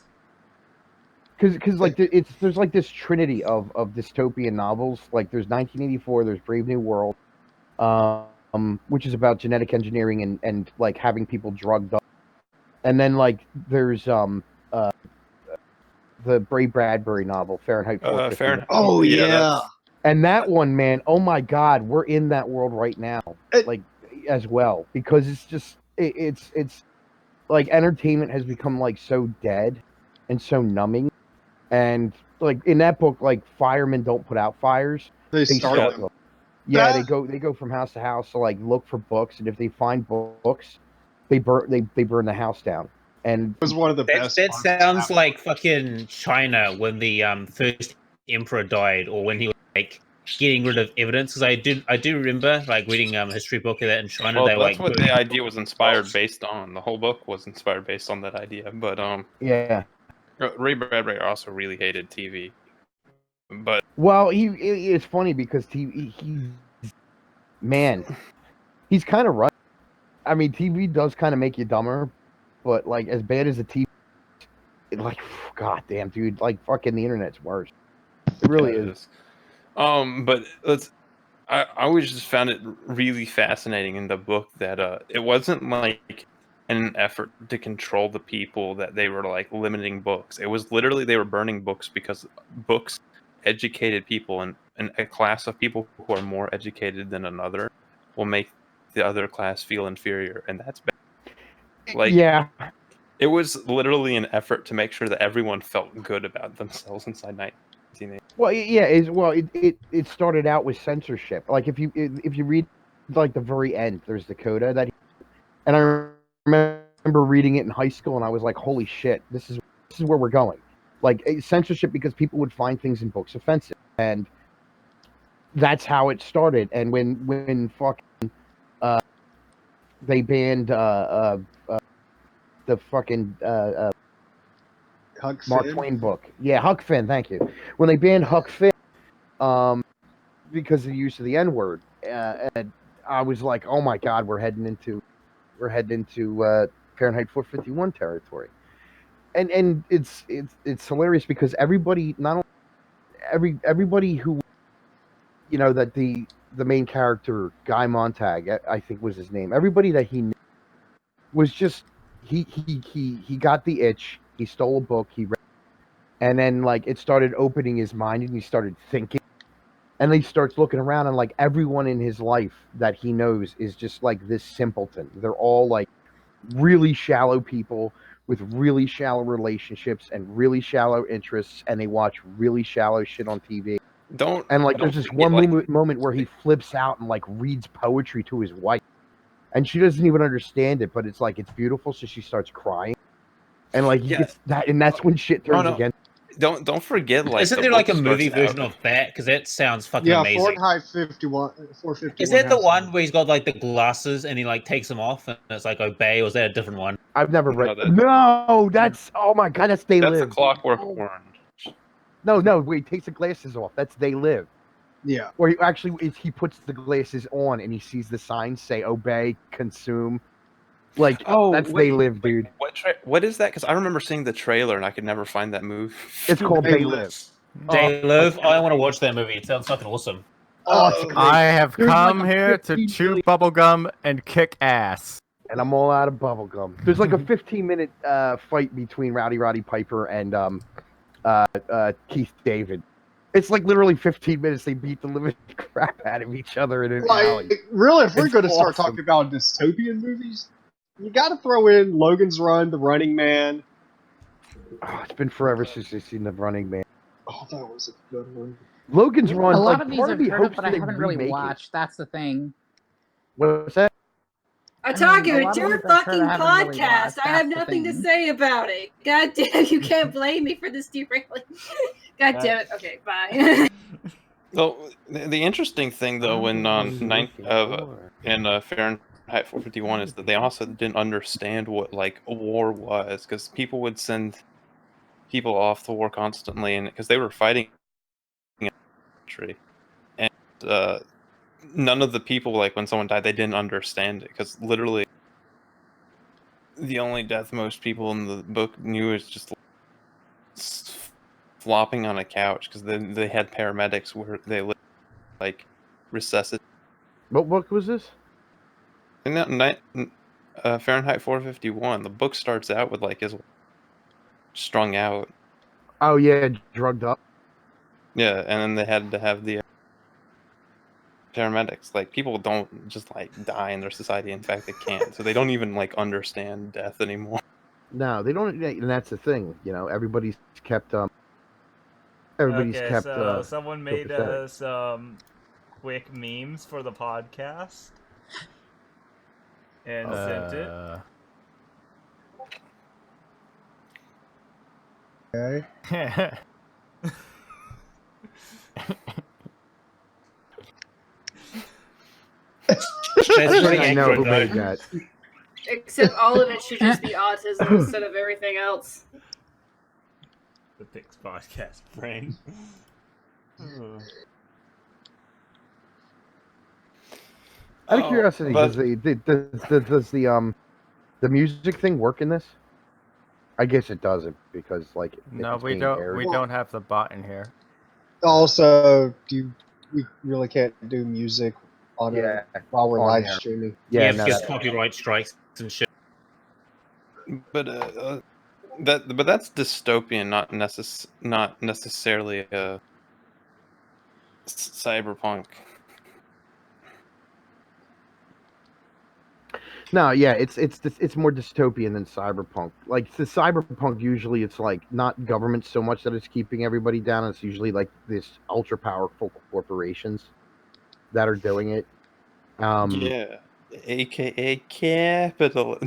E: Because like there's like this trinity of dystopian novels. Like there's 1984, there's Brave New World, which is about genetic engineering and like having people drugged up, and then like there's the Ray Bradbury novel Fahrenheit 451.
I: Fahrenheit.
D: Oh yeah.
E: And that one, man, oh my God, we're in that world right now, like as well, because it's just it's like entertainment has become like so dead and so numbing. And like in that book, like firemen don't put out fires;
D: they start them.
E: Yeah, they go from house to house to like look for books, and if they find books, they burn the house down. And
D: it was one of the best.
F: That sounds like fucking China when the first emperor died, or when he was like getting rid of evidence. Because I do remember like reading a history book of that in China.
I: Well, that's what the idea was inspired based on. The whole book was inspired based on that idea. But
E: yeah.
I: Ray Bradbury also really hated TV, but
E: it's funny because TV, he's kind of right. I mean, TV does kind of make you dumber, but like as bad as the TV, like goddamn, dude, like fucking the internet's worse. It really is.
I: But I always just found it really fascinating in the book that it wasn't like in an effort to control the people that they were like limiting books. It was literally they were burning books because books educated people, and a class of people who are more educated than another will make the other class feel inferior, and that's bad. Like,
E: yeah,
I: it was literally an effort to make sure that everyone felt good about themselves inside 1980.
E: Well, yeah, it started out with censorship. Like if you read like the very end, there's the coda that and I remember reading it in high school, and I was like, "Holy shit! This is where we're going." Like censorship, because people would find things in books offensive, and that's how it started. And when fucking they banned the fucking
D: Huck
E: Mark
D: Finn?
E: Twain book, yeah, Huck Finn. Thank you. When they banned Huck Finn, because of the use of the N-word, and I was like, "Oh my God, we're heading into Fahrenheit 451 territory," and it's hilarious because everybody, not only everybody who, that the main character Guy Montag, I think was his name, everybody that he knew was just he got the itch, he stole a book, he read, and then like it started opening his mind, and he started thinking. And then he starts looking around, and like everyone in his life that he knows is just like this simpleton. They're all like really shallow people with really shallow relationships and really shallow interests, and they watch really shallow shit on TV. There's this one moment where he flips out and like reads poetry to his wife, and she doesn't even understand it, but it's like it's beautiful, so she starts crying, and like he gets that, and that's when shit turns against.
I: Don't forget, like,
F: isn't there like a movie version of that? Because that sounds fucking amazing.
D: Fahrenheit 451.
F: Is that the one where he's got like the glasses and he like takes them off and it's like obey, or is that a different one?
E: I've never read. No, that's oh my God, that's They Live.
I: That's a Clockwork Orange.
E: No, wait, he takes the glasses off. That's They Live.
D: Yeah.
E: Or he puts the glasses on and he sees the signs say obey, consume. Like, that's They Live, dude.
I: What is that? Because I remember seeing the trailer and I could never find that movie.
E: It's called They Live.
F: They Live. I want to watch that movie. It sounds fucking awesome.
E: Oh, it's great.
H: I have
D: There's
H: come
D: like a
H: here to
D: 15
H: chew
D: million
H: bubblegum and kick ass.
E: And I'm all out of bubblegum. There's like a 15-minute fight between Roddy Piper and Keith David. It's like literally 15 minutes. They beat the living crap out of each other in an alley.
D: Like, really, if we're
E: It's
D: going to start
E: awesome.
D: talking about dystopian movies, you got to throw in Logan's Run, The Running Man.
E: Oh, it's been forever since I've seen The Running Man.
D: Oh, that was a good one.
E: Logan's Run.
B: A lot
E: like,
B: of these
E: part
B: I've
E: me
B: heard of,
E: hopes
B: but I
E: they
B: haven't really
E: remake it.
B: watched. That's the thing.
E: What's that?
G: Otaku,
B: a lot
G: it's
B: of
G: your
B: ones I've heard
G: fucking
B: I haven't really
G: podcast.
B: watched,
G: I have
B: that's the
G: nothing to
B: thing.
G: say about it. God damn, you can't blame me for this derailing. God damn it. Okay, bye.
I: Well, the interesting thing though, when in Fahrenheit 451, is that they also didn't understand what like a war was, because people would send people off to war constantly, and because they were fighting in the country, and none of the people, like when someone died, they didn't understand it, because literally the only death most people in the book knew is just flopping on a couch, because they had paramedics where they lived, like resuscitate.
E: What book was this?
I: In that Fahrenheit 451, the book starts out with like his strung out.
E: Oh yeah, drugged up.
I: Yeah, and then they had to have the paramedics. Like, people don't just like die in their society. In fact, they can't. So they don't even like understand death anymore.
E: No, they don't, and that's the thing. You know, everybody's kept Everybody's
A: Okay,
E: kept.
A: so someone made
E: pathetic.
A: some quick memes for the podcast and sent it.
D: Okay.
F: That's pretty
E: I know
F: accurate,
E: who made
F: though.
E: that.
G: Except all of it should just be autism instead of everything else.
A: The Pix podcast brain.
E: Out of curiosity,
I: but-
E: does the music thing work in this? I guess it doesn't, because like if
H: No,
E: it's
H: we
E: being
H: don't.
E: aired-
H: We don't have the bot in here.
D: Also, we really can't do music on
E: Yeah,
D: while we're
E: on
D: live
E: air.
D: streaming.
E: Yeah,
F: Yeah,
E: no,
F: because
E: that-
F: copyright strikes and shit.
I: But that's dystopian, not necessarily cyberpunk.
E: No, yeah, it's more dystopian than cyberpunk. Like the cyberpunk, usually it's like not government so much that it's keeping everybody down. It's usually like this ultra powerful corporations that are doing it.
I: Yeah, aka capital.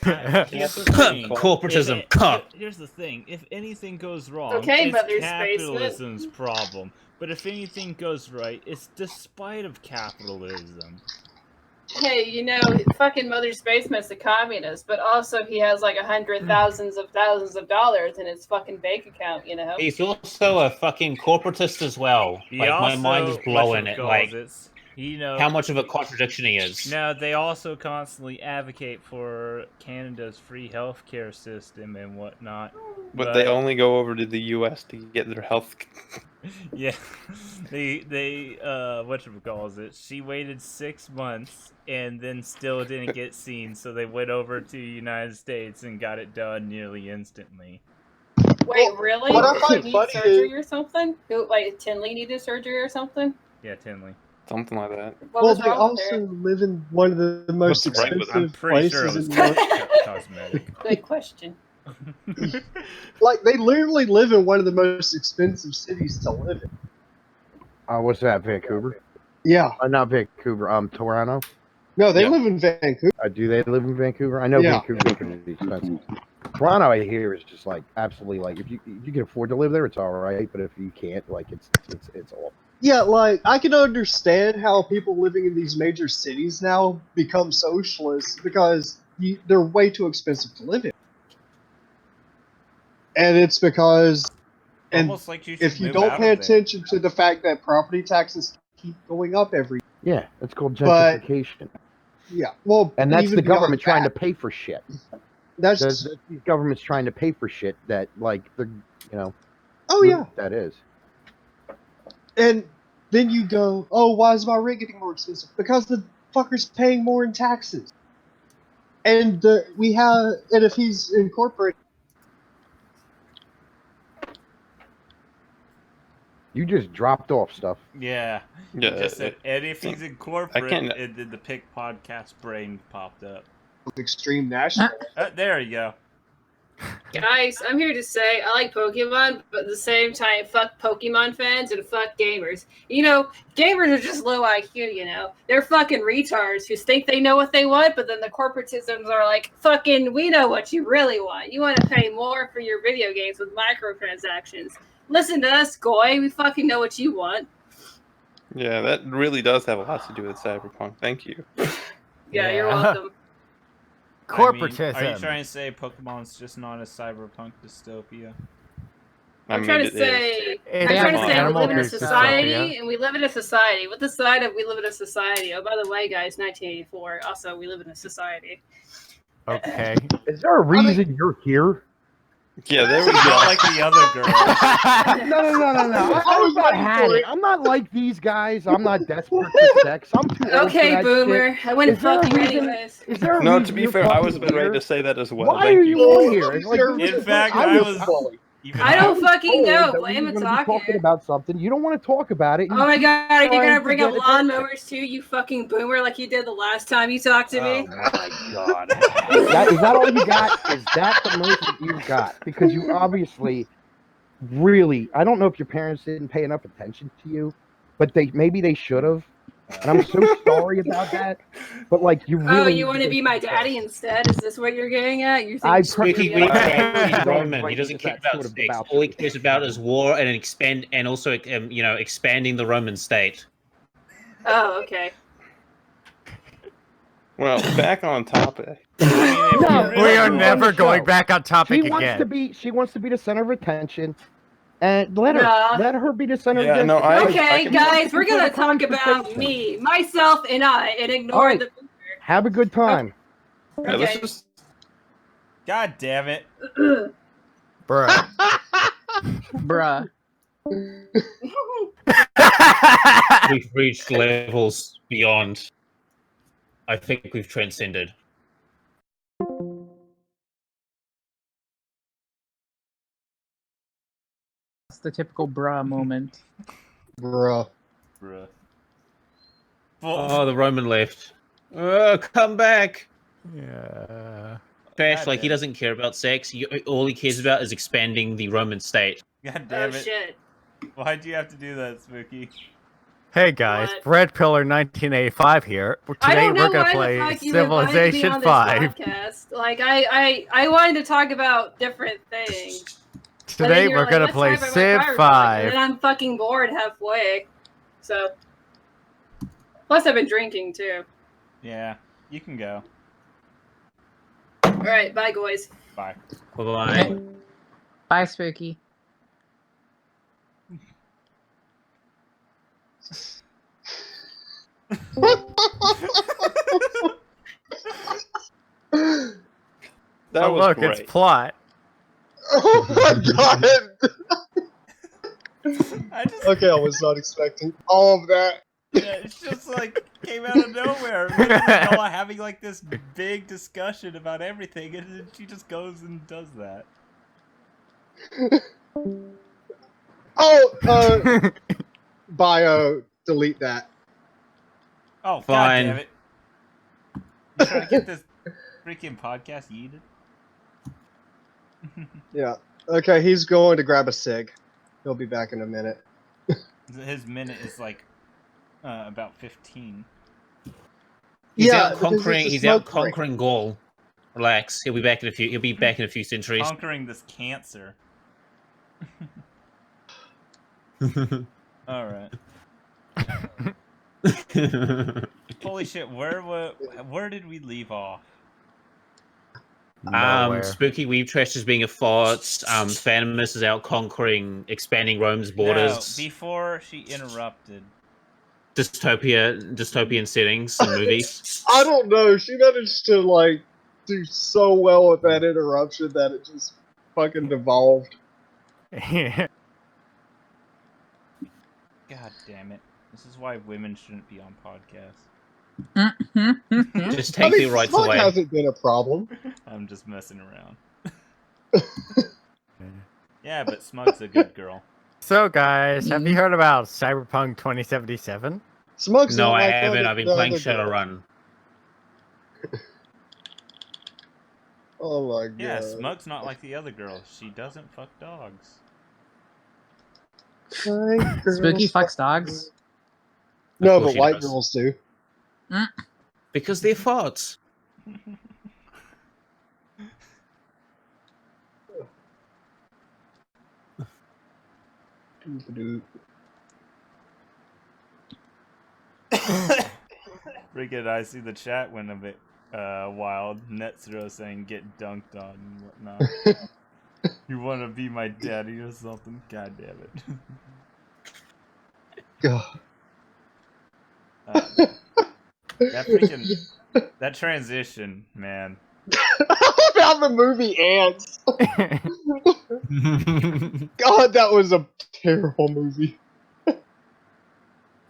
A: Here's the thing.
F: Corporatism.
A: Here's the thing. If anything goes wrong,
G: Okay,
A: it's
G: Mother's
A: capitalism's problem. But if anything goes right, it's despite of capitalism.
G: Hey, you know, fucking Mother's Basement's a communist, but also he has like thousands of dollars in his fucking bank account, you know?
F: He's also a fucking corporatist as well.
A: He
F: Like, my mind is
A: also-
F: blowing it.
A: whatchamacallit,
F: Like,
A: it's, you know,
F: how much of a contradiction he is.
A: Now, they also constantly advocate for Canada's free healthcare system and whatnot.
I: But they only go over to the U.S. to get their health.
A: Yeah, they whatchamacallit, she waited 6 months and then still didn't get seen, so they went over to the United States and got it done nearly instantly.
G: Wait, really?
D: what I
G: Did she
D: find
G: need
D: funny
G: surgery or something? Who, like, Tinley needed surgery or something?
A: Yeah, Tinley.
I: Something like that.
G: What
D: Well,
G: was
D: they
G: wrong with
D: also
G: her?
D: live in one of the most
I: What's right with-
A: I'm
D: expensive
A: pretty sure it
D: places
A: was
D: in the world.
A: cosmetic.
G: Good question.
D: Like, they literally live in one of the most expensive cities to live in.
E: what's that? Vancouver?
D: Yeah.
E: Not Vancouver. Toronto.
D: No, they
I: Yeah.
D: live in Vancouver.
E: Do they live in Vancouver? I know
D: Yeah.
E: Vancouver can be expensive. Toronto, I hear, is just like absolutely like if you can afford to live there, it's all right. But if you can't, like it's awful.
D: Yeah, like, I can understand how people living in these major cities now become socialists because they're way too expensive to live in. And it's because, and
A: Almost like you should
D: if you
A: move
D: don't
A: out
D: pay
A: of there.
D: attention to the fact that property taxes keep going up every
E: Yeah, it's called
D: But-
E: gentrification.
D: Yeah, well,
E: And that's
D: even
E: the
D: beyond
E: government trying to
D: that,
E: pay for shit.
D: That's
E: These governments trying to pay for shit that, like, they're,
D: oh yeah,
E: that is.
D: and then you go, oh, why is my rent getting more expensive? Because the fucker's paying more in taxes, and if he's incorporated.
E: You just dropped off stuff.
A: Yeah.
I: Yeah,
A: Just said, and if he's in corporate,
I: can't-
A: and then the PIC podcast brain popped up.
D: Extreme national.
A: There you go.
G: Guys, I'm here to say I like Pokemon, but at the same time, fuck Pokemon fans and fuck gamers. Gamers are just low IQ, They're fucking retards who think they know what they want, but then the corporatisms are like, fucking, we know what you really want. You want to pay more for your video games with microtransactions. Listen to us, Goy. We fucking know what you want.
I: Yeah, that really does have a lot to do with Cyberpunk. Thank you.
G: Yeah, you're welcome.
H: Corporatism.
A: Are you trying to say Pokemon's just not a cyberpunk dystopia?
G: I'm trying to say we live in a society, and we live in a society. With the side of we live in a society. Oh, by the way, guys, 1984. Also, we live in a society.
H: Okay.
E: Is there a reason you're here?
I: Yeah, there we go.
A: Not like the other girl.
E: No. I'm not Hattie. I'm not like these guys. I'm not desperate for sex. I'm too old for that
G: boomer.
E: shit.
G: I wouldn't fuck you anyways.
E: Is there a
I: No,
E: reason
I: to be
E: you're
I: fair, I was
E: fucking
I: ready
E: here?
I: to say that as well.
E: Why
I: Thank
E: are
I: you.
E: you on here? It's like,
A: In fact,
E: I
A: I
E: was
A: was.
G: I don't fucking know.
E: that we
G: Blame
E: were
G: a
E: gonna be talking
G: talking.
E: about something. You don't want to talk about it.
G: Oh my god, are you
E: trying
G: gonna
E: to
G: bring up
E: get attention.
G: lawnmowers too, you fucking boomer, like you did the last time you talked to me?
E: Oh my god. Is that all you got? Is that the most that you've got? Because you obviously really, I don't know if your parents didn't pay enough attention to you, but maybe they should have. And I'm so sorry about that. But like, you really.
G: Oh, you want to be my daddy instead? Is this what you're getting at? You think
F: Speaking
G: you're
F: he's Roman, he doesn't care about sex. All he cares about is war and also expanding the Roman state.
G: Oh, okay.
I: Well, back on topic.
E: No,
H: We are never going back on topic again.
E: She wants to be the center of attention, and let her be the center of attention.
G: Okay, guys, we're gonna talk about me, myself, and I, and ignore the.
E: Have a good time.
G: Okay.
I: Yeah, let's just.
A: God damn it.
H: Bruh.
J: Bruh.
F: We've reached levels beyond. I think we've transcended.
J: It's the typical bruh moment.
D: Bruh.
F: Oh, the Roman left. Oh, come back.
H: Yeah.
F: Trash, like he doesn't care about sex. All he cares about is expanding the Roman state.
A: God damn it.
G: Shit.
A: Why'd you have to do that, Spooky?
H: Hey guys, Bread Pillar 1985 here. Today we're gonna play Civilization 5.
G: Like I wanted to talk about different things.
H: Today we're gonna play Civ 5.
G: And I'm fucking bored halfway. So plus I've been drinking too.
A: Yeah, you can go.
G: Alright, bye guys.
A: Bye.
F: Bye.
J: Bye, Spooky.
I: That was
H: look,
I: great.
H: it's plot.
D: Oh my god! Okay, I was not expecting all of that.
A: Yeah, it's just like came out of nowhere. We didn't know having like this big discussion about everything, and then she just goes and does that.
D: Oh, bio, delete that.
A: Oh,
F: Fine.
A: God damn it! You trying to get this freaking podcast yeeted?
D: Yeah. Okay, he's going to grab a cig. He'll be back in a minute.
A: His minute is like about 15.
F: He's
D: Yeah,
F: out conquering.
D: because it's a
F: He's out
D: smoke break.
F: conquering Gaul. Relax. He'll be back in a few. He'll be back in a few centuries.
A: Conquering this cancer. All right. Holy shit! Where did we leave off?
H: Nowhere.
F: Spooky Weave Trash is being a fart. Phanimus is out conquering, expanding Rome's borders.
A: No, before she interrupted.
F: dystopian settings and movies.
D: I don't know. She managed to like do so well with that interruption that it just fucking devolved.
A: God damn it! This is why women shouldn't be on podcasts.
F: Just take the rights
D: Smug
F: away.
D: hasn't been a problem.
A: I'm just messing around. Yeah, but Smug's a good girl.
H: So, guys, have you heard about Cyberpunk 2077?
D: Smug's
F: No,
D: not
F: I
D: like
F: haven't.
D: the-
F: I've been
D: the
F: playing
D: other girl.
F: Shadowrun.
D: Oh my god.
A: Yeah, Smug's not like the other girl. She doesn't fuck dogs.
D: White girls
J: Spooky
D: fuck-
J: fucks dogs.
D: No,
F: Of course
D: but
F: she
D: white
F: does.
D: girls do.
F: Because they're farts.
A: Freaking, I see the chat went a bit wild. Netzero saying get dunked on and whatnot. You want to be my daddy or something? God damn it.
D: God.
A: That freaking that transition, man.
D: About the movie Ants. God, that was a terrible movie.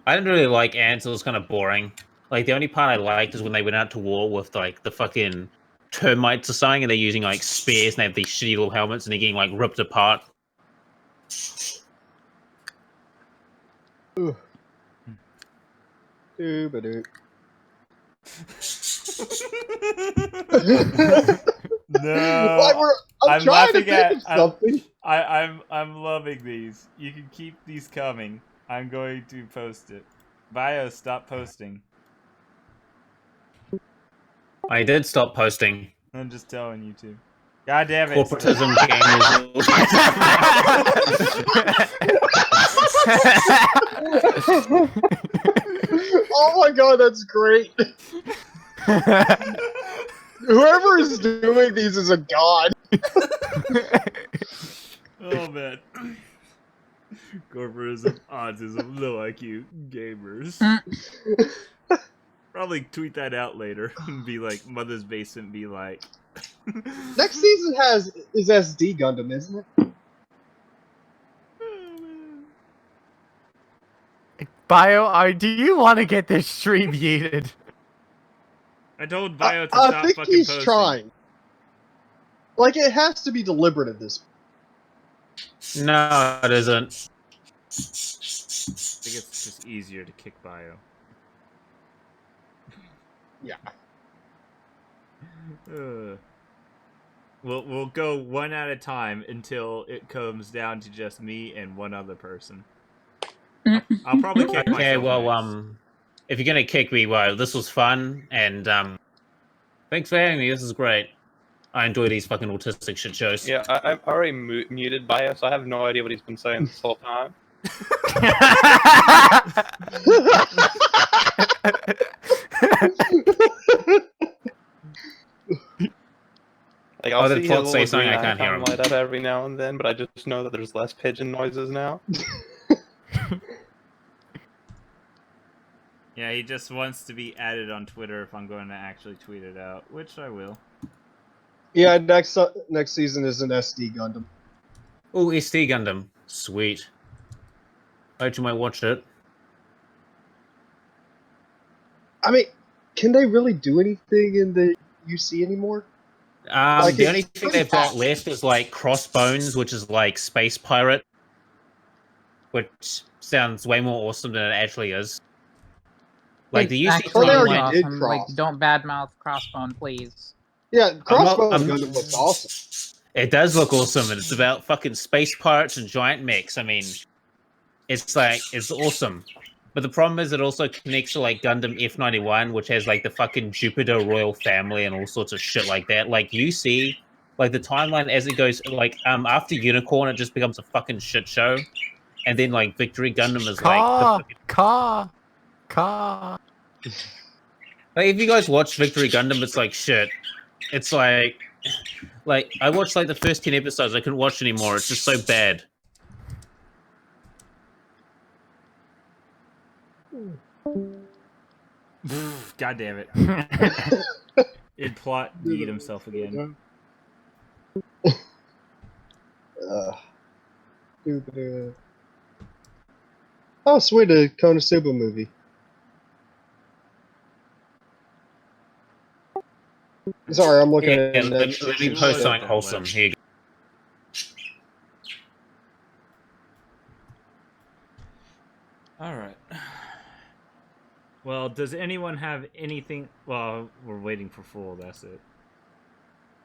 F: I didn't really like Ants. It was kind of boring. Like, the only part I liked is when they went out to war with, like, the fucking termites or something, and they're using, like, spears, and they have these shitty little helmets, and they're getting, like, ripped apart.
D: Doo-ba-doo.
A: No,
D: Like, I'm
A: I'm
D: trying to
A: laughing
D: think
A: at-
D: of something.
A: I'm loving these. You can keep these coming. I'm going to post it. Bio, stop posting.
F: I did stop posting.
A: I'm just telling you to. God damn it.
F: Corporatism, gamers.
D: Oh my god, that's great. Whoever is doing these is a god.
A: Oh man. Corporism, autism, low IQ, gamers. Probably tweet that out later and be like, Mother's Basement be like.
D: Next season is SD Gundam, isn't it?
H: Bio, do you want to get this stream yeeted?
A: I told Bio to
D: I
A: stop
D: think
A: fucking
D: he's
A: posting.
D: trying. Like, it has to be deliberate at this point.
F: No, it isn't.
A: I think it's just easier to kick Bio.
D: Yeah.
A: We'll go one at a time until it comes down to just me and one other person. I'll probably kick
F: Okay,
A: myself
F: well,
A: next.
F: if you're gonna kick me, well, this was fun, and thanks for having me. This is great. I enjoy these fucking autistic shit shows.
I: Yeah, I'm already muted Bio, so I have no idea what he's been saying this whole time. Like, I'll
F: Oh, did
I: see
F: Plot
I: his
F: say
I: little
F: something?
I: green
F: I can't hear
I: icon
F: him.
I: light up every now and then, but I just know that there's less pigeon noises now.
A: Yeah, he just wants to be added on Twitter if I'm going to actually tweet it out, which I will.
D: Yeah, next season is an SD Gundam.
F: Oh, SD Gundam. Sweet. I hope you might watch it.
D: I mean, can they really do anything in the UC anymore? Like,
F: The
D: it's
F: only thing
D: pretty
F: they've got
D: fast.
F: left is like Crossbones, which is like Space Pirate, which sounds way more awesome than it actually is. Like the UC
J: Actually,
D: they
J: it's
D: already
F: timeline,
D: did
J: awesome.
D: Cross.
J: Like, don't badmouth Crossbone, please.
D: Yeah, Crossbones
F: I'm-
D: Gundam looks awesome.
F: it does look awesome, and it's about fucking space pirates and giant mechs. I mean, it's awesome. But the problem is it also connects to like Gundam F91, which has like the fucking Jupiter royal family and all sorts of shit like that. Like you see, like the timeline as it goes, like after Unicorn, it just becomes a fucking shit show, and then like Victory Gundam is like, like if you guys watch Victory Gundam, it's like shit. It's like I watched like the first 10 episodes, I couldn't watch anymore. It's just so bad.
A: God damn it. It plot yeet himself again.
D: Oh, sweet, a Konosuba movie. Sorry, I'm looking at
F: let me post something wholesome. Here you go.
A: All right. Well, does anyone have anything? Well, we're waiting for Fool. That's it.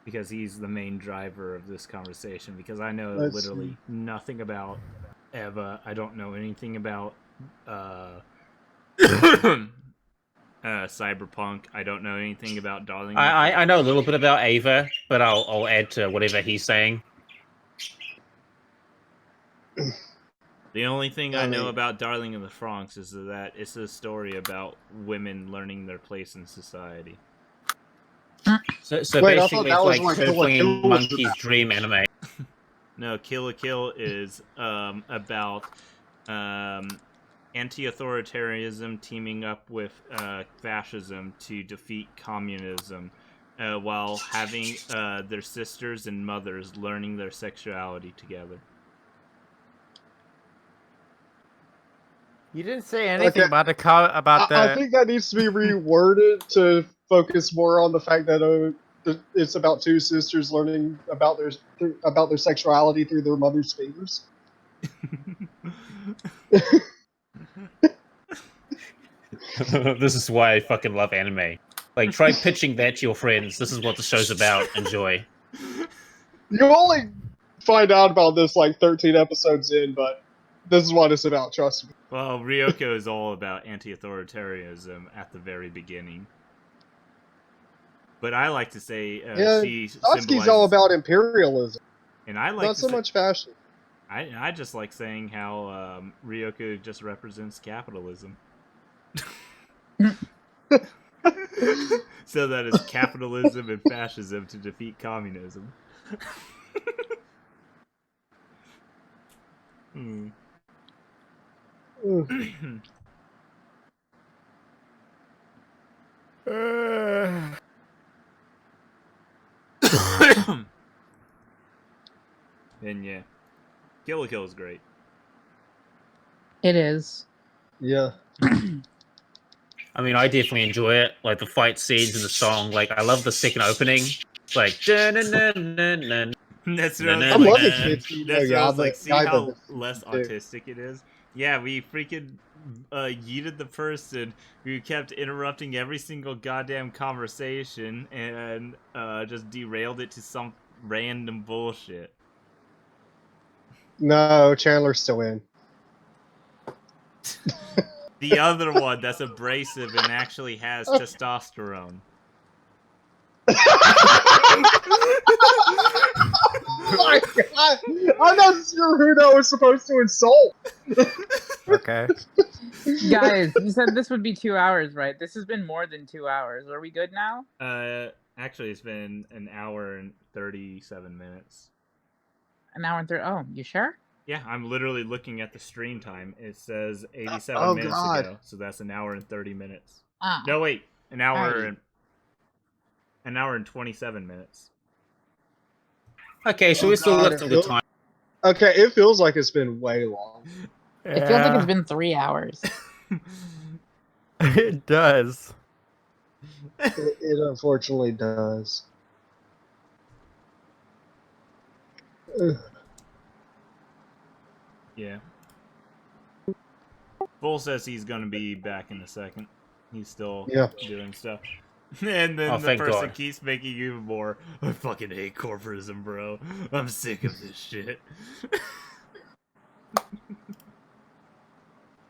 A: Because he's the main driver of this conversation. Because I know literally nothing about Eva. I don't know anything about Cyberpunk. I don't know anything about Darling.
F: I know a little bit about Ava, but I'll add to whatever he's saying.
A: The only thing I know about Darling in the Franxx is that it's a story about women learning their place in society.
F: So
D: Wait,
F: basically,
D: that
F: it's
D: was
F: like
D: like
F: Turtling
D: Kill la Kill.
F: Monkey's dream anime.
A: No, Kill la Kill is about anti-authoritarianism teaming up with fascism to defeat communism, while having their sisters and mothers learning their sexuality together.
H: You didn't say anything about the.
D: I think that needs to be reworded to focus more on the fact that it's about two sisters learning about their sexuality through their mother's fingers.
F: This is why I fucking love anime. Like, try pitching that to your friends. This is what the show's about. Enjoy.
D: You only find out about this like 13 episodes in, but this is what it's about, trust me.
A: Well, Ryoko is all about anti-authoritarianism at the very beginning. But I like to say she
D: Satsuki's all about imperialism.
A: And I like
D: not so much fashion.
A: I just like saying how Ryoko just represents capitalism. So that it's capitalism and fascism to defeat communism. And yeah, Kill la Kill is great.
J: It is.
D: Yeah.
F: I mean, I definitely enjoy it. Like the fight scenes and the song. Like, I love the second opening. It's like.
A: That's what
D: I'm loving Kids.
A: That's what I was like. See how less autistic it is. Yeah, we freaking yeeted the person who kept interrupting every single goddamn conversation and just derailed it to some random bullshit.
D: No, Chandler's still in.
A: The other one that's abrasive and actually has testosterone.
D: Oh my god! I'm not sure who that was supposed to insult.
H: Okay.
J: Guys, you said this would be 2 hours, right? This has been more than 2 hours. Are we good now?
A: Actually, it's been an hour and 37 minutes.
J: An hour and 30. Oh, you sure?
A: Yeah, I'm literally looking at the stream time. It says 87 minutes ago, so that's an hour and 30 minutes. No, wait, an hour and 27 minutes.
F: Okay, so we still left a good time.
D: Okay, it feels like it's been way long.
J: It feels like it's been 3 hours.
H: It does.
D: It unfortunately does.
A: Yeah. Bull says he's gonna be back in a second. He's still doing stuff. And then the person keeps making even more. I fucking hate corporatism, bro. I'm sick of this shit.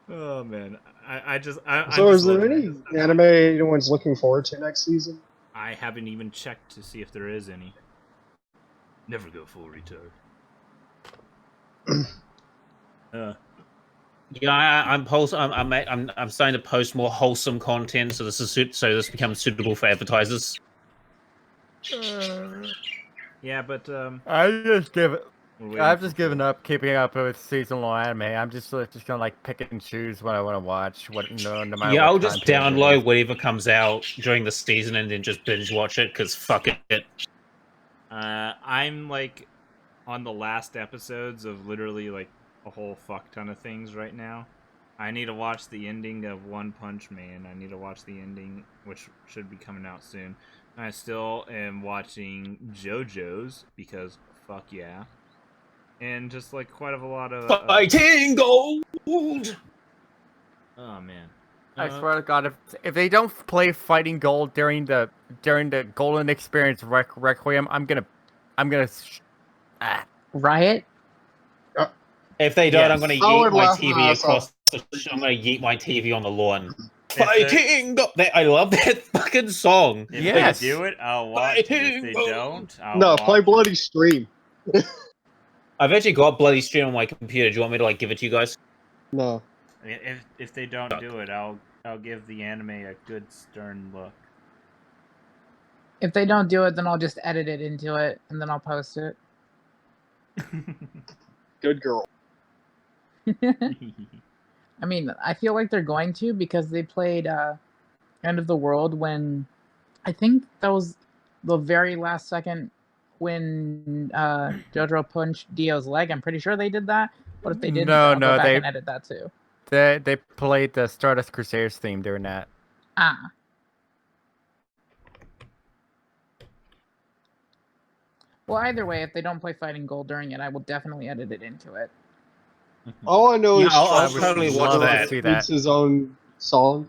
A: Oh man,
D: So is there any anime anyone's looking forward to next season?
A: I haven't even checked to see if there is any. Never go full retard.
F: Yeah, I'm starting to post more wholesome content, so this becomes suitable for advertisers.
A: Yeah, but
H: I just give it. I've just given up keeping up with seasonal anime. I'm just gonna like pick and choose what I want to watch. No matter
F: Yeah,
H: what
F: I'll
H: time
F: just
H: period it
F: download
H: is.
F: whatever comes out during the season and then just binge watch it because fuck it.
A: I'm like on the last episodes of literally like a whole fuck ton of things right now. I need to watch the ending of One Punch Man. I need to watch the ending, which should be coming out soon. I still am watching JoJo's because fuck yeah. And just like quite a lot of
F: Fighting gold.
A: Oh man.
H: I swear to God, if they don't play Fighting Gold during the Golden Experience Requiem, I'm gonna
J: Riot.
F: If they don't,
A: Yes.
F: I'm gonna
D: I
F: yeet
D: would
F: my
D: laugh my
F: TV
D: ass
F: across. I'm gonna yeet my TV on the lawn.
A: they're-
F: Fighting gold. I love that fucking song.
A: If
H: Yes.
A: they do it, I'll watch it. If they don't, I'll
D: No,
A: watch
D: play
A: it.
D: Bloody Stream.
F: I've actually got Bloody Stream on my computer. Do you want me to like give it to you guys?
D: No.
A: If they don't do it, I'll give the anime a good stern look.
J: If they don't do it, then I'll just edit it into it and then I'll post it.
D: Good girl.
J: I mean, I feel like they're going to because they played End of the World when I think that was the very last second when JoJo punched Dio's leg. I'm pretty sure they did that. But if they didn't,
H: No,
J: then I'll
H: no,
J: go back
H: they-
J: and edit that too.
H: They played the Stardust Crusaders theme during that.
J: Ah. Well, either way, if they don't play Fighting Gold during it, I will definitely edit it into it.
D: All I know
F: Yeah,
D: is
F: I'll
D: Trump
F: totally watch that.
H: See that.
D: It's his own song.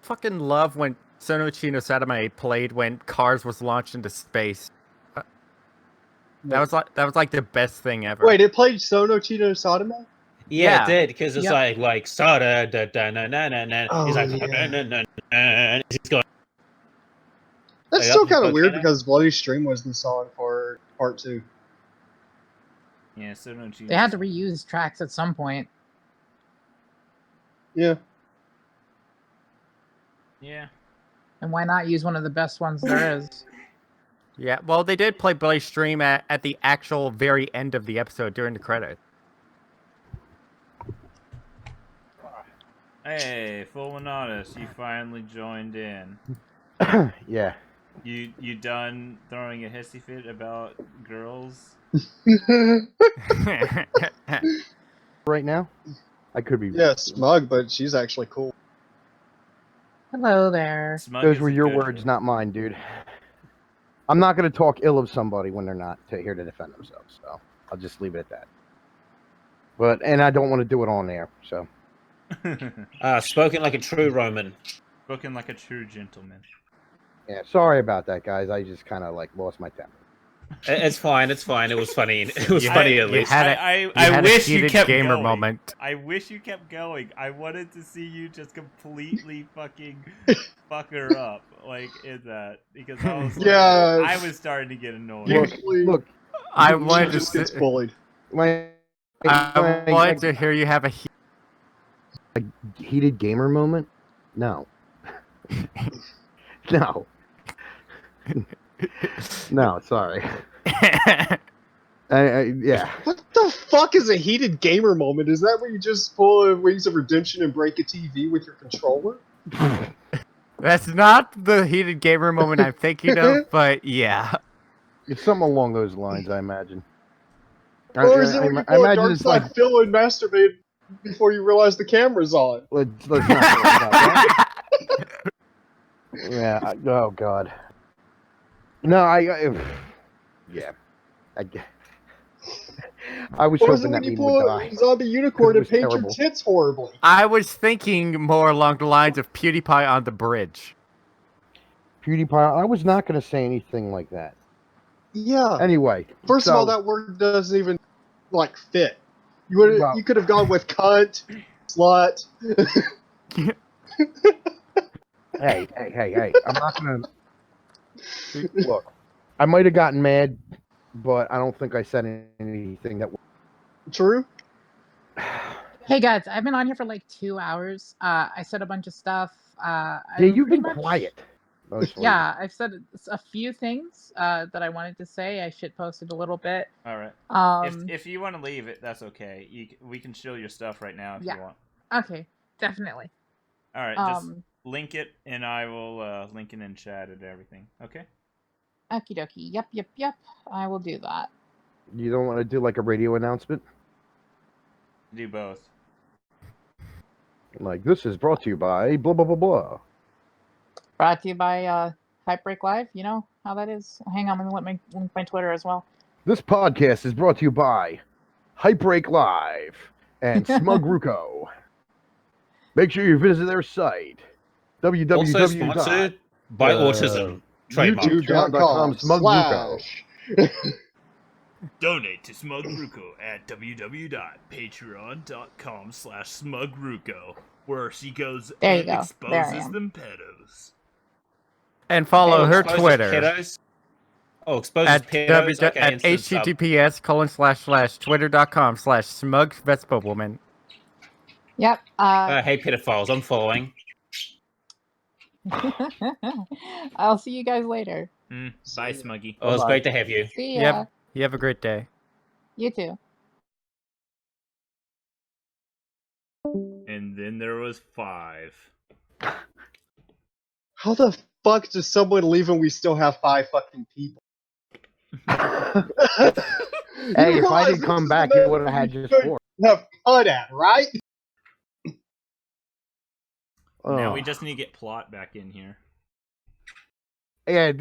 H: Fucking love when Sonochi no Sadame played when Cars was launched into space. That was like the best thing ever.
D: Wait, it played Sono Chino Sadame?
F: Yeah,
H: Yeah.
F: it did because it's
J: Yep.
F: like sada da da na na na na.
D: Oh,
F: He's like
D: yeah.
F: na, na, na, na. He's going.
D: That's
F: Like,
D: still
F: up in
D: kind of weird
F: Volcano?
D: because Bloody Stream was the song for part 2.
A: Yeah, so don't you?
J: They had to reuse tracks at some point.
D: Yeah.
A: Yeah.
J: And why not use one of the best ones there is?
H: Yeah, well, they did play Bloody Stream at the actual very end of the episode during the credits.
A: Hey, Full Monotus, you finally joined in.
E: Yeah.
A: You done throwing a hissy fit about girls?
E: Right now, I could be.
D: Yeah, smug, but she's actually cool.
J: Hello there.
A: Smug
E: Those
A: is
E: were
A: a
E: your
A: good
E: words,
A: word.
E: not mine, dude. I'm not going to talk ill of somebody when they're not here to defend themselves. So I'll just leave it at that. And I don't want to do it on air. So
F: Spoken like a true Roman.
A: Spoken like a true gentleman.
E: yeah, sorry about that, guys. I just kind of like lost my temper.
F: It's fine. It's fine. It was funny. It was funny at
H: you
F: least.
H: had
A: I wish you
H: heated
A: kept
H: gamer
A: going.
H: moment.
A: I wish you kept going. I wanted to see you just completely fucking fuck her up, like in that, because I was like,
D: Yeah.
A: I was starting to get annoyed.
E: Look,
H: I
D: she
H: wanted
D: just
H: to.
D: gets bullied.
H: I wanted to hear you have a.
E: Heated gamer moment. No. No. No, sorry. Yeah.
D: What the fuck is a heated gamer moment? Is that where you just pull a Wings of Redemption and break a TV with your controller?
H: That's not the heated gamer moment I'm thinking of, but yeah.
E: It's something along those lines, I imagine.
D: Or is it when you
E: I
D: pull a
E: imagine
D: dark
E: it's
D: side
E: like
D: Phil and masturbate before you realize the camera's on?
E: let's not talk about that. Yeah. Oh God. No, yeah. I was
D: Or is it
E: hoping
D: when
E: that
D: you
E: meme
D: pull
E: would
D: a
E: die.
D: zombie unicorn
E: It
D: and
E: was
D: paint
E: terrible.
D: your tits horribly?
H: I was thinking more along the lines of PewDiePie on the bridge.
E: PewDiePie. I was not going to say anything like that.
D: Yeah.
E: Anyway,
D: First of all,
E: so-
D: that word doesn't even like fit. You could have gone with cunt, slut.
E: Hey! I'm not gonna look. I might have gotten mad, but I don't think I said anything that.
D: True.
J: Hey guys, I've been on here for like 2 hours. I said a bunch of stuff.
E: Yeah, you've been quiet. Mostly.
J: Yeah, I've said a few things that I wanted to say. I shit posted a little bit.
A: All right. If you want to leave it, that's okay. We can show your stuff right now if
J: Yeah.
A: you want.
J: Okay, definitely.
A: All right, just link it, and I will link it in chat and everything. Okay.
J: Okie dokie. Yep. I will do that.
E: You don't want to do like a radio announcement?
A: Do both.
E: Like, this is brought to you by blah, blah, blah, blah.
J: Brought to you by Hypebreak Live. You know how that is. Hang on, I'm going to link my Twitter as well.
E: This podcast is brought to you by Hypebreak Live and SmugRuko. Make sure you visit their site,
F: Also
E: www.
F: sponsored by Autism. Trademark.
E: YouTube.com/SmugRuko.
A: Donate to SmugRuko at www.patreon.com/SmugRuko, where she goes
J: There you
A: and
J: go. There I
A: exposes
J: am.
A: them pedos.
H: And follow her
F: Exposes
H: Twitter
F: pedos? Oh, exposes
H: at,
F: pedos. Okay,
H: at
F: instant sub.
H: https://twitter.com/smugvespalwoman.
J: Yep.
F: Hey, pedophiles, I'm following.
J: I'll see you guys later.
A: Bye, Smuggy.
F: Oh, it was great to have you.
J: See ya.
H: Yep. You have a great day.
J: You too.
A: And then there was 5.
D: How the fuck does someone leave and we still have 5 fucking people?
E: Hey, if I didn't come back, you would have had just 4.
D: Have cut at, right?
A: Now we just need to get Plot back in here.
E: Yeah,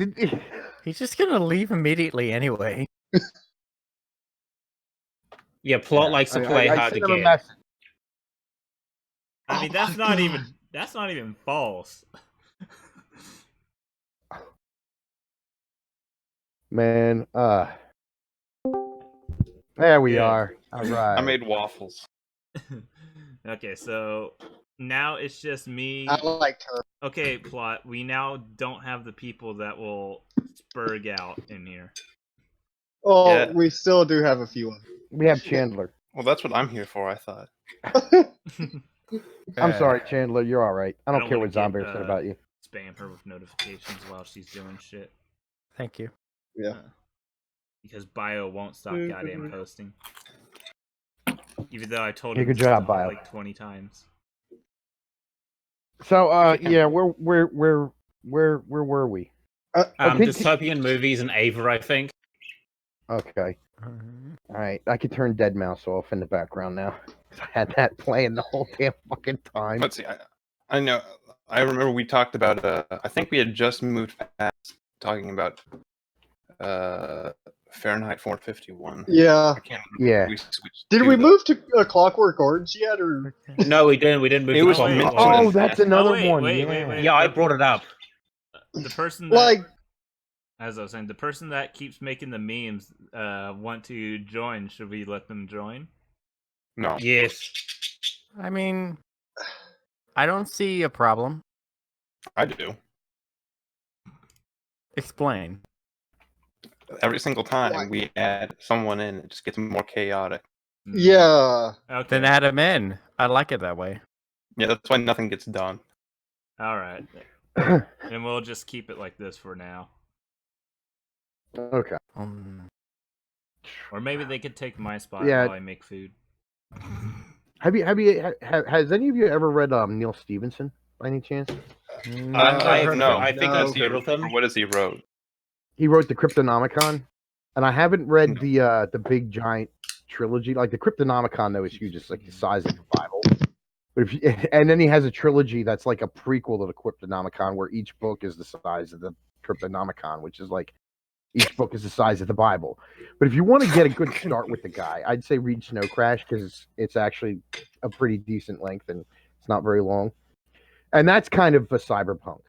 H: He's just gonna leave immediately anyway.
F: Yeah, Plot likes to play hard to get.
A: I mean, that's not even false.
E: Man, there we are. All right.
I: I made waffles.
A: Okay, so now it's just me.
D: I like her.
A: Okay, Plot. We now don't have the people that will spurg out in here.
D: Oh,
I: Yeah.
D: we still do have a few of them.
E: We have Chandler.
I: Well, that's what I'm here for, I thought.
E: I'm sorry, Chandler. You're all right. I don't care
A: wanna
E: what Zombie
A: get,
E: said about you.
A: Spam her with notifications while she's doing shit.
H: Thank you.
D: Yeah.
A: Because Bio won't stop goddamn posting. Even though I told
E: Yeah,
A: him
E: good
A: to
E: job,
A: stop
E: Bio.
A: like 20 times.
E: So, yeah, where were we?
F: Dystopian movies and Ava, I think.
E: Okay. All right, I could turn Dead Mouse off in the background now. I had that playing the whole damn fucking time.
I: Let's see. I know. I remember we talked about. I think we had just moved past talking about Fahrenheit 451.
D: Yeah.
I: I can't remember.
E: Yeah.
I: We switched
D: Did
I: to
D: we
I: the-
D: move to Clockwork Orange yet, or?
F: No, we didn't. We didn't move
I: It
F: to
I: was
F: Clockwork
I: meant to-
F: Orange.
E: Oh, that's another
A: wait,
E: one.
A: wait,
E: yeah.
A: wait, wait.
F: Yeah, I brought it up.
A: The person that,
D: Like,
A: as I was saying, the person that keeps making the memes want to join. Should we let them join?
I: No.
F: Yes.
H: I mean, I don't see a problem.
I: I do.
H: Explain.
I: Every single time we add someone in, it just gets more chaotic.
D: yeah.
A: Okay.
H: Then add him in. I like it that way.
I: Yeah, that's why nothing gets done.
A: All right. And we'll just keep it like this for now.
E: Okay.
A: Or maybe they could take my spot
E: Yeah.
A: while I make food.
E: Has any of you ever read Neil Stevenson by any chance?
F: I
I: have no.
F: I think I've heard of him.
I: What does he wrote?
E: He wrote the Cryptonomicon, and I haven't read the big giant trilogy. Like the Cryptonomicon, though, is huge. It's like the size of the Bible. But and then he has a trilogy that's like a prequel to the Cryptonomicon, where each book is the size of the Cryptonomicon, which is like each book is the size of the Bible. But if you want to get a good start with the guy, I'd say read Snow Crash because it's actually a pretty decent length and it's not very long. And that's kind of a cyberpunk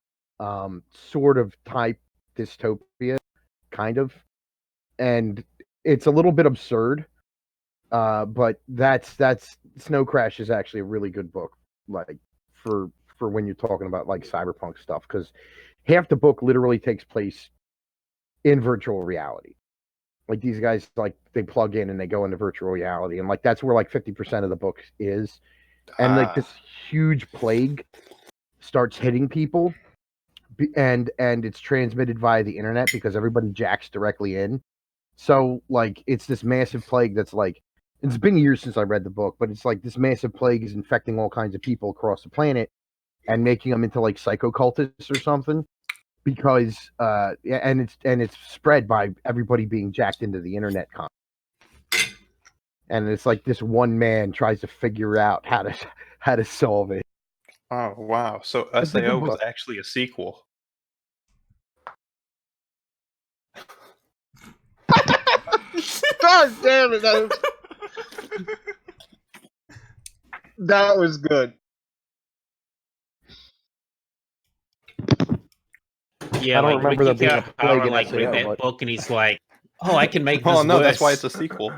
E: sort of type dystopia, kind of. And it's a little bit absurd, but that's Snow Crash is actually a really good book, like for when you're talking about like cyberpunk stuff, because half the book literally takes place in virtual reality. Like these guys, like they plug in and they go into virtual reality, and like that's where like 50% of the book is, and like this huge plague starts hitting people and it's transmitted via the internet because everybody jacks directly in. So like it's this massive plague that's like it's been years since I read the book, but it's like this massive plague is infecting all kinds of people across the planet and making them into like psychocultists or something. Because and it's spread by everybody being jacked into the internet. And it's like this one man tries to figure out how to solve it.
I: Oh wow! So
E: It's a good
I: SAO was
E: book.
I: actually a sequel.
D: God damn it! That was good.
F: Yeah,
E: I don't
F: like
E: remember there
F: Ricky
E: being a plague
F: Kawahara,
E: in
F: like read
E: SAO,
F: that
E: but-
F: book and he's like, "Oh, I can make this
I: Oh no,
F: worse."
I: that's why it's a sequel.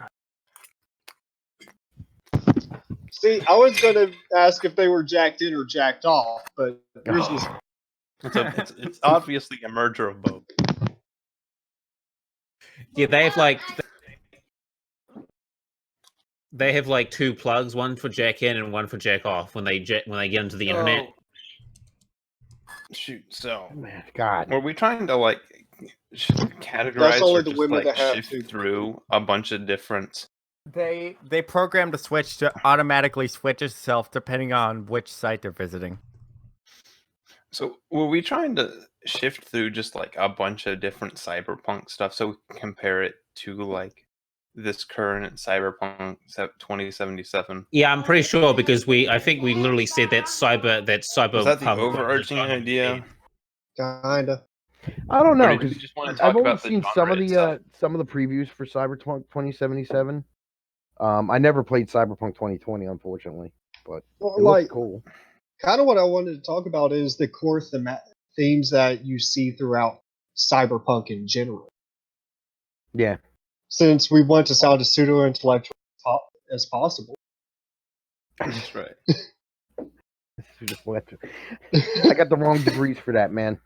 D: See, I was gonna ask if they were jacked in or jacked off, but yours was
I: It's obviously a merger of both.
F: Yeah, they have like two plugs, one for jack in and one for jack off when they get into the internet.
I: Shoot, so
E: Man, God.
I: were we trying to like categorize
D: That's only
I: or
D: the
I: just
D: women
I: like
D: that have
I: shift
D: to.
I: through a bunch of different?
H: They program the switch to automatically switch itself depending on which site they're visiting.
I: So were we trying to shift through just like a bunch of different cyberpunk stuff so we can compare it to like this current cyberpunk 2077?
F: Yeah, I'm pretty sure because I think we literally said that cyberpunk.
I: Was that the overarching idea?
D: Kinda.
E: I don't
I: Or
E: know
I: did we
E: because
I: just want to talk
E: I've only
I: about the
E: seen some of
I: genre
E: the previews for Cyberpunk 2077. I never played Cyberpunk 2020, unfortunately, but
D: Well,
E: it looks cool.
D: kind of what I wanted to talk about is the core themes that you see throughout cyberpunk in general.
E: Yeah.
D: Since we want to sound as pseudo-intellectual as possible.
I: That's right.
E: I got the wrong degrees for that, man.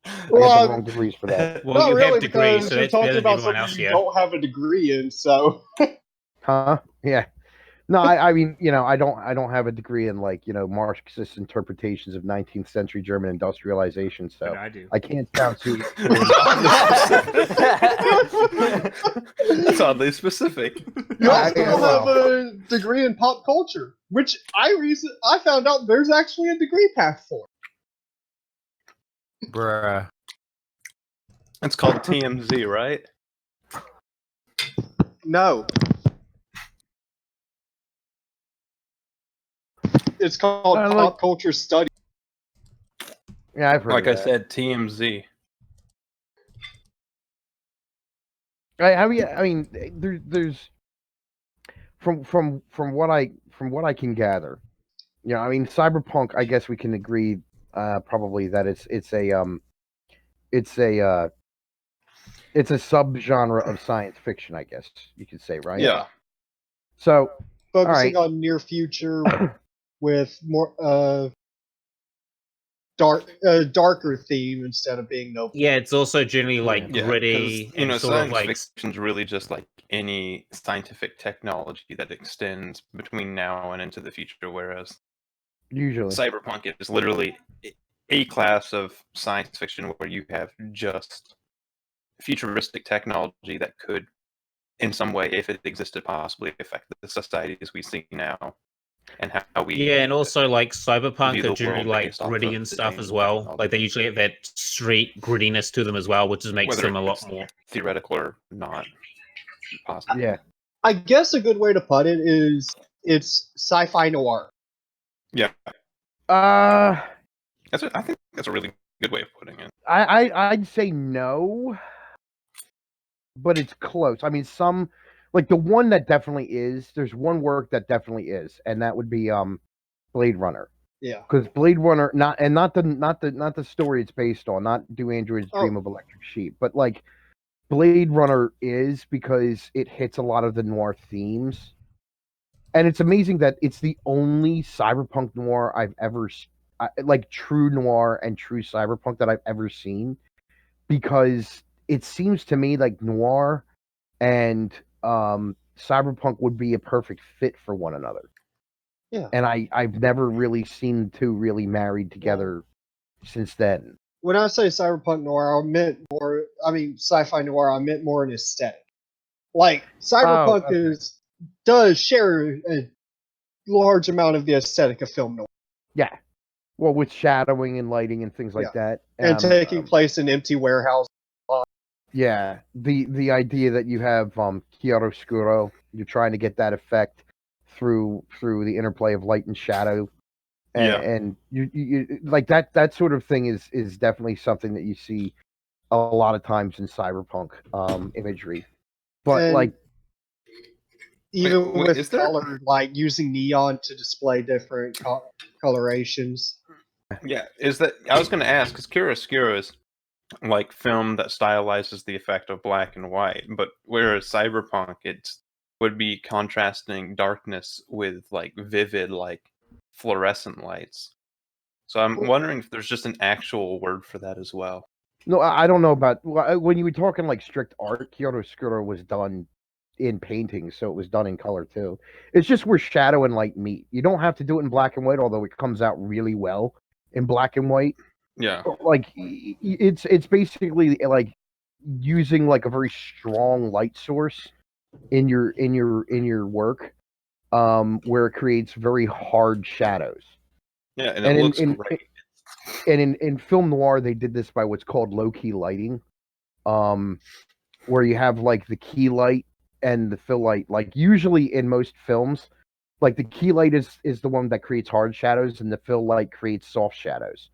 E: I
D: Well,
E: got the wrong degrees for that.
F: Well,
D: not
F: you
D: really,
F: have degrees,
D: because
F: so
D: you're
F: that's better
D: talking
F: than
D: about
F: everyone
D: something
F: else
D: you
F: here.
D: don't have a degree in, so...
E: Huh? Yeah. No, I mean, I don't have a degree in like, Marxist interpretations of 19th century German industrialization, so
A: But I do.
E: I can't sound too.
I: That's oddly specific.
D: You also
E: Yeah,
D: have
E: well.
D: a degree in pop culture, which I found out there's actually a degree path for.
H: Bruh.
I: It's called TMZ, right?
D: No. It's called
E: I like-
D: pop culture study.
E: Yeah, I've heard.
I: Like
E: of
I: I
E: that.
I: said, TMZ.
E: I mean, there's from what I can gather, I mean, cyberpunk. I guess we can agree, probably that it's a subgenre of science fiction. I guess you could say, right?
I: Yeah.
E: So,
D: Focusing
E: right.
D: on near future with more darker theme instead of being no.
F: Yeah, it's also generally like
I: Yeah,
F: gritty
I: 'cause,
F: and sort of
I: science
F: like
I: fiction's really just like any scientific technology that extends between now and into the future, whereas
E: Usually,
I: cyberpunk is literally a class of science fiction where you have just futuristic technology that could, in some way, if it existed, possibly affect the societies we see now and how we.
F: yeah, and also like cyberpunk
I: view the
F: are generally
I: world
F: like
I: based off
F: gritty
I: of
F: and
I: the
F: stuff
I: same
F: as well.
I: technology.
F: Like they usually have that street grittiness to them as well, which just makes
I: Whether
F: them a lot
I: it's
F: more.
I: theoretical or not possible.
E: yeah.
D: I guess a good way to put it is it's sci-fi noir.
I: Yeah,
E: Uh,
I: I think that's a really good way of putting it.
E: I'd say no, but it's close. I mean, like the one that definitely is. There's one work that definitely is, and that would be Blade Runner.
D: Yeah.
E: Because Blade Runner, not the story it's based on, not Do Androids Dream of Electric Sheep, but like Blade Runner is because it hits a lot of the noir themes, and it's amazing that it's the only cyberpunk noir I've ever like true noir and true cyberpunk that I've ever seen, because it seems to me like noir and cyberpunk would be a perfect fit for one another.
D: Yeah.
E: And I've never really seen the two really married together since then.
D: when I say cyberpunk noir, I meant more. I mean, sci-fi noir. I meant more an aesthetic. Like cyberpunk
E: okay.
D: does share a large amount of the aesthetic of film noir.
E: Yeah. Well, with shadowing and lighting and things like that.
D: And taking place in empty warehouses.
E: Yeah, the idea that you have chiaroscuro, you're trying to get that effect through the interplay of light and shadow, and you like that sort of thing is definitely something that you see a lot of times in cyberpunk imagery, but
D: And
E: like
D: even
I: Wait,
D: with
I: is there-
D: color, like using neon to display different colorations.
I: Yeah, is that I was going to ask because chiaroscuro is like film that stylizes the effect of black and white, but whereas cyberpunk would be contrasting darkness with like vivid like fluorescent lights. So I'm wondering if there's just an actual word for that as well.
E: no, I don't know about when you were talking like strict art. Chiaroscuro was done in painting, so it was done in color too. It's just where shadow and light meet. You don't have to do it in black and white, although it comes out really well in black and white.
I: Yeah.
E: Like it's basically like using like a very strong light source in your work, where it creates very hard shadows.
I: Yeah, and it looks great.
E: And in film noir, they did this by what's called low key lighting, where you have like the key light and the fill light. Like usually in most films, like the key light is the one that creates hard shadows, and the fill light creates soft shadows.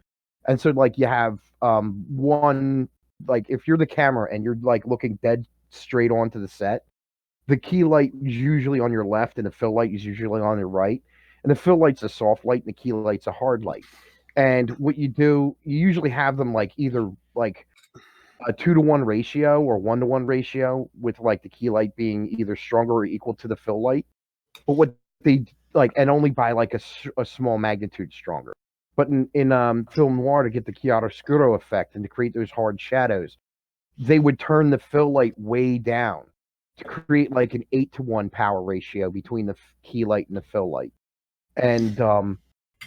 E: And so like you have one, like if you're the camera and you're like looking dead straight onto the set, the key light is usually on your left and the fill light is usually on your right. And the fill light's a soft light and the key light's a hard light. And what you do, you usually have them like either like a 2-to-1 ratio or 1-to-1 ratio, with like the key light being either stronger or equal to the fill light. But what they like, and only by like a small magnitude stronger. But in film noir, to get the chiaroscuro effect and to create those hard shadows, they would turn the fill light way down to create like an 8-to-1 power ratio between the key light and the fill light. And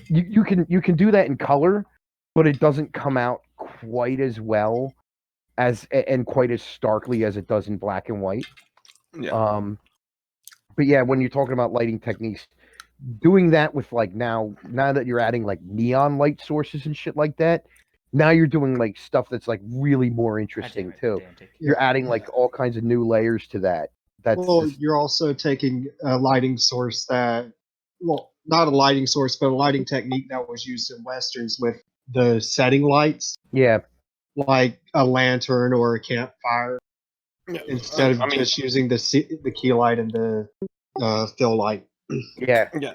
E: you can do that in color, but it doesn't come out quite as well as and quite as starkly as it does in black and white.
I: Yeah.
E: But yeah, when you're talking about lighting techniques, doing that with like now that you're adding like neon light sources and shit like that, now you're doing like stuff that's like really more interesting too. You're adding like all kinds of new layers to that. That's
D: You're also taking a lighting source that, well, not a lighting source, but a lighting technique that was used in westerns with the setting lights.
E: Yeah.
D: Like a lantern or a campfire, instead of just using the key light and the fill light.
E: Yeah.
I: Yeah.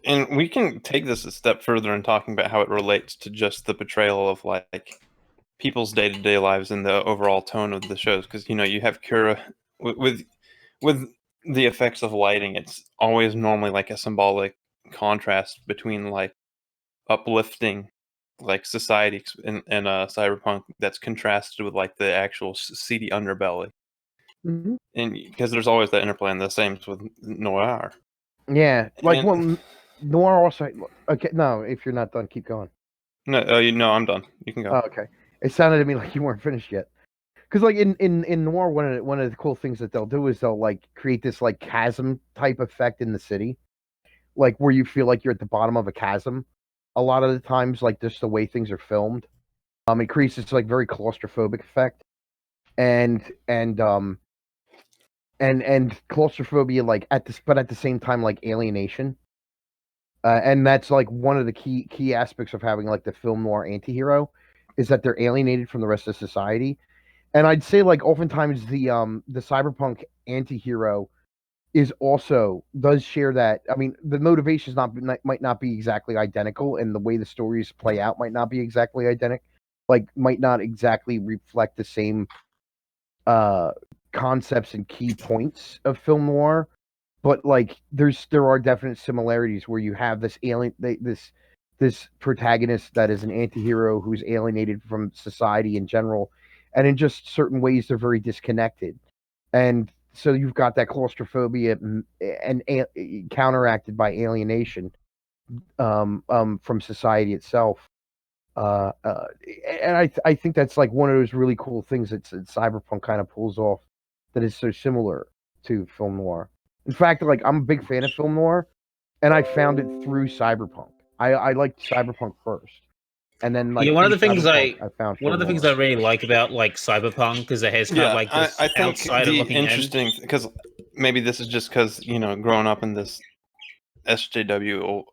I: And we can take this a step further in talking about how it relates to just the portrayal of like people's day-to-day lives and the overall tone of the shows, because you have Kura with the effects of lighting. It's always normally like a symbolic contrast between like uplifting like society and cyberpunk that's contrasted with like the actual seedy underbelly.
E: Mm-hmm.
I: And because there's always that interplay, and the same with noir.
E: Yeah, like noir also. Okay, no, if you're not done, keep going.
I: No, I'm done. You can go.
E: Oh, okay. It sounded to me like you weren't finished yet. Because like in noir, one of the cool things that they'll do is they'll like create this like chasm type effect in the city, like where you feel like you're at the bottom of a chasm. A lot of the times, like just the way things are filmed, it creates this like very claustrophobic effect, and claustrophobia like but at the same time like alienation. And that's like one of the key aspects of having like the film noir antihero, is that they're alienated from the rest of society. And I'd say like oftentimes the cyberpunk antihero does share that. I mean, the motivations might not be exactly identical, and the way the stories play out might not be exactly identical. Like might not exactly reflect the same concepts and key points of film noir. But like there are definite similarities where you have this this protagonist that is an antihero who's alienated from society in general, and in just certain ways they're very disconnected. And so you've got that claustrophobia and counteracted by alienation from society itself. And I think that's like one of those really cool things that Cyberpunk kind of pulls off that is so similar to film noir. In fact, like I'm a big fan of film noir, and I found it through Cyberpunk. I liked Cyberpunk first, and then like
F: one of the
E: through
F: things
E: Cyberpunk, I found
F: one of the
E: film
F: things I
E: noir.
F: really like about like Cyberpunk is it has kind of like this
I: I think
F: outsider
I: the
F: looking in.
I: interesting because maybe this is just because growing up in this SJW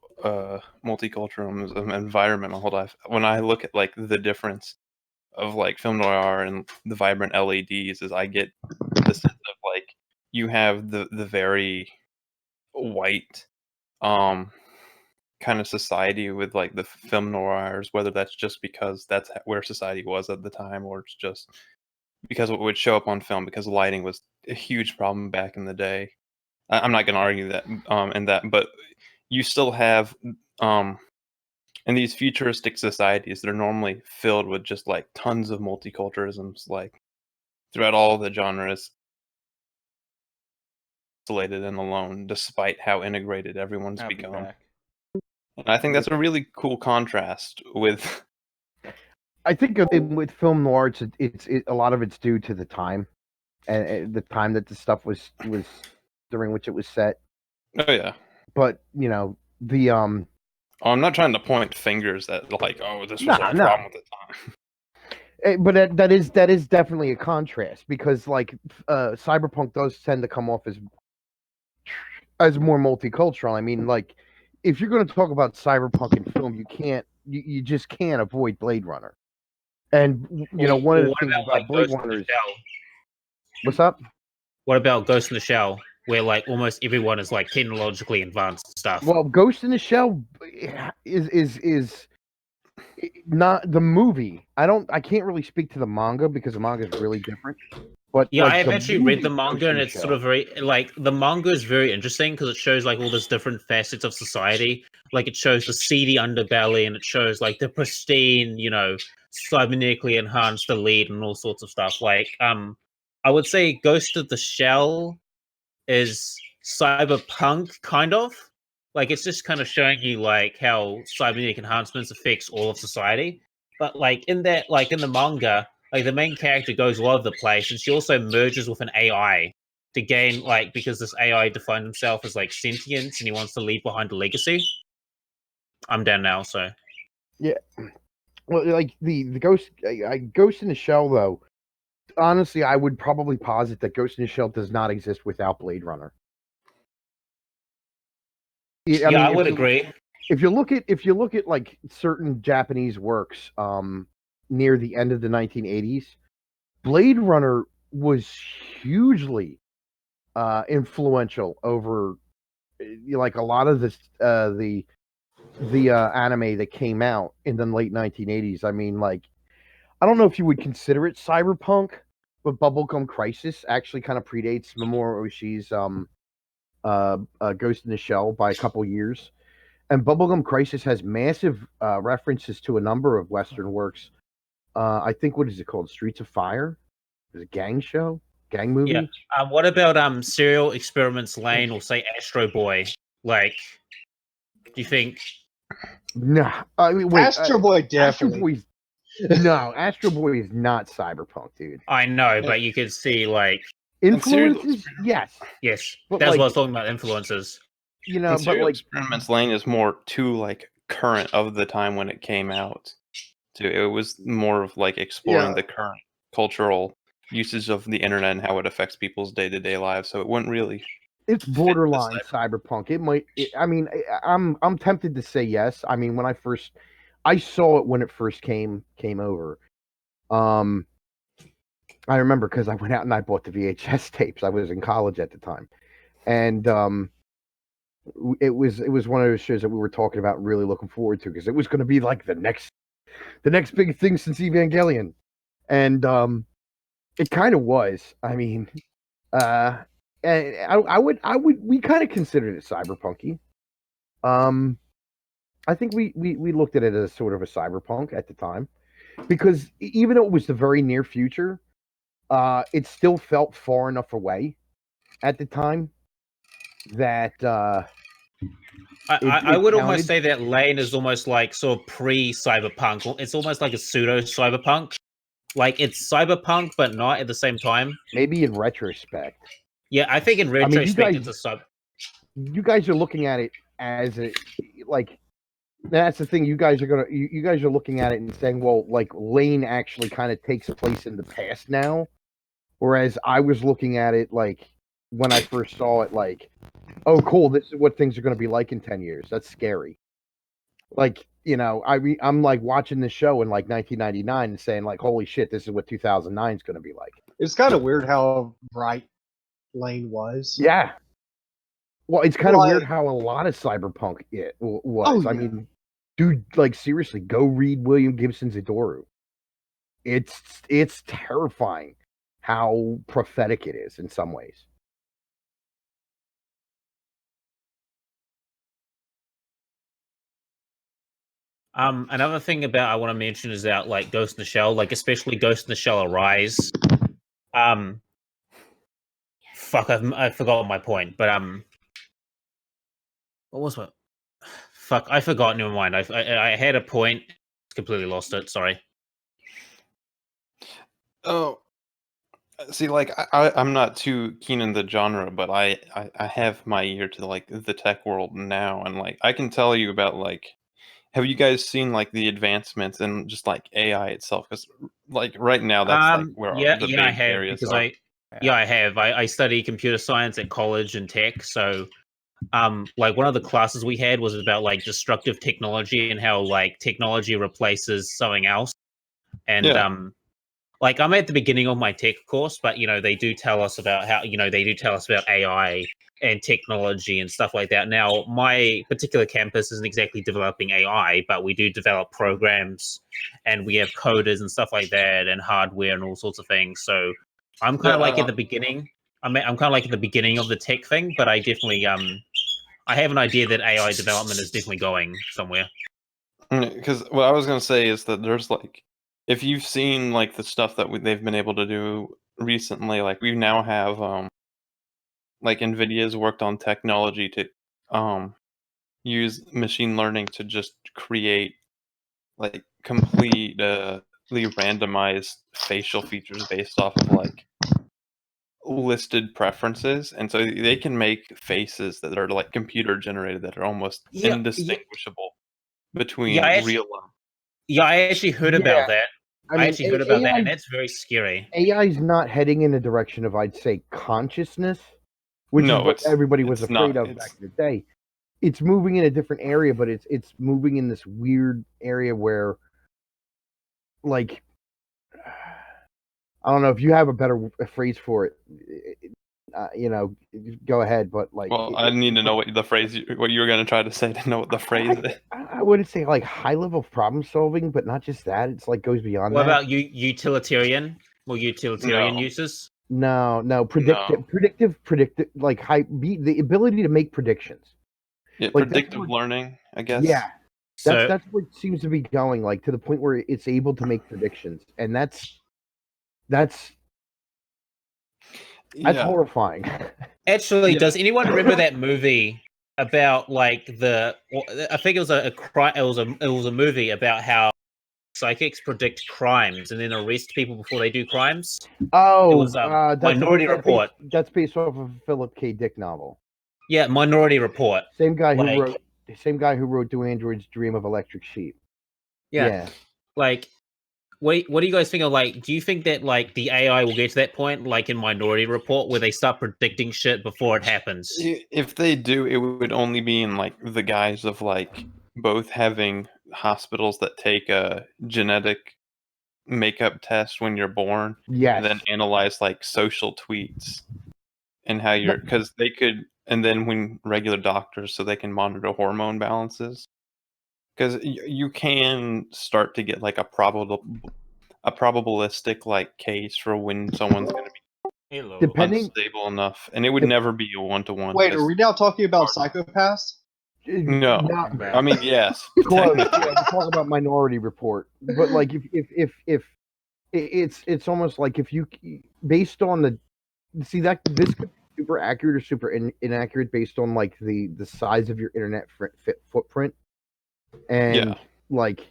I: multicultural environment my whole life. When I look at like the difference of like film noir and the vibrant LEDs, is I get the sense of like you have the very white kind of society with like the film noirs, whether that's just because that's where society was at the time, or it's just because it would show up on film because lighting was a huge problem back in the day. I'm not going to argue that but you still have in these futuristic societies that are normally filled with just like tons of multiculturalisms, like throughout all the genres, isolated and alone, despite how integrated everyone's
A: I'll be
I: become.
A: back.
I: And I think that's a really cool contrast with.
E: I think with film noir, it's a lot of it's due to the time, and the time that the stuff was during which it was set.
I: Oh yeah.
E: But the
I: I'm not trying to point fingers at like, oh, this was
E: No,
I: a
E: no.
I: problem at the time.
E: But that is definitely a contrast, because like Cyberpunk does tend to come off as more multicultural. I mean, like if you're going to talk about Cyberpunk in film, you just can't avoid Blade Runner. And one of the things about Blade Runner is what's up?
F: What about Ghost in the Shell, where like almost everyone is like technologically advanced stuff?
E: Well, Ghost in the Shell is not the movie. I can't really speak to the manga because the manga is really different. But
F: yeah,
E: like,
F: I have actually read the
E: movie
F: manga,
E: Ghost in
F: and
E: the
F: it's
E: Shell,
F: sort of very like the manga is very interesting because it shows like all these different facets of society. Like it shows the seedy underbelly, and it shows like the pristine, cybernetically enhanced elite, and all sorts of stuff. Like, I would say Ghost of the Shell is cyberpunk, kind of. Like it's just kind of showing you like how cybernetic enhancements affects all of society. But like in the manga, like the main character goes all over the place, and she also merges with an AI to gain because this AI defined himself as like sentience, and he wants to leave behind a legacy. I'm down now, so
E: yeah. Well, like the Ghost in the Shell, though. Honestly, I would probably posit that Ghost in the Shell does not exist without Blade Runner.
F: I would agree.
E: If you look at like certain Japanese works near the end of the 1980s, Blade Runner was hugely influential over like a lot of the anime that came out in the late 1980s. I mean, like, I don't know if you would consider it cyberpunk, but Bubblegum Crisis actually kind of predates Mamoru Oshii's Ghost in the Shell by a couple years. And Bubblegum Crisis has massive references to a number of Western works. I think, what is it called? Streets of Fire? Is it a gang show? Gang movie?
F: Yeah. What about Serial Experiments Lane, or say Astro Boy? Like, do you think?
E: No, I mean, wait.
D: Astro Boy definitely.
E: Astro Boy is not cyberpunk, dude.
F: I know, but you could see like
E: influences. Yes,
F: but that's what I was talking about. Influences.
E: But like
I: Experiments Lane is more too like current of the time when it came out. Too, it was more of like exploring the current cultural usage of the internet and how it affects people's day-to-day lives. So it wouldn't really.
E: It's borderline cyberpunk. It might. I'm tempted to say yes. I mean, I saw it when it first came over. I remember because I went out and I bought the VHS tapes. I was in college at the time, and it was one of those shows that we were talking about, really looking forward to, because it was going to be like the next big thing since Evangelion, and it kind of was. I mean, and we kind of considered it cyberpunky. I think we looked at it as sort of a cyberpunk at the time, because even though it was the very near future, it still felt far enough away at the time that
F: I would
E: counted.
F: almost say that Lane is almost like sort of pre-cyberpunk. It's almost like a pseudo-cyberpunk. Like it's cyberpunk, but not at the same time.
E: Maybe in retrospect.
F: Yeah, I think in retrospect
E: guys-
F: it's a sub.
E: You guys are looking at it as a like. That's the thing. You guys are looking at it and saying, well, like Lane actually kind of takes place in the past now, whereas I was looking at it like when I first saw it, like, oh, cool, this is what things are going to be like in 10 years. That's scary. Like, you know, I'm like watching this show in like 1999 and saying like, holy shit, this is what 2009 is going to be like.
D: It's kind of weird how bright Lane was.
E: Yeah. Well, it's kind of
D: Like-
E: weird how a lot of cyberpunk was.
D: Oh,
E: I
D: yeah.
E: mean, dude, like seriously, go read William Gibson's Idoru. It's terrifying how prophetic it is in some ways.
F: Another thing about I want to mention is that like Ghost in the Shell, like especially Ghost in the Shell Arise. Fuck, I forgot my point, but what was my? Fuck, I forgot. Never mind. I had a point, completely lost it. Sorry.
I: Oh, see, like I'm not too keen in the genre, but I have my ear to like the tech world now, and like I can tell you about like, have you guys seen like the advancements in just like AI itself? Because like right now that's like where
F: yeah,
I: the
F: yeah,
I: big
F: I have
I: areas
F: because
I: are.
F: I have. I study computer science at college and tech, so like one of the classes we had was about like destructive technology and how like technology replaces something else. And
I: Yeah.
F: like I'm at the beginning of my tech course, but you know, they do tell us about how, you know, they do tell us about AI and technology and stuff like that. Now, my particular campus isn't exactly developing AI, but we do develop programs and we have coders and stuff like that and hardware and all sorts of things. So I'm kind of like at the beginning. I'm kind of like at the beginning of the tech thing, but I definitely I have an idea that AI development is definitely going somewhere.
I: Because what I was gonna say is that there's like, if you've seen like the stuff that they've been able to do recently, like we now have like NVIDIA's worked on technology to use machine learning to just create like completely randomized facial features based off of like listed preferences, and so they can make faces that are like computer generated that are almost indistinguishable between real life.
F: Yeah, I actually heard about that.
E: I mean,
F: actually heard about that,
E: AI
F: and that's very scary.
E: AI's not heading in a direction of, I'd say, consciousness, which
I: No,
E: is what
I: it's-
E: everybody was
I: it's
E: afraid
I: not.
E: of back in the day. It's moving in a different area, but it's moving in this weird area where, like, I don't know if you have a better phrase for it. You know, go ahead. But like,
I: Well, I need to know what the phrase, what you were going to try to say to know what the phrase is.
E: I wouldn't say like high level problem solving, but not just that. It's like goes beyond
F: What
E: that.
F: about utilitarian or utilitarian
I: No.
F: uses?
E: No, predictive, like the ability to make predictions.
I: Yeah,
E: Like,
I: predictive learning, I guess.
E: Yeah,
F: So
E: that's what seems to be going, like, to the point where it's able to make predictions, and that's
I: Yeah.
E: horrifying.
F: actually,
I: Yeah.
F: does anyone remember that movie about like I think it was it was a movie about how psychics predict crimes and then arrest people before they do crimes?
E: Oh,
F: It was, Minority Report.
E: That's based off of a Philip K. Dick novel.
F: Yeah, Minority Report.
E: Same guy
F: Like-
E: who wrote "Do Androids Dream of Electric Sheep?"
F: Yeah. Like, what do you guys think of, like, do you think that, like, the AI will get to that point, like in Minority Report, where they start predicting shit before it happens?
I: If they do, it would only be in like the guise of like both having hospitals that take a genetic makeup test when you're born,
E: Yes.
I: and then analyze like social tweets and how you're, because they could, and then when regular doctors, so they can monitor hormone balances, because you can start to get like a probabilistic like case for when someone's going to be
E: Depending-
I: unstable enough, and it would never be a one-to-one.
D: Wait, are we now talking about psychopaths?
I: No,
E: Not-
I: I mean yes.
E: Close.
I: technically.
E: Yeah, we're talking about Minority Report, but like if it's almost like if you based on the see that super accurate or super inaccurate based on like the size of your internet footprint, and like,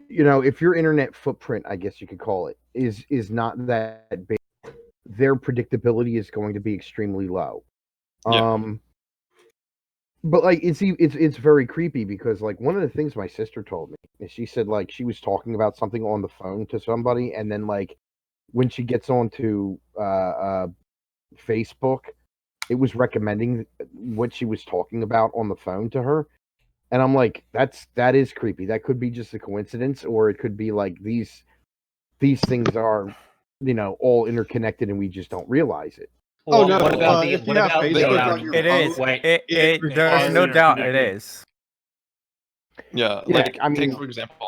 E: you know, if your internet footprint, I guess you could call it, is not that big, their predictability is going to be extremely low. But like it's very creepy because like one of the things my sister told me is she said like she was talking about something on the phone to somebody, and then like when she gets onto Facebook, it was recommending what she was talking about on the phone to her. And I'm like, that is creepy. That could be just a coincidence, or it could be like these things are, you know, all interconnected and we just don't realize it.
D: Oh no!
F: What about
D: if you
F: what
D: have
F: about
D: Facebook on your
H: It
D: phone,
H: is.
F: Wait,
H: There's
A: requires
H: no doubt it
A: interconnected.
H: is.
I: Yeah,
E: Yeah,
I: like
E: I mean-
I: take for example,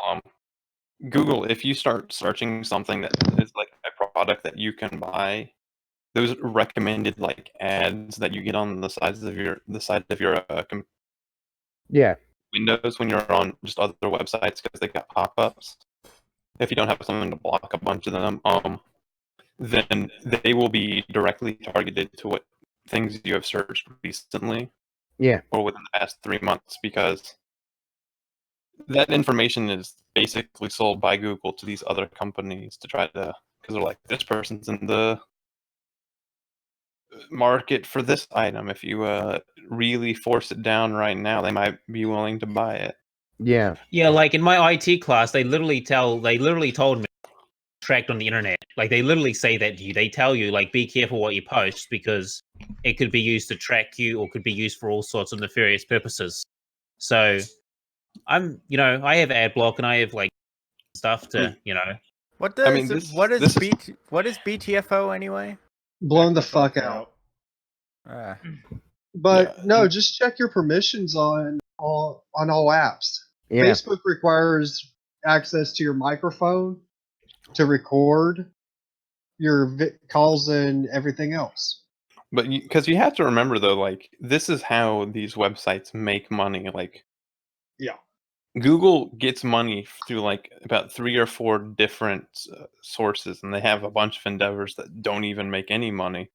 I: Google. If you start searching something that is like a product that you can buy, those recommended like ads that you get on the side of your
E: Yeah,
I: Windows when you're on just other websites because they got pop-ups. If you don't have something to block a bunch of them, then they will be directly targeted to what things you have searched recently.
E: Yeah.
I: Or within the past 3 months, because that information is basically sold by Google to these other companies to try to, because they're like, this person's in the market for this item. If you really force it down right now, they might be willing to buy it.
E: Yeah.
F: Yeah, like in my IT class, they literally told me tracked on the internet. Like they literally say that to you. They tell you like be careful what you post because it could be used to track you or could be used for all sorts of nefarious purposes. So I have ad block and I have like stuff to,
H: What
I: I mean,
H: does
I: this-
H: what is
I: this is-
H: what is BTFO anyway?
D: blown the fuck out. But
I: Yeah.
D: no, just check your permissions on all apps.
E: Yeah.
D: Facebook requires access to your microphone to record your calls and everything else.
I: But because you have to remember though, like this is how these websites make money. Like,
D: Yeah.
I: Google gets money through like about 3 or 4 different sources, and they have a bunch of endeavors that don't even make any money,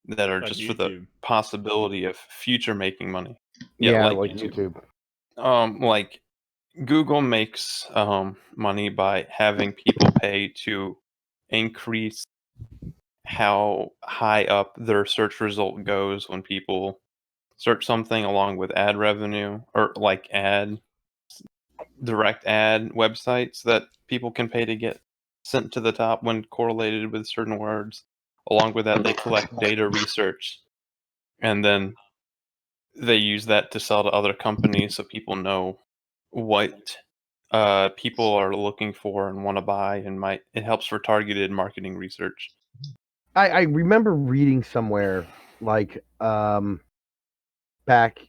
I: that are
A: Like
I: just for the
A: YouTube.
I: possibility of future making money.
E: Yeah, like YouTube.
I: Like Google makes money by having people pay to increase how high up their search result goes when people search something, along with ad revenue, or like direct ad websites that people can pay to get sent to the top when correlated with certain words. Along with that, they collect data research, and then they use that to sell to other companies so people know what people are looking for and want to buy, and it helps for targeted marketing research.
E: I remember reading somewhere like back,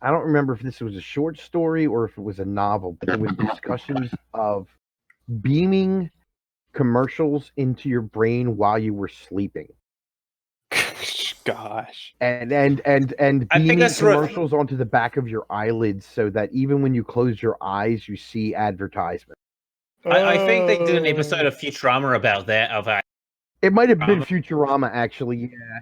E: I don't remember if this was a short story or if it was a novel, but there was discussions of beaming commercials into your brain while you were sleeping.
I: Gosh.
E: And
F: I think
E: beaming
F: that's sort of-
E: commercials onto the back of your eyelids so that even when you close your eyes, you see advertisements.
F: I think they did an episode of Futurama about that.
E: It might have been Futurama, actually. Yeah,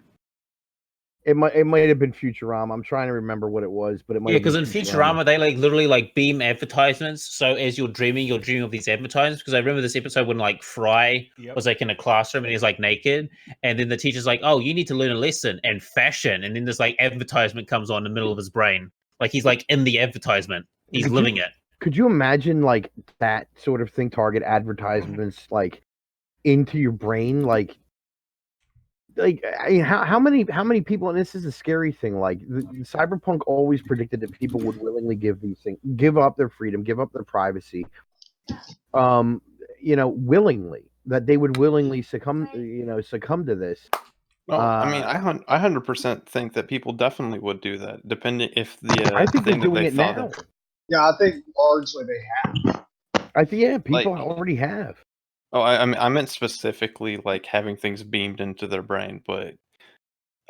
E: it might have been Futurama. I'm trying to remember what it was, but it might.
F: Yeah,
E: have
F: because
E: been
F: in Futurama they like literally like beam advertisements. So as you're dreaming of these advertisements. Because I remember this episode when like Fry was like in a classroom and he's like naked, and then the teacher's like, "Oh, you need to learn a lesson and fashion," and then this like advertisement comes on in the middle of his brain, like he's like in the advertisement, he's living it.
E: Could you imagine like that sort of thing? Target advertisements like into your brain, like I mean, how many people? And this is a scary thing. Like the Cyberpunk always predicted that people would willingly give up their freedom, give up their privacy, willingly. That they would willingly succumb to this.
I: Well, I mean, I 100% think that people definitely would do that, depending if the
E: I think they're
I: thing that
E: doing
I: they
E: it
I: thought
E: now.
I: of-
D: Yeah, I think largely they have.
E: I think people
I: Like-
E: already have.
I: Oh, I mean, I meant specifically like having things beamed into their brain, but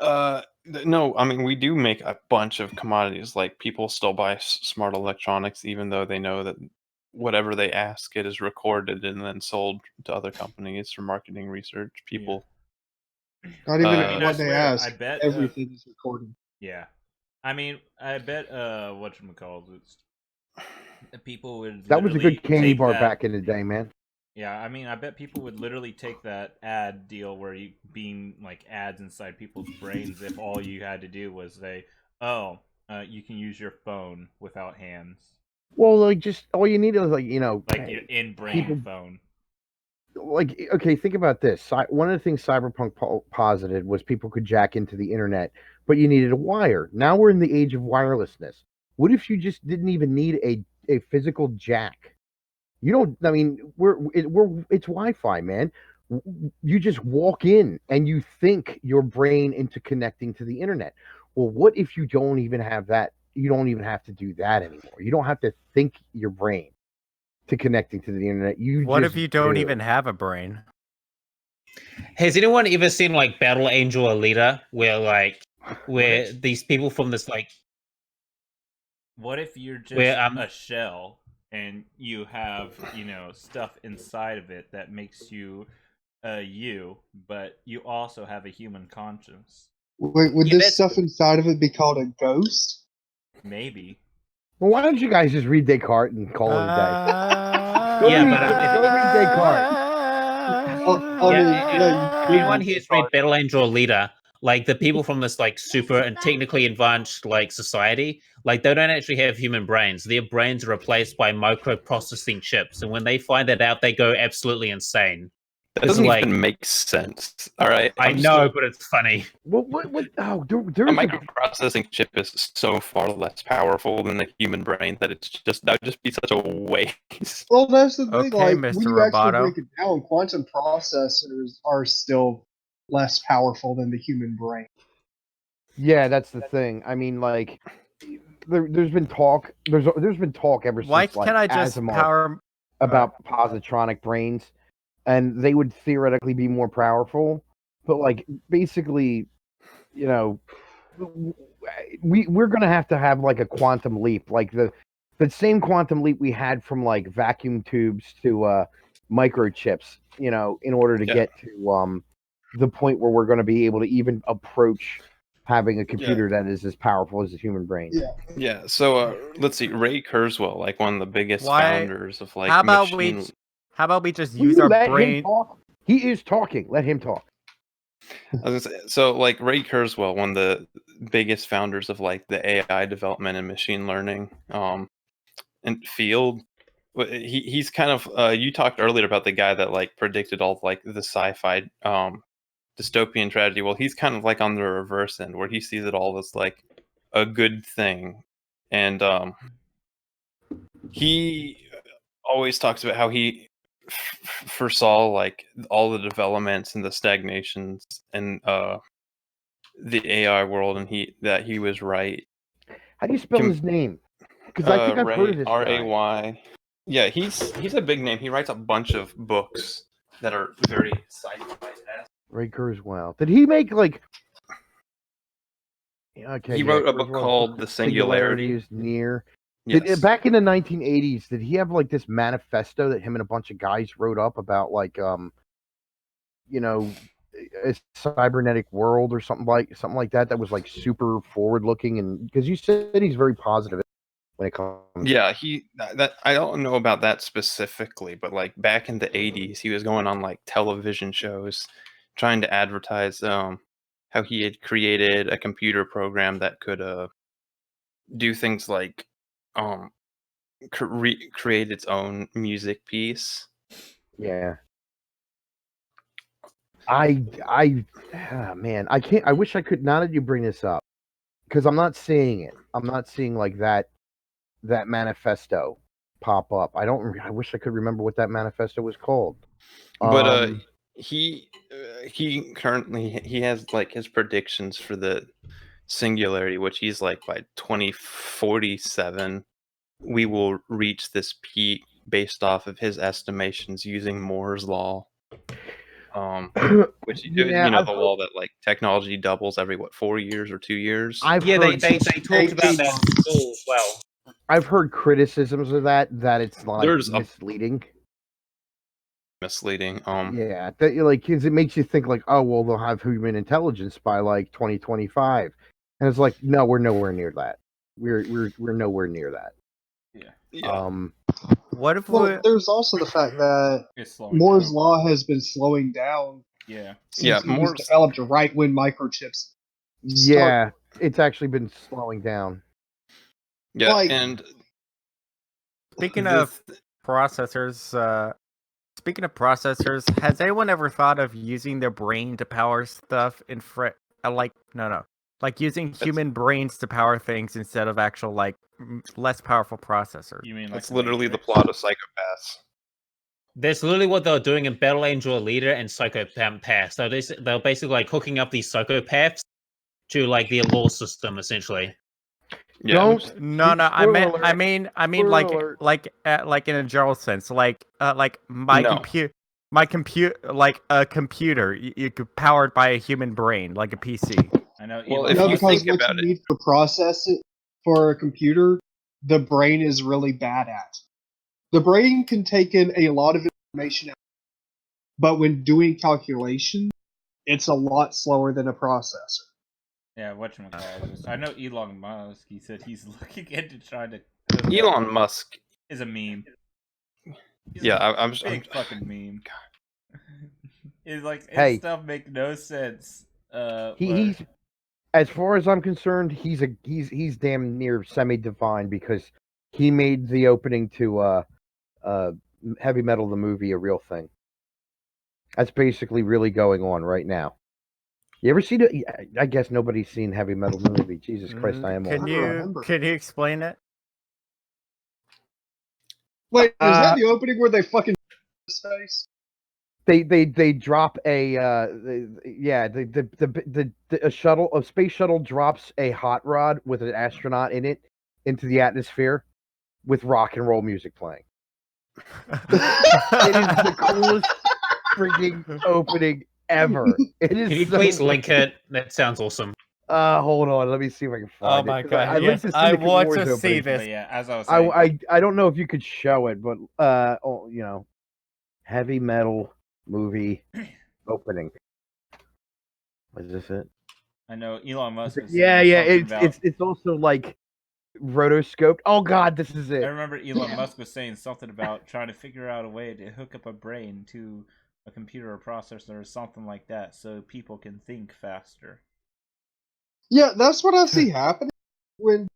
I: no, I mean, we do make a bunch of commodities. Like people still buy smart electronics, even though they know that whatever they ask it is recorded and then sold to other companies for marketing research. People
D: Not even
I: I
D: what they
A: swear,
D: ask.
A: I bet,
D: Everything is recorded.
A: Yeah, I mean, I bet whatchamacallit, people would
E: That was a
A: literally
E: good candy
A: take
E: bar
A: that.
E: back in the day, man.
A: Yeah, I mean, I bet people would literally take that ad deal where you beam like ads inside people's brains if all you had to do was say, "Oh, you can use your phone without hands,"
E: Well, like just all you need is like
A: like your in-brain
E: people-
A: phone.
E: like okay, think about this. One of the things Cyberpunk posited was people could jack into the internet, but you needed a wire. Now we're in the age of wirelessness. What if you just didn't even need a physical jack? You don't. I mean, it's Wi-Fi, man. You just walk in and you think your brain into connecting to the internet. Well, what if you don't even have that? You don't even have to do that anymore. You don't have to think your brain to connecting to the internet.
H: What
E: just
H: if you don't
E: do.
H: even have a brain?
F: Has anyone ever seen like Battle Angel Alita, where these people from this like
A: What if you're just
F: Where,
A: a shell and you have, stuff inside of it that makes you you, but you also have a human conscience?
D: Wait, would
F: Yeah,
D: this
F: that's-
D: stuff inside of it be called a ghost?
A: Maybe.
E: Well, why don't you guys just read Descartes and call it a day?
F: Yeah,
E: Go read Descartes.
F: Anyone here's read Battle Angel Alita, like the people from this like super and technically advanced like society, like they don't actually have human brains. Their brains are replaced by microprocessing chips, and when they find that out, they go absolutely insane.
I: That
F: It's
I: doesn't
F: like-
I: even make sense. All right,
F: I
I: I'm
F: know,
I: still-
F: but it's funny.
E: What? Oh, there
I: a
E: is a
I: microprocessing chip is so far less powerful than the human brain that that would just be such a waste.
D: Well, that's the thing.
H: Okay,
D: like
H: Mr.
D: when you actually
H: Roboto.
D: break it down, quantum processors are still less powerful than the human brain.
E: Yeah, that's the thing. I mean, like, there's been talk. There's been talk ever
H: Why
E: since like
H: can't I just
E: Asimov
H: power?
E: about positronic brains, and they would theoretically be more powerful. But like, basically, we're gonna have to have like a quantum leap, like the same quantum leap we had from like vacuum tubes to microchips. In order to
I: Yeah.
E: get to the point where we're going to be able to even approach having a computer that is as powerful as a human brain.
D: Yeah.
I: Yeah. So let's see. Ray Kurzweil, like one of the biggest founders of like
H: How about
I: machine.
H: How about we just
E: Will
H: use
E: you
H: our
E: let him
H: brain?
E: talk? He is talking. Let him talk.
I: I was gonna say, so like Ray Kurzweil, one of the biggest founders of like the AI development and machine learning and field. He's kind of you talked earlier about the guy that like predicted all like the sci-fi dystopian tragedy. Well, he's kind of like on the reverse end where he sees it all as like a good thing, and he always talks about how he foresaw like all the developments and the stagnations and the AI world, and he was right.
E: How do you spell his name? Because I think I've heard of this guy.
I: Ray. Yeah, he's a big name. He writes a bunch of books that are very sci-fi.
E: Ray Kurzweil. Did he make like? Okay.
I: He
E: yeah,
I: wrote a book
E: Kurzweil's
I: called The Singularity.
E: is Near.
I: Yes.
E: Back in the 1980s, did he have like this manifesto that him and a bunch of guys wrote up about like a cybernetic world or something like that that was like super forward looking? And because you said he's very positive when it comes.
I: Yeah, that I don't know about that specifically, but like back in the 80s, he was going on like television shows trying to advertise how he had created a computer program that could do things like create its own music piece.
E: Yeah. Man, I can't. I wish I could. Now that you bring this up, because I'm not seeing it. I'm not seeing like that manifesto pop up. I wish I could remember what that manifesto was called.
I: But he currently he has like his predictions for the singularity, which he's like by 2047 we will reach this peak based off of his estimations using Moore's law. Which
E: Yeah,
I: the law that like technology doubles every 4 years or 2 years.
F: They talked about that in school as well.
E: I've heard criticisms of that it's like
I: There's
E: misleading.
I: misleading.
E: Yeah, that, like, 'cause it makes you think like, oh well, they'll have human intelligence by like 2025, and it's like, no, we're nowhere near that. We're nowhere near that.
I: Yeah.
H: What if
D: Well, there's also the fact that
A: It's slowing
D: Moore's
A: down.
D: law has been slowing down
A: Yeah.
D: since
I: Yeah,
D: it was
I: Moore's-
D: developed right when microchips.
E: Yeah, it's actually been slowing down.
I: Yeah,
D: Like-
I: and
H: Speaking
I: the
H: of processors, has anyone ever thought of using their brain to power stuff in like using human brains to power things instead of actual like less powerful processors?
A: You mean like
I: that's
A: the
I: literally the
A: Matrix?
I: plot of Psychopaths.
F: That's literally what they're doing in Battle Angel Leader and Psychopath. So they're basically like hooking up these psychopaths to like their law system, essentially.
I: Yeah,
E: Don't.
H: No, I
E: Spoiler
H: meant,
E: alert.
H: I mean,
E: Spoiler alert.
H: like in a general sense, like my
I: No.
H: computer, like a computer, you could powered by a human brain, like a PC.
A: I know.
I: Well,
A: Elon
I: if
D: No,
I: you
A: Musk-
D: because
I: think
D: what
I: about
D: you
I: it-
D: need to process it for a computer, the brain is really bad at. The brain can take in a lot of information, but when doing calculation, it's a lot slower than a processor.
A: Yeah, whatchamacallit. I know Elon Musk. He said he's looking into trying to.
I: Elon Musk.
A: is a meme. He's
I: Yeah,
A: a
I: I'm
A: big fucking meme. It's like his
E: Hey.
A: stuff make no sense.
E: He's, as far as I'm concerned, he's damn near semi-divine because he made the opening to Heavy Metal the movie a real thing. That's basically really going on right now. You ever seen it? I guess nobody's seen Heavy Metal the movie. Jesus Christ, I am
H: Can
E: old.
D: I remember.
H: you explain it?
D: Wait, is that the opening where they fucking space?
E: They drop a a space shuttle drops a hot rod with an astronaut in it into the atmosphere with rock and roll music playing. It is the coolest freaking opening ever. It is.
F: Can you
E: so
F: please
E: good.
F: link it? That sounds awesome.
E: Hold on, let me see if I can find it.
H: Oh my
E: 'cause
H: god!
E: I like
H: Yes,
E: the
H: I
E: Syndicate
H: want
E: Wars
H: to see
E: opening.
H: this.
A: But yeah, as I was saying,
E: I don't know if you could show it, but you know, Heavy Metal movie opening. Was this it?
A: I know Elon Musk. Was
E: Yeah,
A: saying
E: yeah.
A: something about-
E: It's also like rotoscoped. Oh god, this is
A: I
E: it.
A: remember Elon Musk was saying something about trying to figure out a way to hook up a brain to a computer or processor or something like that, so people can think faster.
D: Yeah, that's what I see happening when,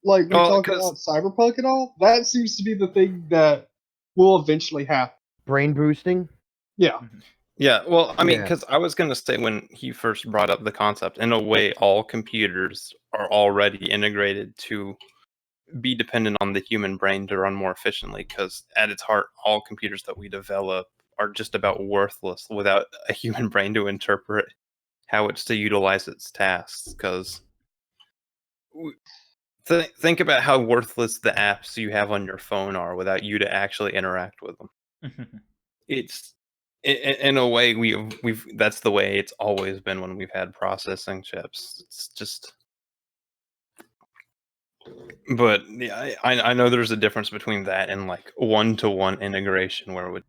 D: like, we
I: Well,
D: talk
I: 'cause-
D: about cyberpunk and all. That seems to be the thing that will eventually happen.
E: Brain boosting.
D: Yeah.
I: Yeah, well, I mean,
E: Yeah.
I: because I was going to say when he first brought up the concept, in a way, all computers are already integrated to be dependent on the human brain to run more efficiently. Because at its heart, all computers that we develop are just about worthless without a human brain to interpret how it's to utilize its tasks. Because think about how worthless the apps you have on your phone are without you to actually interact with them. It's in a way we've that's the way it's always been when we've had processing chips. It's just, but yeah, I know there's a difference between that and like one-to-one integration where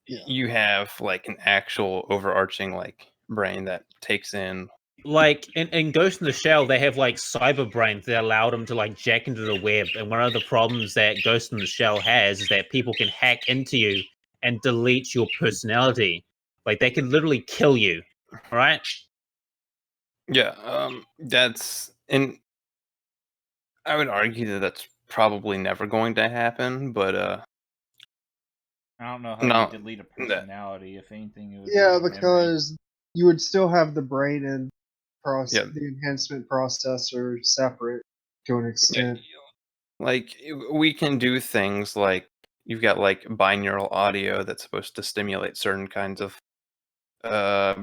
I: you have like an actual overarching like brain that takes in.
F: Like in Ghost in the Shell, they have like cyber brains that allow them to like jack into the web. And one of the problems that Ghost in the Shell has is that people can hack into you and delete your personality. Like they can literally kill you, right?
I: Yeah, that's, and I would argue that that's probably never going to happen, but
A: I don't know how
I: No,
A: you delete a personality. If anything, it would
D: Yeah,
A: be memory.
D: because you would still have the brain and
I: Yeah.
D: the enhancement processor separate to an extent.
I: like we can do things like you've got like binaural audio that's supposed to stimulate certain kinds of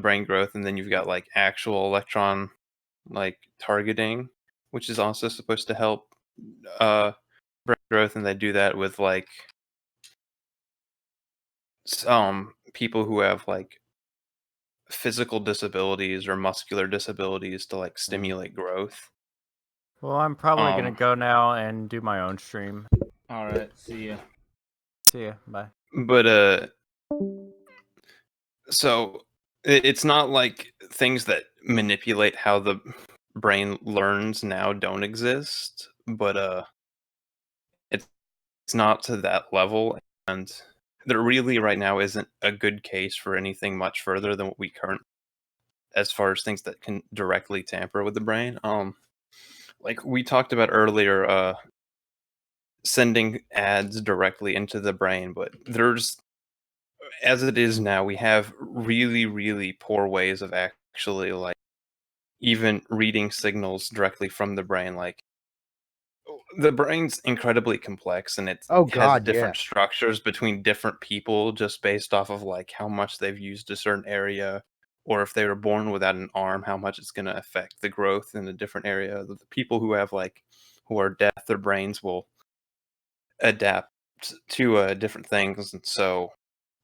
I: brain growth, and then you've got like actual electron like targeting, which is also supposed to help brain growth, and they do that with like some people who have like physical disabilities or muscular disabilities to like stimulate growth.
H: Well, I'm probably gonna
I: Um,
H: go now and do my own stream.
A: All right, see ya.
H: See ya. Bye.
I: But So it's not like things that manipulate how the brain learns now don't exist, but it's not to that level, and there really right now isn't a good case for anything much further than what we current as far as things that can directly tamper with the brain. Like we talked about earlier, sending ads directly into the brain, but there's as it is now, we have really, really poor ways of actually like even reading signals directly from the brain. Like the brain's incredibly complex and it
E: Oh
I: has
E: God,
I: different
E: yeah.
I: structures between different people just based off of like how much they've used a certain area, or if they were born without an arm, how much it's going to affect the growth in a different area. The people who have like who are deaf, their brains will adapt to different things, and so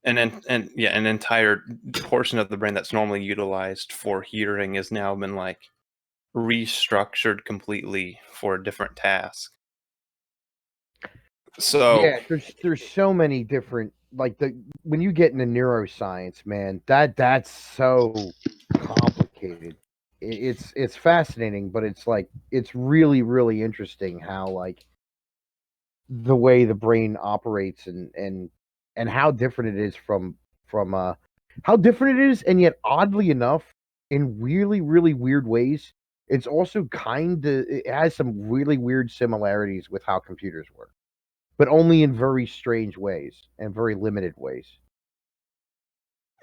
I: and yeah, an entire portion of the brain that's normally utilized for hearing has now been like restructured completely for a different task. So
E: Yeah, there's so many different like when you get into neuroscience, man, that's so complicated. It's fascinating, but it's like it's really really interesting how like the way the brain operates and how different it is from how different it is, and yet oddly enough, in really really weird ways, it's also it has some really weird similarities with how computers work, but only in very strange ways and very limited ways.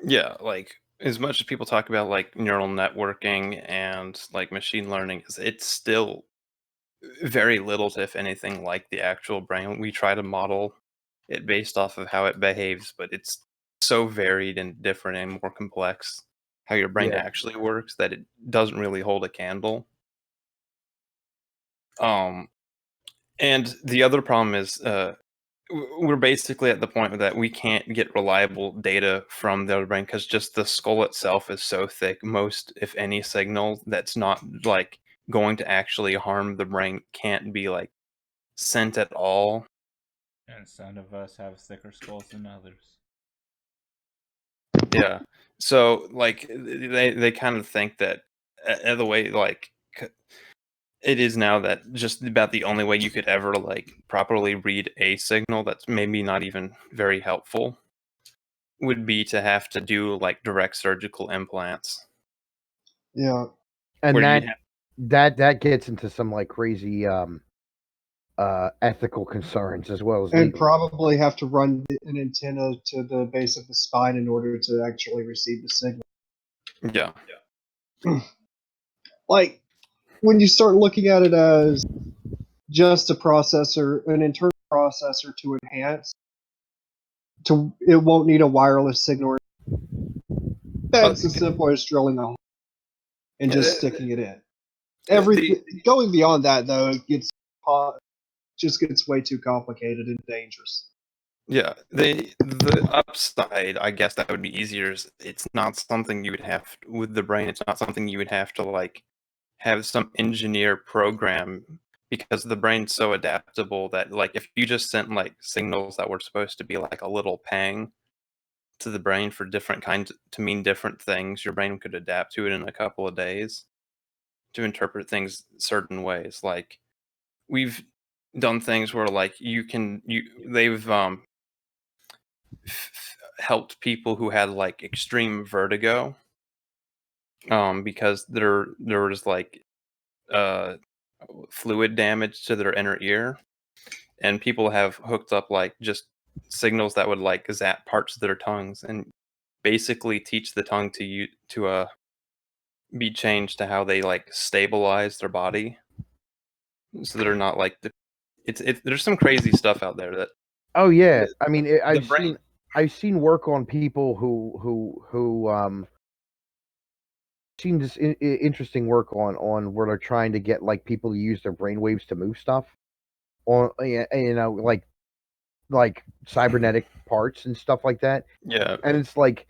I: yeah, like as much as people talk about like neural networking and like machine learning, it's still very little to if anything like the actual brain. We try to model it based off of how it behaves, but it's so varied and different and more complex how your brain
E: Yeah.
I: actually works that it doesn't really hold a candle. Um, and the other problem is we're basically at the point that we can't get reliable data from the other brain because just the skull itself is so thick. Most, if any, signal that's not like going to actually harm the brain can't be like sent at all.
A: And some of us have thicker skulls than others.
I: Yeah. So like they kind of think that the way like it is now that just about the only way you could ever like properly read a signal that's maybe not even very helpful would be to have to do like direct surgical implants.
D: Yeah.
E: And
I: Where
E: that
I: you'd
E: that gets into some like crazy ethical concerns as well as
D: And
E: legal.
D: probably have to run an antenna to the base of the spine in order to actually receive the signal.
I: Yeah.
D: Like, when you start looking at it as just a processor, an internal processor to enhance, it won't need a wireless signal. That's as simple as drilling a hole and just sticking it in. Everything going beyond that, though, it gets way too complicated and dangerous.
I: Yeah, the upside, I guess that would be easier. Is it's not something you would have with the brain. It's not something you would have to like have some engineer program because the brain's so adaptable that like if you just sent like signals that were supposed to be like a little pang to the brain for different kinds to mean different things, your brain could adapt to it in a couple of days to interpret things certain ways. Like we've done things where like they've helped people who had like extreme vertigo because there was like uh fluid damage to their inner ear, and people have hooked up like just signals that would like zap parts of their tongues and basically teach the tongue to be changed to how they like stabilize their body so they're not like there's some crazy stuff out there that
E: Oh yeah, I mean,
I: the brain
E: I've seen work on people who seen this interesting work on where they're trying to get like people to use their brainwaves to move stuff on you know like cybernetic parts and stuff like that.
I: yeah
E: And it's like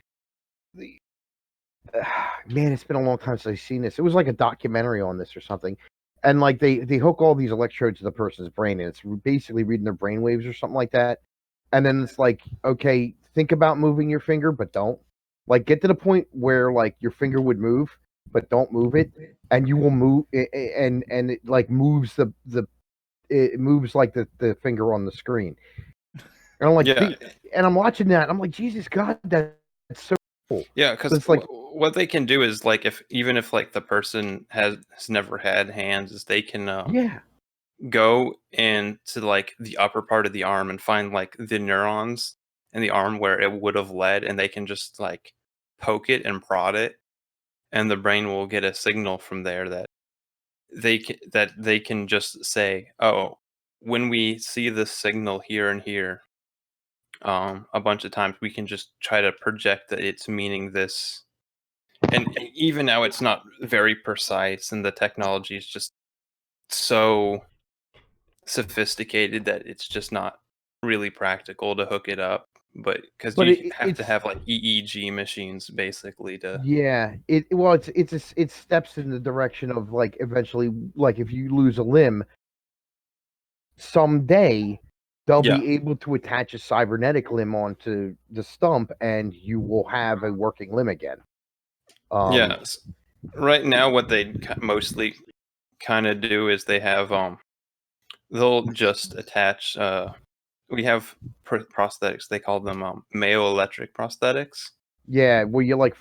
E: man, it's been a long time since I've seen this. It was like a documentary on this or something. And like they hook all these electrodes to the person's brain, and it's basically reading their brainwaves or something like that. And then it's like, okay, think about moving your finger but don't. Like get to the point where like your finger would move but don't move it, and you will move and it like moves it moves like the finger on the screen. And I'm like,
I: Yeah.
E: and I'm watching that. I'm like, Jesus God, that's so cool.
I: Yeah, because
E: It's like,
I: what they can do is like even if like the person has never had hands, is they can
E: yeah,
I: go into like the upper part of the arm and find like the neurons in the arm where it would have led, and they can just like poke it and prod it, and the brain will get a signal from there that they can just say, oh, when we see this signal here and here a bunch of times, we can just try to project that it's meaning this. And even now it's not very precise, and the technology is just so sophisticated that it's just not really practical to hook it up. But because you have to have like EEG machines basically to.
E: Yeah, it steps in the direction of like eventually, like if you lose a limb, someday they'll
I: Yeah.
E: be able to attach a cybernetic limb onto the stump, and you will have a working limb again.
I: Yes. Right now, what they mostly kind of do is they have they'll just attach we have prosthetics. They call them myoelectric prosthetics.
E: Yeah, where you like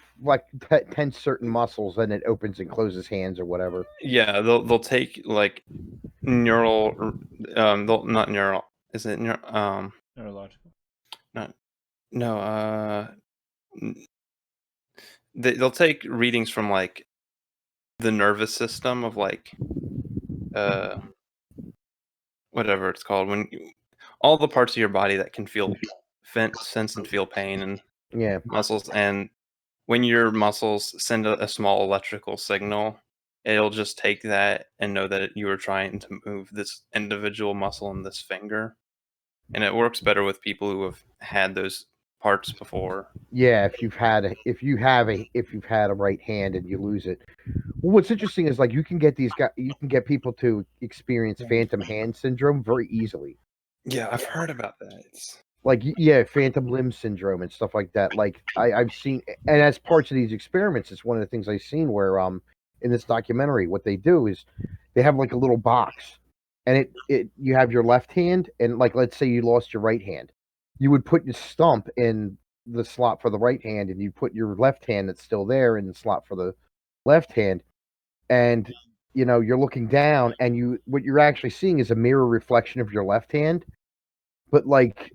E: tense certain muscles and it opens and closes hands or whatever.
I: Yeah, they'll take like neural they'll not neural is it
A: neurological?
I: Not no they'll take readings from like the nervous system of like whatever it's called, when all the parts of your body that can feel sense and feel pain, and muscles, and when your muscles send a small electrical signal, it'll just take that and know that you are trying to move this individual muscle in this finger, and it works better with people who have had those parts before.
E: Yeah, if you've had a right hand and you lose it. Well, what's interesting is like you can get people to experience phantom hand syndrome very easily.
I: Yeah, I've heard about that.
E: Like phantom limb syndrome and stuff like that. Like I've seen, and as parts of these experiments, it's one of the things I've seen where in this documentary, what they do is they have like a little box, and you have your left hand, and like let's say you lost your right hand, you would put your stump in the slot for the right hand, and you put your left hand that's still there in the slot for the left hand, and you're looking down, and what you're actually seeing is a mirror reflection of your left hand. But like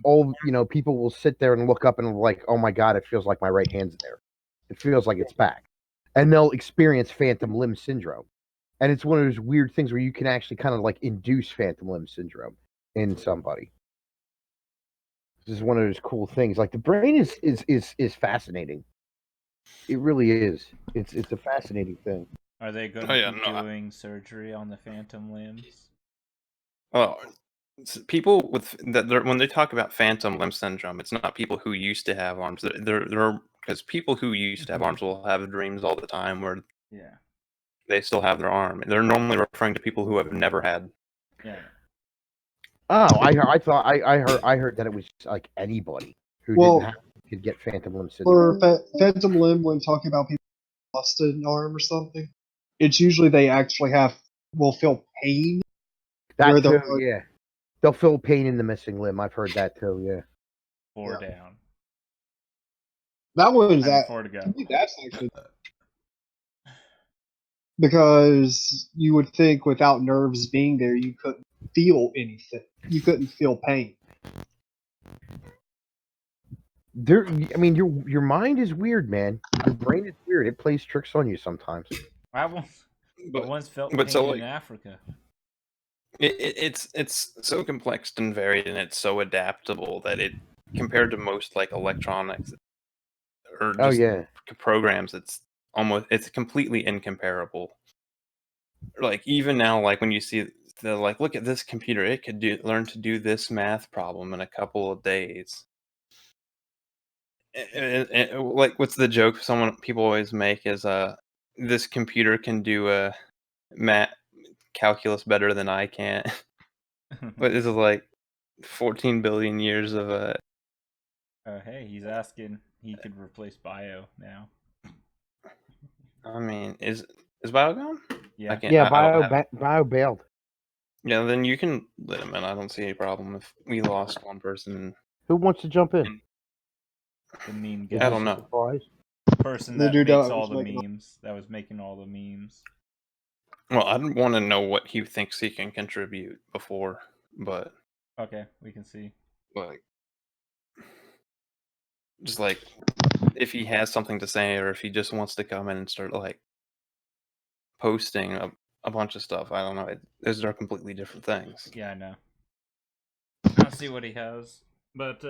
E: people will sit there and look up and like, oh my God, it feels like my right hand's there. It feels like it's back. And they'll experience phantom limb syndrome. And it's one of those weird things where you can actually kind of like induce phantom limb syndrome in somebody. This is one of those cool things. Like the brain is fascinating. It really is. It's a fascinating thing.
A: Are they going to be doing surgery on the phantom limbs?
I: Oh, people with that, when they talk about phantom limb syndrome, it's not people who used to have arms. They're because people who used to have arms will have dreams all the time where they still have their arm. They're normally referring to people who have never had.
A: Yeah.
E: Oh, I heard that it was like anybody who could get phantom limb syndrome.
D: For phantom limb, when talking about people who lost an arm or something, it's usually they actually will feel pain.
E: That too, yeah. They'll feel pain in the missing limb. I've heard that too, yeah.
A: 4 down.
D: That one's
A: 4 to go.
D: To me, that's actually because you would think without nerves being there, you couldn't feel anything. You couldn't feel pain.
E: Your mind is weird, man. Your brain is weird. It plays tricks on you sometimes.
A: I once felt pain in Africa.
I: It's so complex and varied, and it's so adaptable that it, compared to most like electronics or just programs, it's completely incomparable. Like even now, like when you see look at this computer, it could learn to do this math problem in a couple of days. Like what's the joke people always make is this computer can do calculus better than I can. But this is like 14 billion years of
A: hey, he's asking. He could replace Bio now.
I: I mean, is Bio gone?
A: Yeah.
I: I can't.
E: Yeah,
I: I don't have-
E: Bio bailed.
I: Yeah, then you can let him in. I don't see any problem if we lost one person.
E: Who wants to jump in?
A: The meme
E: Is
A: guy.
I: I don't
E: this a
I: know.
E: surprise?
A: Person
D: The
A: that
D: dude
A: makes
D: that
A: all
D: was
A: the
D: making all-
A: memes. That was making all the memes.
I: Well, I want to know what he thinks he can contribute before, but
A: Okay, we can see.
I: like, just like if he has something to say or if he just wants to come in and start like posting a bunch of stuff. I don't know. Those are completely different things.
A: Yeah, I know. I'll see what he has, but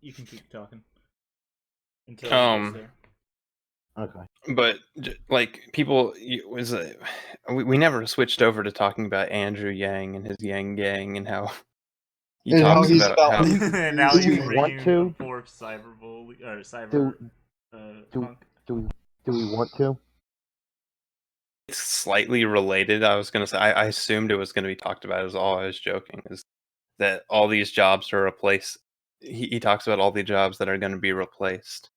A: you can keep talking until he gets there.
E: Okay.
I: But like people we never switched over to talking about Andrew Yang and his Yang Gang and how he
D: And how
I: talks
D: he's
I: about
D: about-
I: how
A: Now
E: Do
A: he's
E: we
A: bringing
E: want to?
A: up for cyberbully or cyber
E: Do-
A: punk.
E: Do we want to?
I: it's slightly related. I was gonna say I assumed it was gonna be talked about. Is all I was joking. Is that all these jobs are replaced? He talks about all the jobs that are going to be replaced,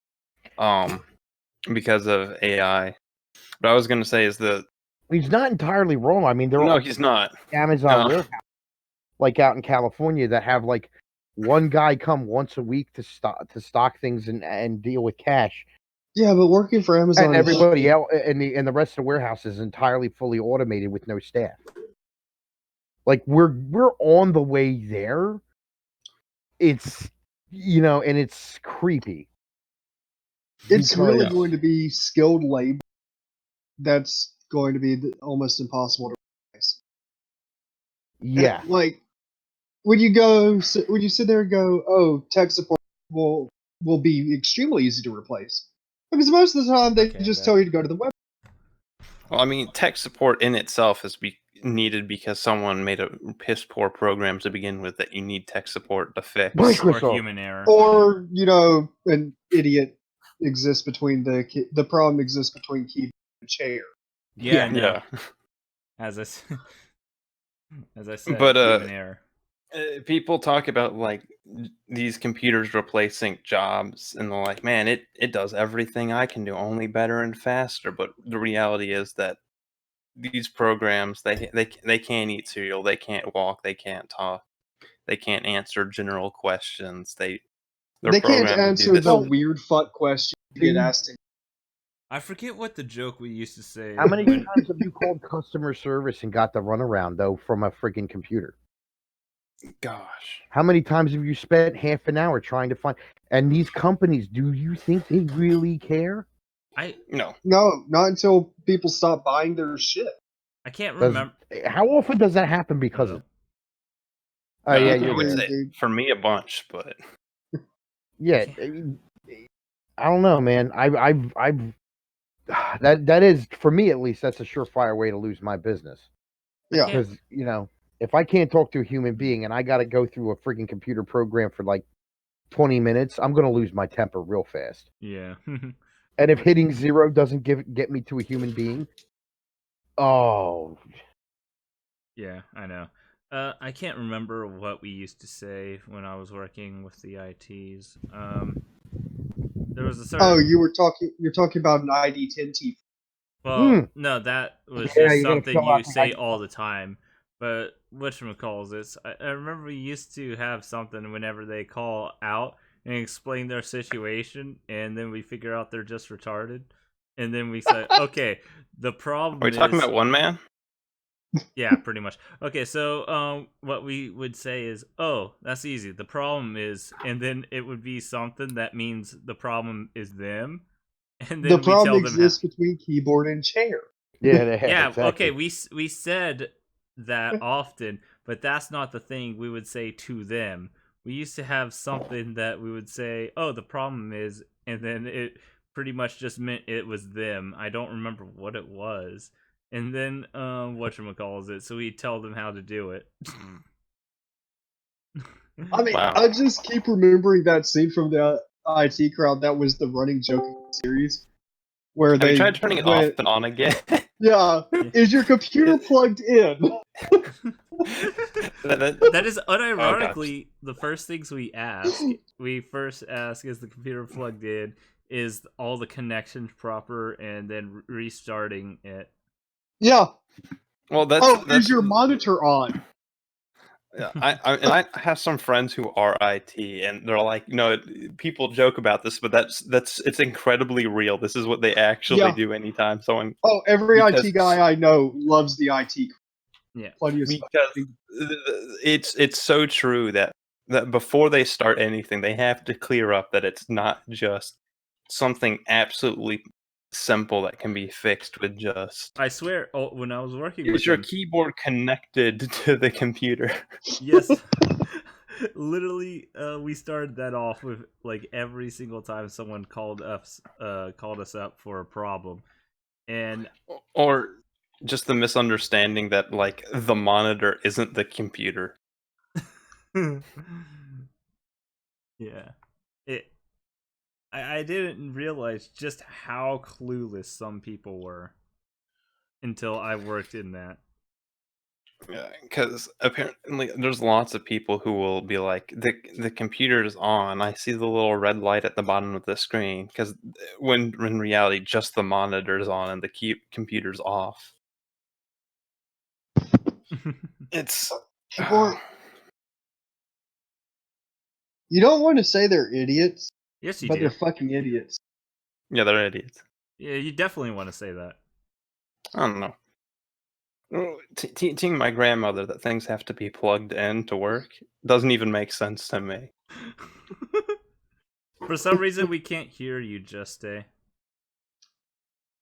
I: because of AI. But I was gonna say is that
E: He's not entirely wrong. I mean, there
I: no,
E: are
I: he's not.
E: Amazon
I: No.
E: warehouse, like out in California, that have like one guy come once a week to stock things and deal with cash,
D: Yeah, but working for Amazon,
E: and
D: is
E: everybody
D: shit.
E: else and the rest of the warehouse is entirely fully automated with no staff. Like we're on the way there. It's and it's creepy.
D: It's really
E: because-
D: going to be skilled labor that's going to be almost impossible to replace.
E: yeah.
D: Like when you sit there and go, "Oh, tech support will be extremely easy to replace," because most of the time they
A: Okay,
D: just
A: bet.
D: tell you to go to the web.
I: Well, I mean, tech support in itself is needed because someone made a piss poor program to begin with that you need tech support to fix.
A: Or
E: Microsoft.
A: human error.
D: Or an idiot exists between the problem exists between keyboard and chair.
A: Yeah, I know.
I: Yeah.
A: As I said,
I: But,
A: human error.
I: People talk about like these computers replacing jobs, and they're like, "Man, it does everything I can do, only better and faster." But the reality is that these programs they can't eat cereal, they can't walk, they can't talk, they can't answer general questions. They're
D: They can't
I: programmed to do
D: answer
I: this.
D: the weird fuck questions you get asked.
A: I forget what the joke we used to say.
E: How many
A: when-
E: times have you called customer service and got the runaround though from a freaking computer?
I: Gosh.
E: How many times have you spent half an hour trying to find? And these companies, do you think they really care?
I: No.
D: No, not until people stop buying their shit.
A: I can't
E: Does-
A: remember.
E: How often does that happen because of? Oh
I: No,
E: yeah,
I: I
E: you're
I: would
E: right.
I: say for me a bunch, but
E: Yeah, I don't know, man. I've that is for me at least. That's a surefire way to lose my business.
D: Yeah.
E: Because if I can't talk to a human being and I got to go through a freaking computer program for like 20 minutes, I'm gonna lose my temper real fast.
A: Yeah.
E: And if hitting 0 doesn't get me to a human being, oh,
A: Yeah, I know. I can't remember what we used to say when I was working with the ITs. There was a certain.
D: Oh, you're talking about an ID10T.
A: Well, no, that was
E: Yeah,
A: just
E: you gotta
A: something
E: fill
A: you
E: out the
A: say
E: ID.
A: all the time. But whatchamacallit, I remember we used to have something whenever they call out and explain their situation, and then we figure out they're just retarded, and then we say, okay, the problem
I: are we
A: is...
I: talking about one man?
A: Yeah, pretty much. Okay, so what we would say is, oh, that's easy. The problem is, and then it would be something that means the problem is them, and then
D: The
A: we tell
D: problem
A: them
D: exists between keyboard and chair.
E: yeah,
A: yeah,
E: exactly.
A: okay, we said that often, but that's not the thing we would say to them. We used to have something that we would say, oh, the problem is, and then it pretty much just meant it was them. I don't remember what it was. And then, whatchamacallit, so we tell them how to do it.
D: I mean,
I: Wow.
D: I just keep remembering that scene from the IT crowd that was the running joke of the series. Where
I: Have
D: they
I: you tried turning it
D: went,
I: off and on again?
D: Yeah, is your computer plugged in?
A: That is unironically the first things we ask. We first ask, is the computer plugged in? Is all the connections proper? And then restarting it.
D: Yeah.
I: Well, that's
D: is your monitor on?
I: Yeah, I have some friends who are IT, and they're like, people joke about this, but it's incredibly real. This is what they actually do anytime someone.
D: Oh, every
I: because-
D: IT guy I know loves the IT.
A: Yeah,
D: Plenty of
I: because it's so true that before they start anything, they have to clear up that it's not just something absolutely simple that can be fixed with just.
A: I swear, when I was working with
I: Is your
A: him,
I: keyboard connected to the computer?
A: yes, literally, we started that off with like every single time someone called us up for a problem, and
I: or just the misunderstanding that like the monitor isn't the computer.
A: yeah, I didn't realize just how clueless some people were until I worked in that.
I: Yeah, because apparently there's lots of people who will be like, the computer's on. I see the little red light at the bottom of the screen. Because when in reality, just the monitor's on and the computer's off. It's
D: people. You don't want to say they're idiots.
A: Yes, you
D: but
A: do.
D: they're fucking idiots.
I: Yeah, they're idiots.
A: Yeah, you definitely want to say that.
I: I don't know. Teaching my grandmother that things have to be plugged in to work doesn't even make sense to me.
A: For some reason, we can't hear you, Juste.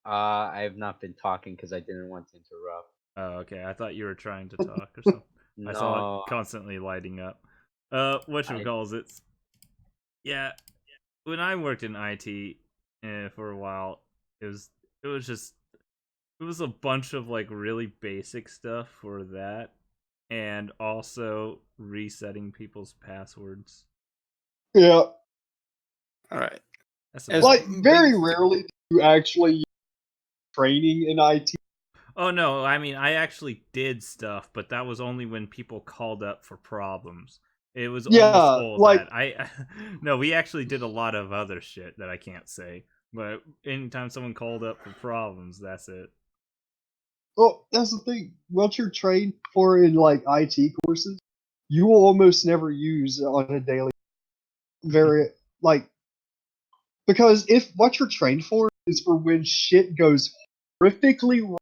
K: I have not been talking because I didn't want to interrupt.
A: Oh, okay. I thought you were trying to talk or something.
K: No.
A: I saw it constantly lighting up. Whatchamacallit? Yeah, when I worked in IT for a while, it was a bunch of like really basic stuff for that, and also resetting people's passwords.
D: Yeah.
I: All right.
A: That's
D: like very rarely do you actually use training in IT.
A: Oh no, I mean I actually did stuff, but that was only when people called up for problems. It was almost all
D: like
A: that. No, we actually did a lot of other shit that I can't say. But anytime someone called up for problems, that's it.
D: Well, that's the thing. What you're trained for in like IT courses, you will almost never use on a daily. Because if what you're trained for is for when shit goes horrifically wrong,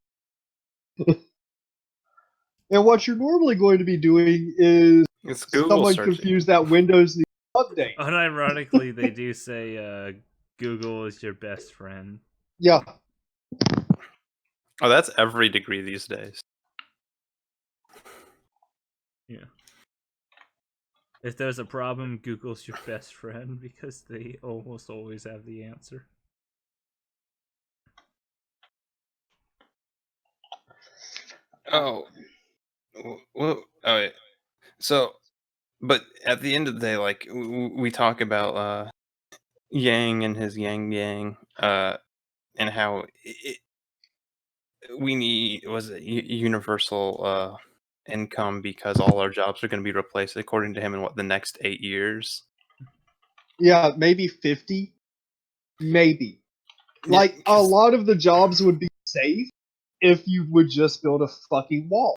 D: and what you're normally going to be doing is someone confused that Windows needs to update.
A: Unironically, they do say Google is your best friend.
D: Yeah.
I: Oh, that's every degree these days.
A: Yeah. If there's a problem, Google's your best friend because they almost always have the answer.
I: Oh. Well, so, but at the end of the day, like, we talk about Yang and his yang, and how we need, universal income because all our jobs are going to be replaced, according to him, in the next 8 years?
D: Yeah, maybe 50. Maybe. Like, a lot of the jobs would be safe if you would just build a fucking wall.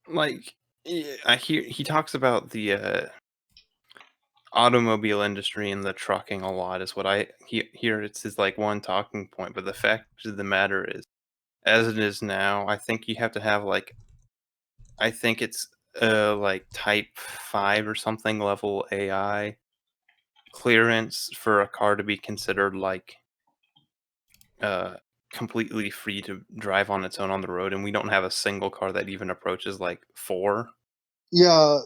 I: Like, I hear he talks about the automobile industry and the trucking a lot is what I hear. It's his like one talking point, but the fact of the matter is, as it is now, I think you have to have like, I think it's like type 5 or something level AI clearance for a car to be considered like completely free to drive on its own on the road, and we don't have a single car that even approaches like 4.
D: Yeah.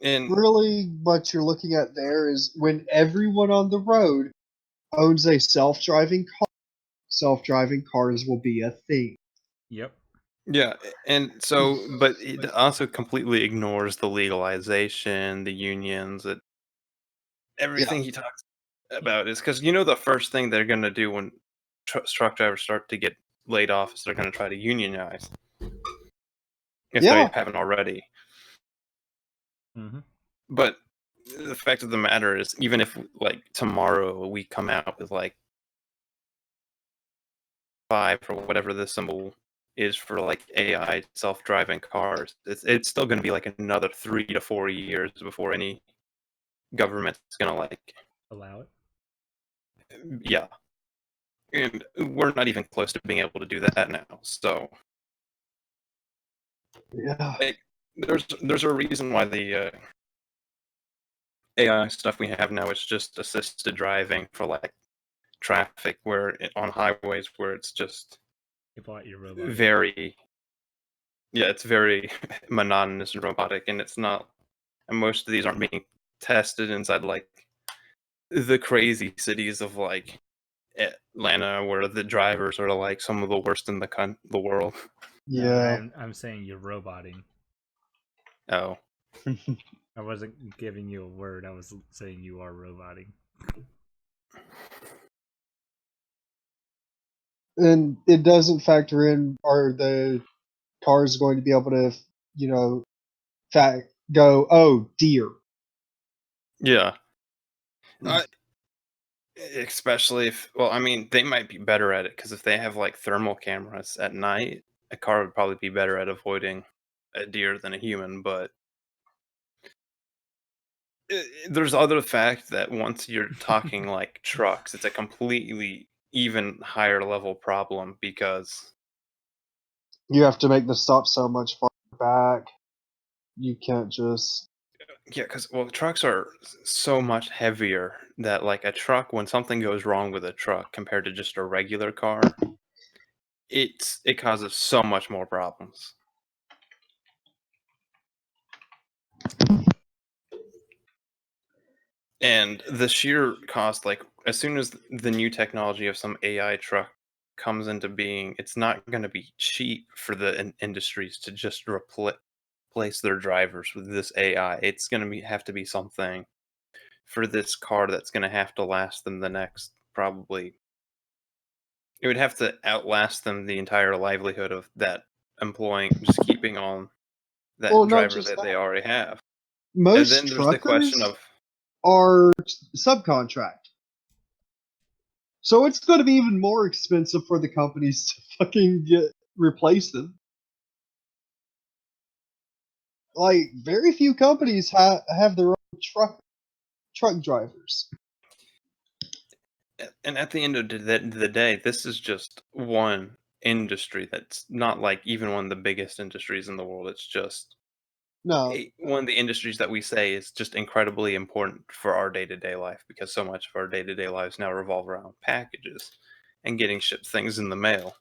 I: And
D: really what you're looking at there is when everyone on the road owns a self-driving car, self-driving cars will be a thing.
A: Yep.
I: Yeah, and so, but it also completely ignores the legalization, the unions, everything he talks about is because the first thing they're going to do when truck drivers start to get laid off is they're going to try to unionize. if
D: Yeah.
I: they haven't already.
A: Mm-hmm.
I: But the fact of the matter is, even if like tomorrow we come out with like 5 or whatever the symbol is for like AI self-driving cars, it's still going to be like another 3 to 4 years before any government's going to like
A: Allow it.
I: yeah. And we're not even close to being able to do that now. So
D: Yeah.
I: like, there's a reason why the AI stuff we have now is just assisted driving for like traffic on highways where it's just
A: You bought your robot.
I: it's very monotonous and robotic, and it's not, and most of these aren't being tested inside like the crazy cities of like Atlanta, where the drivers are like some of the worst in the world.
D: Yeah.
A: I'm saying you're roboting.
I: Oh,
A: I wasn't giving you a word. I was saying you are roboting.
D: And it doesn't factor in, are the cars going to be able to, go, oh, deer.
I: yeah. Especially if, well, I mean, they might be better at it because if they have like thermal cameras at night, a car would probably be better at avoiding a deer than a human. But there's other fact that once you're talking like trucks, it's a completely even higher level problem because
D: You have to make the stop so much farther back. You can't just.
I: yeah, because well, trucks are so much heavier that like a truck, when something goes wrong with a truck compared to just a regular car, it causes so much more problems. And the sheer cost, like as soon as the new technology of some AI truck comes into being, it's not going to be cheap for the industries to just replace their drivers with this AI. It's going to have to be something for this car that's going to have to last them the next probably. It would have to outlast them the entire livelihood of that just keeping on that
D: Well, not
I: driver
D: just
I: that
D: that.
I: they already have. And
D: Most
I: then there's the question
D: truckers
I: of
D: are subcontract. So it's going to be even more expensive for the companies to fucking replace them. Like, very few companies have their own truck drivers.
I: and at the end of the day, this is just one industry that's not like even one of the biggest industries in the world. It's just
D: No.
I: one of the industries that we say is just incredibly important for our day-to-day life, because so much of our day-to-day lives now revolve around packages and getting shipped things in the mail.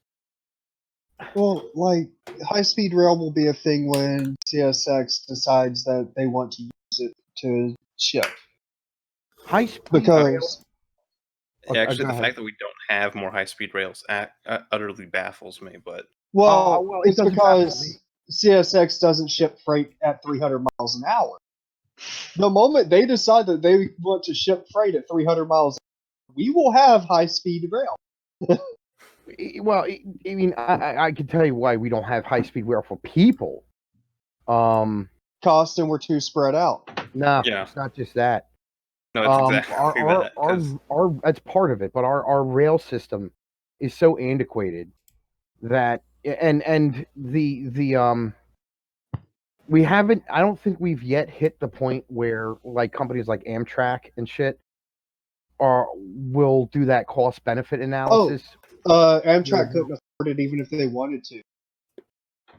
D: Well, like, high-speed rail will be a thing when CSX decides that they want to use it to ship.
E: High speed
D: Because
I: Actually,
E: go
I: the
E: ahead.
I: fact that we don't have more high-speed rails utterly baffles me. But
D: well,
E: well, it
D: it's
E: doesn't baffle
D: because CSX doesn't ship freight at 300 miles an hour. The moment they decide that they want to ship freight at 300 miles, we will have high-speed rail.
E: Well, I mean, I can tell you why we don't have high speed rail for people.
D: Cost, and we're too spread out.
E: No,
I: Yeah.
E: it's not just that.
I: no, it's exactly that. 'Cause
E: Our that's part of it, but our rail system is so antiquated that and the we haven't, I don't think we've yet hit the point where like companies like Amtrak and shit will do that cost benefit analysis.
D: Amtrak couldn't afford it even if they wanted to.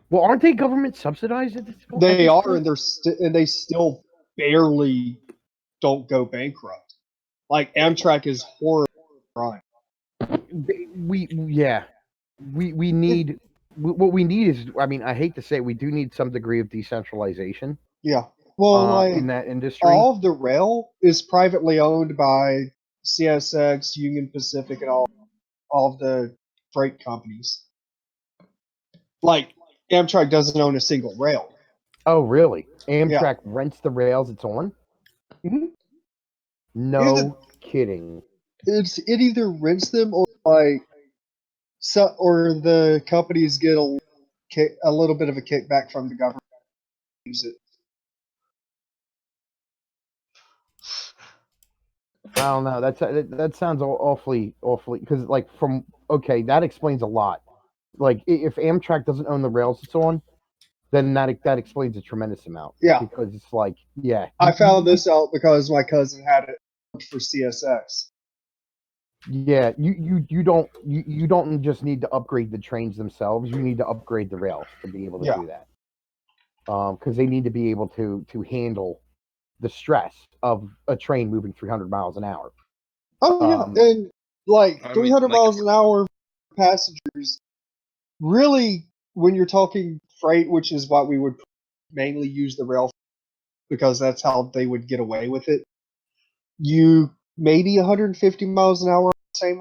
E: Well, aren't they government subsidized at this point?
D: They are, and they still barely don't go bankrupt. Like, Amtrak is horrible. Right.
E: We need what we need is, I mean, I hate to say it, we do need some degree of decentralization.
D: Yeah. Well, like,
E: in that industry.
D: all of the rail is privately owned by CSX, Union Pacific, and all of the freight companies. Like, Amtrak doesn't own a single rail.
E: Oh, really? Amtrak rents the rails it's on?
D: Mhm.
E: No kidding.
D: It either rents them or like or the companies get a little bit of a kickback from the government to use it.
E: I don't know. That sounds awfully because that explains a lot. Like if Amtrak doesn't own the rails it's on, then that explains a tremendous amount.
D: Yeah.
E: Because it's like, yeah.
D: I found this out because my cousin had it for CSX.
E: Yeah, you don't just need to upgrade the trains themselves. You need to upgrade the rails to be able to do that. Because they need to be able to handle the stress of a train moving 300 miles an hour.
D: Oh yeah, and like 300 miles an hour passengers. Really, when you're talking freight, which is what we would mainly use the rail for, because that's how they would get away with it. You maybe 150 miles an hour. Same.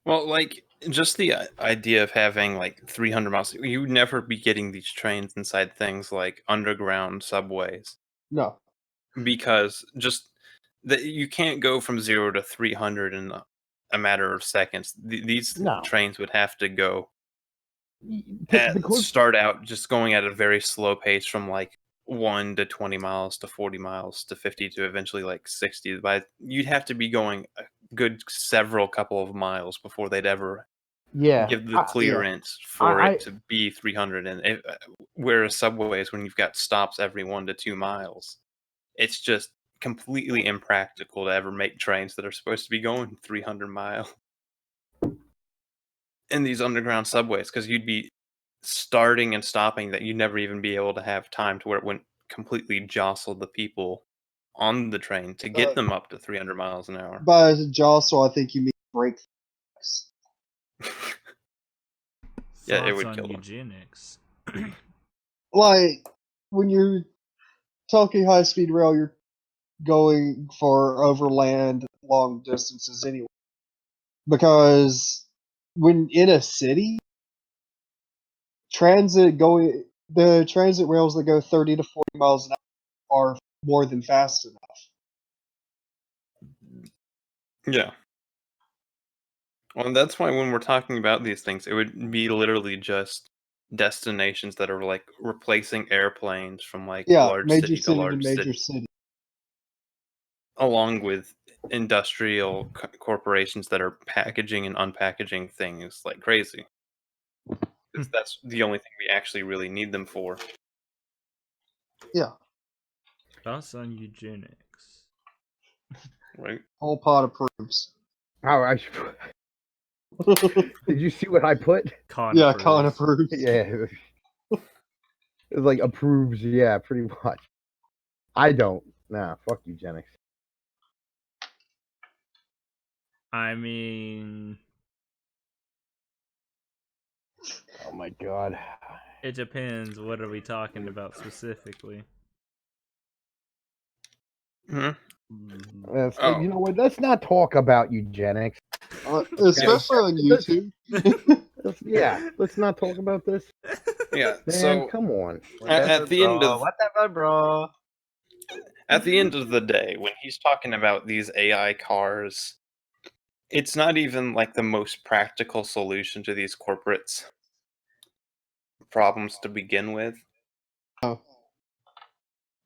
I: Well, like just the idea of having like 300 miles, you would never be getting these trains inside things like underground subways.
D: No,
I: because just that you can't go from 0 to 300 in a matter of seconds. These trains would have to go start out just going at a very slow pace from like 1 to 20 miles to 40 miles to 50 to eventually like 60. But you'd have to be going a good several couple of miles before they'd ever give the clearance for it to be 300. And whereas subways, when you've got stops every 1 to 2 miles, it's just completely impractical to ever make trains that are supposed to be going 300 miles in these underground subways, because you'd be starting and stopping that you'd never even be able to have time to where it wouldn't completely jostle the people on the train to get them up to 300 miles an hour.
D: By jostle, I think you mean break.
I: Yeah, it would
A: on
I: kill them.
A: eugenics.
D: Like when you're talking high-speed rail, you're going for overland long distances anyway. Because when in a city, the transit rails that go 30 to 40 miles an hour are more than fast enough.
I: Yeah. Well, and that's why when we're talking about these things, it would be literally just destinations that are like replacing airplanes from like large
D: major
I: city to large
D: major
I: city, along with industrial corporations that are packaging and unpackaging things like crazy. Because that's the only thing we actually really need them for.
D: Yeah.
A: Thoughts on eugenics.
I: Right.
D: Whole pot approves.
E: Oh, did you see what I put?
A: Con
D: approves.
E: Yeah. It's like approves, yeah, pretty much. I don't. Nah, fuck eugenics.
A: I mean,
E: oh my god.
A: It depends. What are we talking about specifically?
E: You know what? Let's not talk about eugenics.
D: Especially on YouTube.
E: Let's not talk about this.
I: Yeah,
E: man,
I: so
E: come on.
I: At the end of
K: whatever, bro.
I: At the end of the day, when he's talking about these AI cars, it's not even like the most practical solution to these corporates' problems to begin with.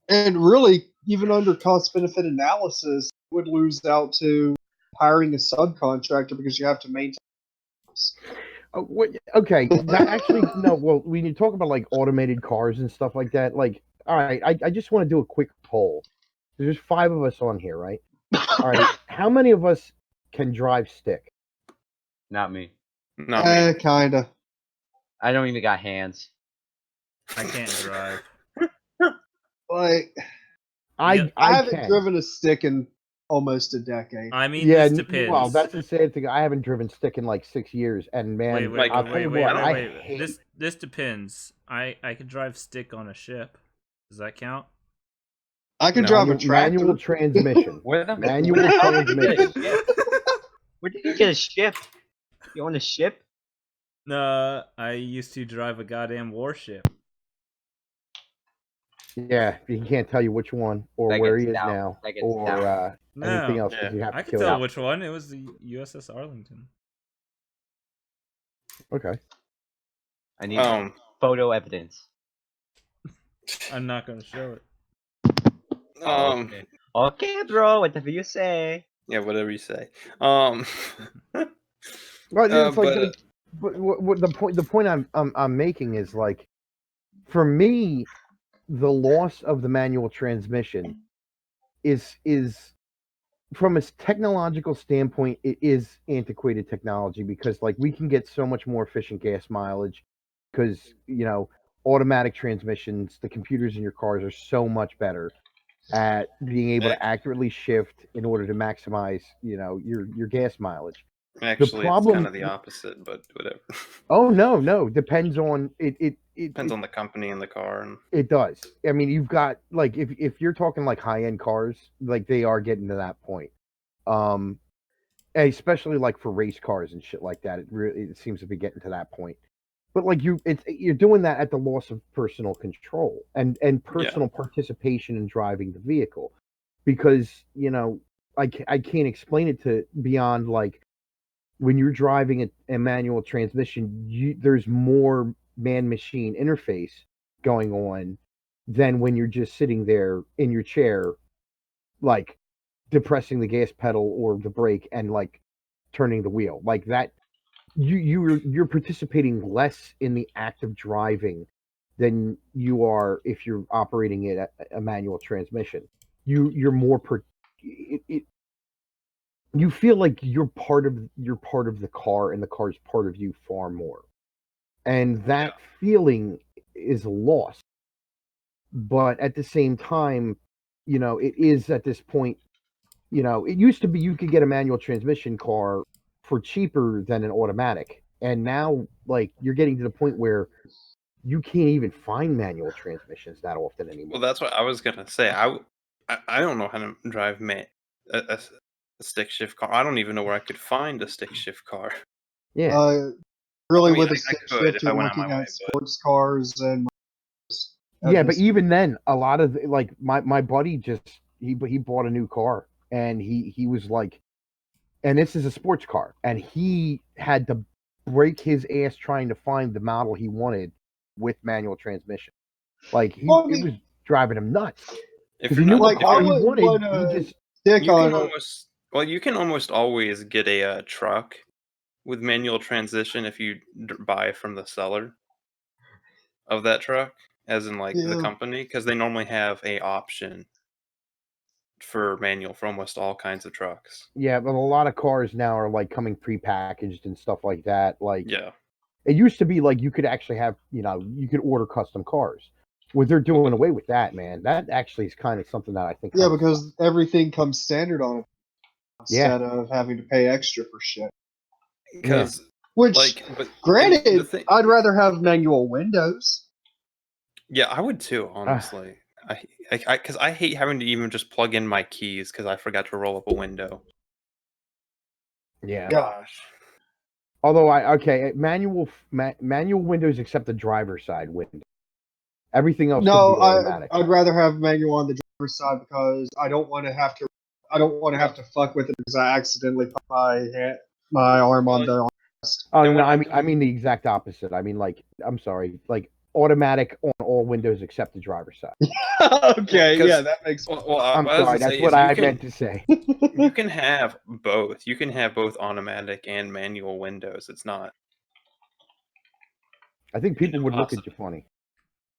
D: And really, even under cost-benefit analysis, you would lose out to hiring a subcontractor because you have to maintain.
E: Okay, that actually no. Well, when you talk about like automated cars and stuff like that, like, all right, I just want to do a quick poll. There's 5 of us on here, right? All right, how many of us can drive stick?
K: Not me.
I: Not me.
D: Kinda.
K: I don't even got hands.
A: I can't drive.
D: Like,
E: I
D: haven't
E: can.
D: driven a stick in almost a decade.
A: I mean, this depends.
E: Well, that's the sad thing. I haven't driven stick in like 6 years, and man,
A: wait.
E: hate...
A: This depends. I could drive stick on a ship. Does that count?
D: I can drive a tractor.
E: Manual transmission. Manual transmission.
K: Where did you get a ship? You own a ship?
A: No, I used to drive a goddamn warship.
E: Yeah, he can't tell you which one or where he is now or anything else because you have to
A: I can
E: kill
A: tell
E: it.
A: which one. It was the USS Arlington.
E: Okay.
K: I need photo evidence.
A: I'm not gonna show it.
K: Okay, bro. Whatever you say.
I: Yeah, whatever you say.
E: Well, it's like,
I: but
E: but what the point I'm making is like, for me, the loss of the manual transmission is from a technological standpoint, it is antiquated technology because like we can get so much more efficient gas mileage because automatic transmissions, the computers in your cars are so much better at being able to accurately shift in order to maximize your gas mileage.
I: actually, it's kind of the opposite, but whatever.
E: Oh no, depends on it
I: Depends on the company and the car. And
E: it does. I mean, you've got like if you're talking like high end cars, like they are getting to that point. Especially like for race cars and shit like that, it seems to be getting to that point. But like you're doing that at the loss of personal control and personal participation in driving the vehicle, because I can't explain it to beyond like when you're driving a manual transmission, there's more man-machine interface going on than when you're just sitting there in your chair, like depressing the gas pedal or the brake and like turning the wheel like that. You're participating less in the act of driving than you are if you're operating it at a manual transmission. You're more you feel like you're part of the car and the car's part of you far more, and that feeling is lost. But at the same time, it is at this point, it used to be you could get a manual transmission car for cheaper than an automatic, and now like you're getting to the point where you can't even find manual transmissions that often anymore.
I: Well, that's what I was gonna say. I don't know how to drive a stick shift car. I don't even know where I could find a stick shift car.
E: Yeah.
D: Really,
I: I mean,
D: with
I: I
D: a stick
I: could
D: shift,
I: if I
D: you're
I: went on
D: looking
I: my way,
D: at sports cars and.
E: Yeah, but even then, a lot of like my buddy he bought a new car, and he was like, and this is a sports car, and he had to break his ass trying to find the model he wanted with manual transmission. Like it was driving him nuts because he knew what car he wanted. He just
I: you can almost always get a truck with manual transmission if you buy from the seller of that truck, as in like the company, because they normally have a option for manual for almost all kinds of trucks.
E: Yeah, but a lot of cars now are like coming prepackaged and stuff like that. Like,
I: yeah,
E: it used to be like you could actually have, you could order custom cars. Well, they're doing away with that, man. That actually is kind of something that I think.
D: Yeah, because everything comes standard on it instead of having to pay extra for shit.
I: Because,
D: granted, I'd rather have manual windows.
I: Yeah, I would too, honestly. Because I hate having to even just plug in my keys because I forgot to roll up a window.
E: Yeah.
I: Gosh.
E: Although manual windows except the driver's side window. Everything else.
D: No, I'd rather have manual on the driver's side because I don't want to have to fuck with it because I accidentally put my arm on the armrest.
E: Oh no, I mean the exact opposite. I mean, like, I'm sorry, like automatic on all windows except the driver's side.
D: Okay, yeah, that makes sense.
E: I'm sorry, that's what I meant to say.
I: You can have both. You can have both automatic and manual windows. It's not.
E: I think people would look at you funny.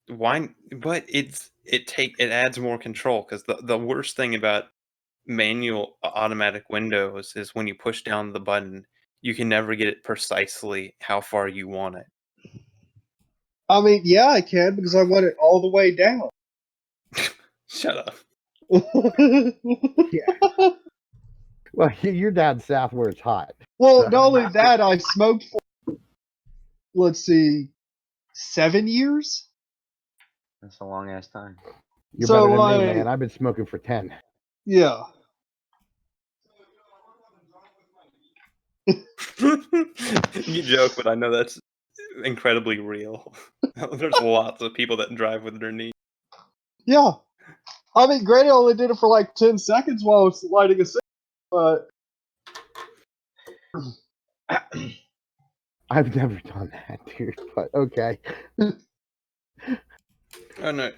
I: Why? But it adds more control because the worst thing about manual automatic windows is when you push down the button, you can never get it precisely how far you want it.
D: I mean, yeah, I can because I want it all the way down.
I: Shut up.
E: Yeah. Well, you're down south where it's hot.
D: Well, not only that, I smoked for, let's see, 7 years?
K: That's a long ass time.
E: You're better than me, man. I've been smoking for 10.
D: Yeah.
I: You joke, but I know that's incredibly real. There's lots of people that drive with their knees.
D: Yeah. I mean, granted, I only did it for like 10 seconds while I was lighting a cigarette, but...
E: I've never done that, dude. But okay.
I: Oh no,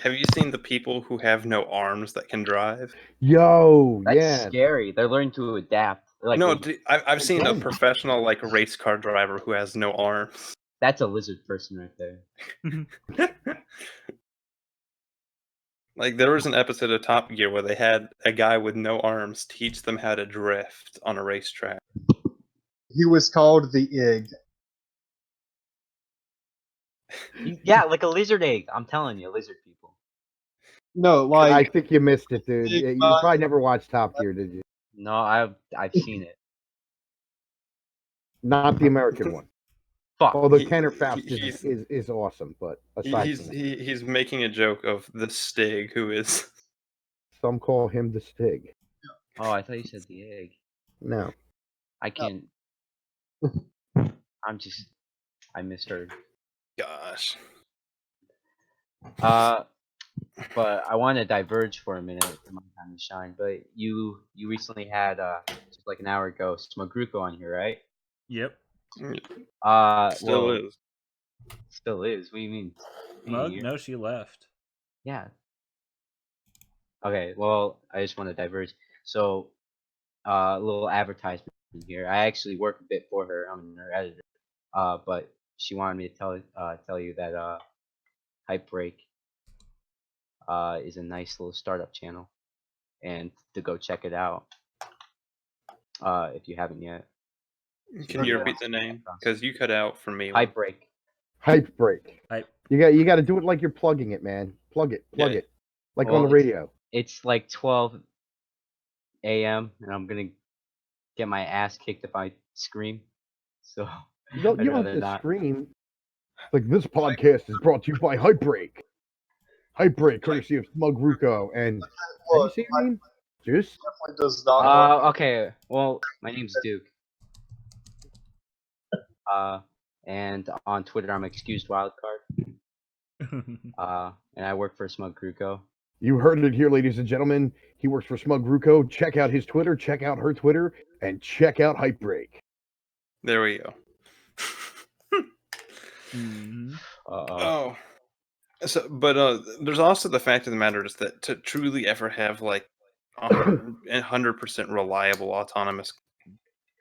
I: have you seen the people who have no arms that can drive?
E: Yo,
K: That's
E: yeah.
K: scary. They're learning to adapt. They're like,
I: No,
K: lizard-
I: I've seen a
E: Again.
I: professional like race car driver who has no arms.
K: that's a lizard person right there.
I: Like there was an episode of Top Gear where they had a guy with no arms teach them how to drift on a racetrack.
D: He was called the Ig.
K: Yeah, like a lizard egg. I'm telling you, lizard people.
D: No,
E: I
D: like
E: think you missed it, dude.
D: Big
E: You
D: bug.
E: probably never watched Top Gear, did you?
K: No, I've seen it.
E: Not the American one.
K: Fuck.
E: Although
I: He-
E: Tanner Faust
I: he's-
E: is awesome, but aside
I: He's
E: from that,
I: he's making a joke of the Stig, who is
E: some call him the Stig.
K: Oh, I thought you said the egg.
E: No.
K: I can't. I misheard.
I: gosh.
K: But I want to diverge for a minute from my time to shine. But you recently had just like an hour ago SmugRuko on here, right?
A: Yep.
I: Still
K: well,
I: is.
K: Still is. What do you mean?
A: Mug?
K: You're-
A: No, she left.
K: Yeah. Okay. Well, I just want to diverge. So, a little advertisement here. I actually work a bit for her. I'm her editor. But she wanted me to tell you that Hype Break is a nice little startup channel, and to go check it out if you haven't yet.
I: Can you repeat the name? Because you cut out for me.
K: Hype Break.
E: Hype break.
A: Hype.
E: You got to do it like you're plugging it, man. Plug it.
I: Yeah.
E: Like
K: Well,
E: on the radio.
K: It's like 12 a.m. and I'm gonna get my ass kicked if I scream. So
E: You don't
K: I'd
E: have
K: rather
E: to
K: not.
E: scream. Like this podcast is brought to you by Hype Break. Hype Break, courtesy of SmugRuko and how do you say your name? Juice?
D: definitely does not.
K: Okay. Well, my name's Duke. And on Twitter I'm Excused Wildcard. And I work for SmugRuko.
E: You heard it here, ladies and gentlemen. He works for SmugRuko. Check out his Twitter, check out her Twitter, and check out Hype Break.
I: There we go.
A: Mhm.
I: Oh. So, but there's also the fact of the matter is that to truly ever have like 100% reliable autonomous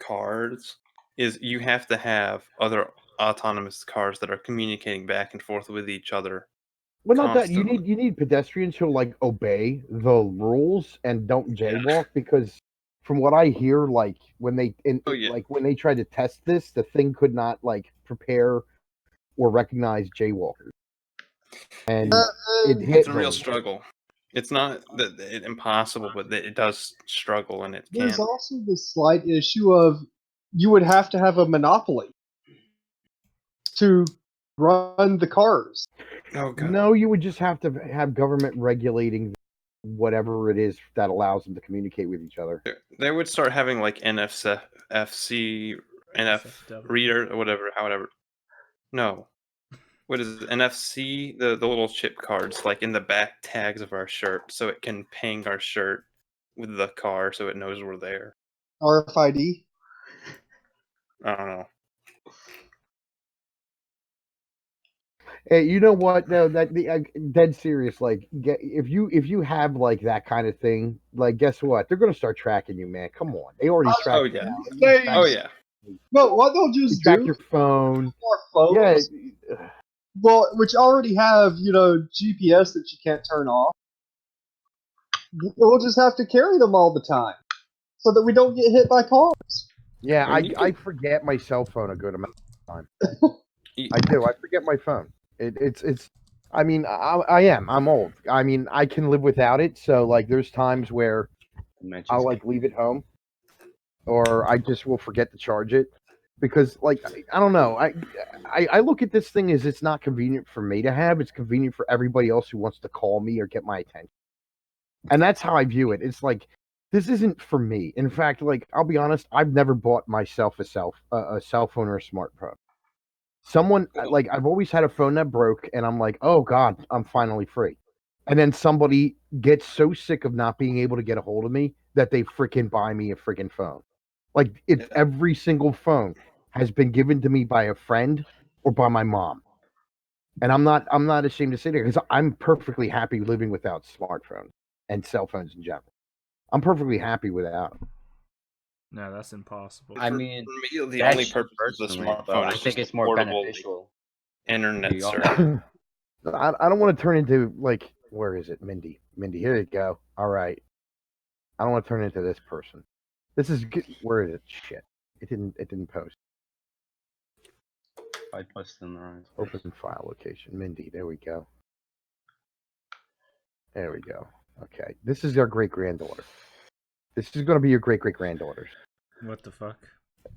I: cars is you have to have other autonomous cars that are communicating back and forth with each other.
E: Well, not that
I: Constantly.
E: you need pedestrians who like obey the rules and don't jaywalk because from what I hear, like when they like when they tried to test this, the thing could not like prepare or recognize jaywalkers, and it hit
I: It's a real
E: them.
I: struggle. It's not that it's impossible, but that it does struggle and it can.
D: There's also the slight issue of you would have to have a monopoly to run the cars.
I: Oh god.
E: No, you would just have to have government regulating whatever it is that allows them to communicate with each other.
I: They would start having like NFC, NF reader or whatever, however. No. What is it? NFC? The little chip cards like in the back tags of our shirt so it can ping our shirt with the car so it knows we're there.
D: RFID.
I: I don't know.
E: Hey, you know what? No, dead serious. Like, if you have like that kind of thing, like, guess what? They're gonna start tracking you, man. Come on, they already track.
I: Oh
E: you
I: yeah.
E: now.
I: Oh yeah.
D: No, what they'll just
E: Track
D: do
E: your phone.
D: more phones.
E: Yeah,
D: Well, which already have, GPS that you can't turn off. We'll just have to carry them all the time so that we don't get hit by cars.
E: yeah.
I: Well, you
E: I
I: could-
E: forget my cell phone a good amount of time. I do. I forget my phone. It's. I mean, I am. I'm old. I mean, I can live without it. So like, there's times where I'll like leave it home, or I just will forget to charge it because like I don't know. I look at this thing as it's not convenient for me to have. It's convenient for everybody else who wants to call me or get my attention, and that's how I view it. It's like this isn't for me. In fact, like I'll be honest, I've never bought myself a cell phone or a smartphone. Like I've always had a phone that broke, and I'm like, oh god, I'm finally free. And then somebody gets so sick of not being able to get a hold of me that they freaking buy me a freaking phone. Like it's every single phone. has been given to me by a friend or by my mom. And I'm not ashamed to say that because I'm perfectly happy living without smartphones and cell phones in general. I'm perfectly happy without them.
A: No, that's impossible.
K: I mean,
I: For me, the
K: that's
I: only
K: you
I: purpose of the
K: personally, but
I: smartphone
K: I
I: is
K: think
I: just
K: it's more
I: portable
K: beneficial.
I: internet
K: We all-
I: service.
E: I don't want to turn into like, where is it, Mindy? Mindy, here you go. All right. I don't want to turn into this person. This is good. Where is it? Shit. It didn't post.
K: I posted in the wrong.
E: Open file location. Mindy, there we go. There we go. Okay. This is our great granddaughter. This is gonna be your great granddaughter's.
A: What the fuck?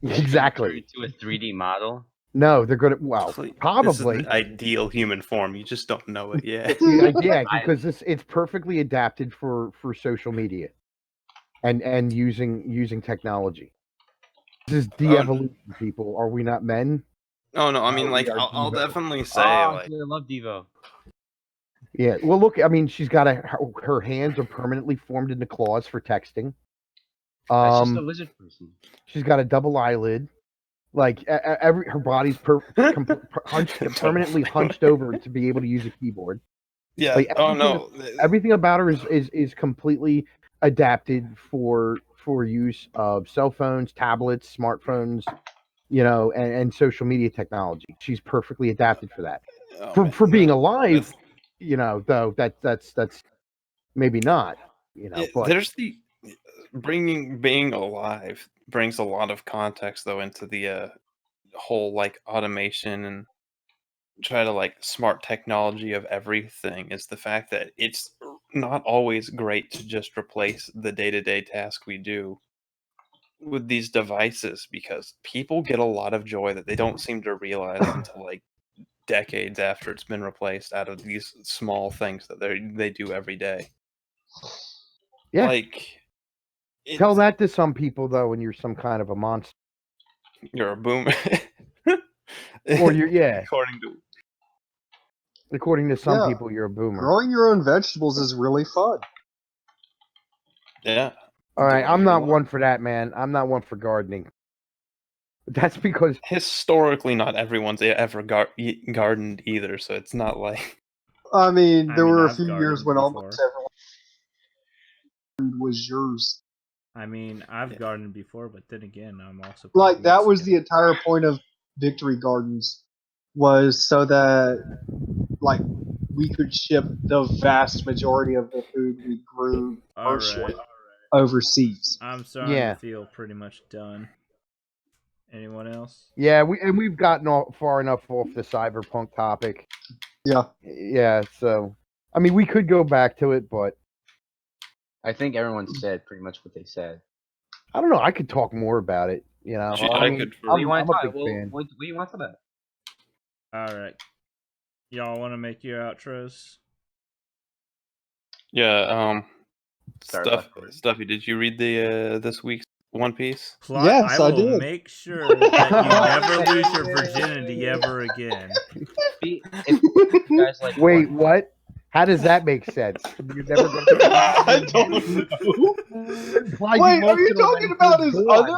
E: Exactly.
K: To a 3D model.
E: No, they're gonna well,
I: This is
E: probably.
I: the ideal human form. You just don't know it yet.
E: Yeah, because it's perfectly adapted for social media and using technology. This is de-evolution, people. Are we not men?
I: Oh no, I mean,
E: we
I: like,
E: are
I: I'll
E: Devo.
I: definitely say,
K: Oh,
I: like,
K: dude, I love Devo.
E: Yeah. Well, look. I mean, she's got her hands are permanently formed into claws for texting.
K: That's just a lizard person.
E: She's got a double eyelid. Like her body's permanently hunched over to be able to use a keyboard.
I: yeah.
E: Like,
I: Oh no,
E: everything about her is completely adapted for use of cell phones, tablets, smartphones, and social media technology. She's perfectly adapted for that.
I: oh,
E: For
I: man,
E: being
I: that-
E: alive,
I: that's-
E: though that's maybe not. But
I: there's the being alive brings a lot of context though into the whole like automation and try to like smart technology of everything is the fact that it's not always great to just replace the day-to-day task we do with these devices because people get a lot of joy that they don't seem to realize until like decades after it's been replaced out of these small things that they do every day.
E: yeah,
I: Like
E: tell that to some people though, and you're some kind of a monster,
I: you're a boomer.
E: or you're according to some
D: Yeah.
E: people, you're a boomer.
D: Growing your own vegetables is really fun.
I: Yeah.
E: All right,
I: Doing
E: I'm
I: it
E: not
I: a lot.
E: one for that, man. I'm not one for gardening. That's because
I: Historically, not everyone's ever gardened either, so it's not like.
D: I mean, there were a
A: I've
D: few years
A: gardened
D: when
A: before.
D: almost everyone was yours.
A: I mean, I've gardened before, but then again, I'm also
D: Like that was the
A: Mexican.
D: entire point of Victory Gardens, was so that like we could ship the vast majority of the food we grew
A: All
D: personally
A: right.
D: overseas.
A: I'm starting
E: Yeah.
A: to feel pretty much done. Anyone else?
E: yeah, we've gotten far enough off the cyberpunk topic.
D: Yeah.
E: Yeah, so I mean, we could go back to it, but
K: I think everyone said pretty much what they said.
E: I don't know. I could talk more about it.
I: I could for
K: What do you
E: I'm
K: want
E: a
K: to
E: big
K: talk?
E: fan.
K: What do you want to talk about?
A: All right. Y'all want to make your outros?
I: Yeah.
K: Start first.
I: Stuffy, did you read the this week's One Piece?
A: Plot,
D: Yes,
A: I
D: I
A: will
D: did.
A: make sure that you never lose your virginity ever again.
K: If you guys like
E: Wait,
K: One-
E: what? How does that make sense? You're never going
I: I don't know.
D: Wait, are you talking about his other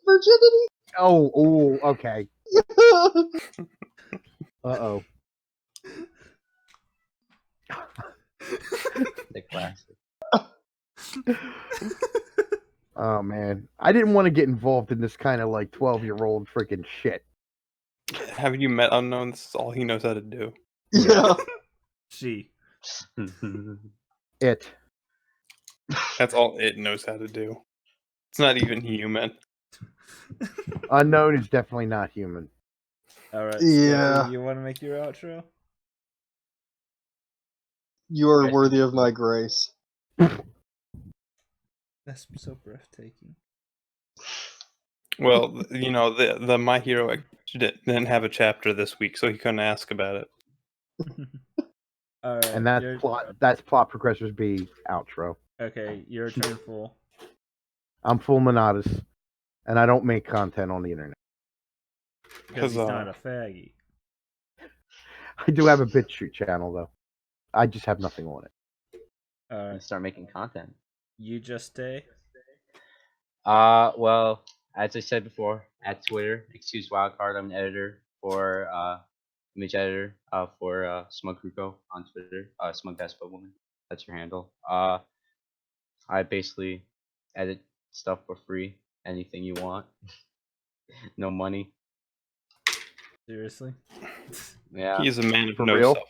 D: virginity?
E: Oh, okay. Uh-oh.
K: the classic.
E: Oh, man. I didn't want to get involved in this kind of like 12-year-old freaking shit.
I: Have you met Unknown? This is all he knows how to do.
D: Yeah.
A: She.
E: It.
I: That's all it knows how to do. It's not even human.
E: Unknown is definitely not human.
A: All right.
D: Yeah.
A: Steffi, you want to make your outro?
D: You are worthy of my grace.
A: That's so breathtaking.
I: Well, the My Hero didn't have a chapter this week, so he couldn't ask about it.
A: All right.
E: And that's plot progressors B outro.
A: Okay, your turn, full.
E: I'm full Monatus, and I don't make content on the internet.
A: Because he's not a faggy.
E: I do have a BitChute channel though. I just have nothing on it.
K: And start making content.
A: You just stay.
K: Well, as I said before, at Twitter, excuse wildcard. I'm an editor for image editor for SmugRuko on Twitter. Smug Despo Woman. That's your handle. I basically edit stuff for free. Anything you want. No money.
A: Seriously?
K: Yeah.
I: He's a man of
E: For
I: no
E: real?
I: self.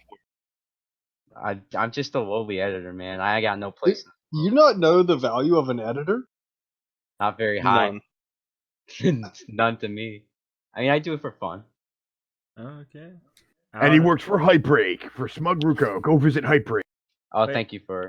K: I'm just a lowly editor, man. I got no place.
D: Do you not know the value of an editor?
K: Not very high.
I: None.
K: None to me. I mean, I do it for fun.
A: Okay.
E: And he works for Hypebreak for SmugRuko. Go visit Hypebreak.
K: Oh,
A: Wait.
K: thank you for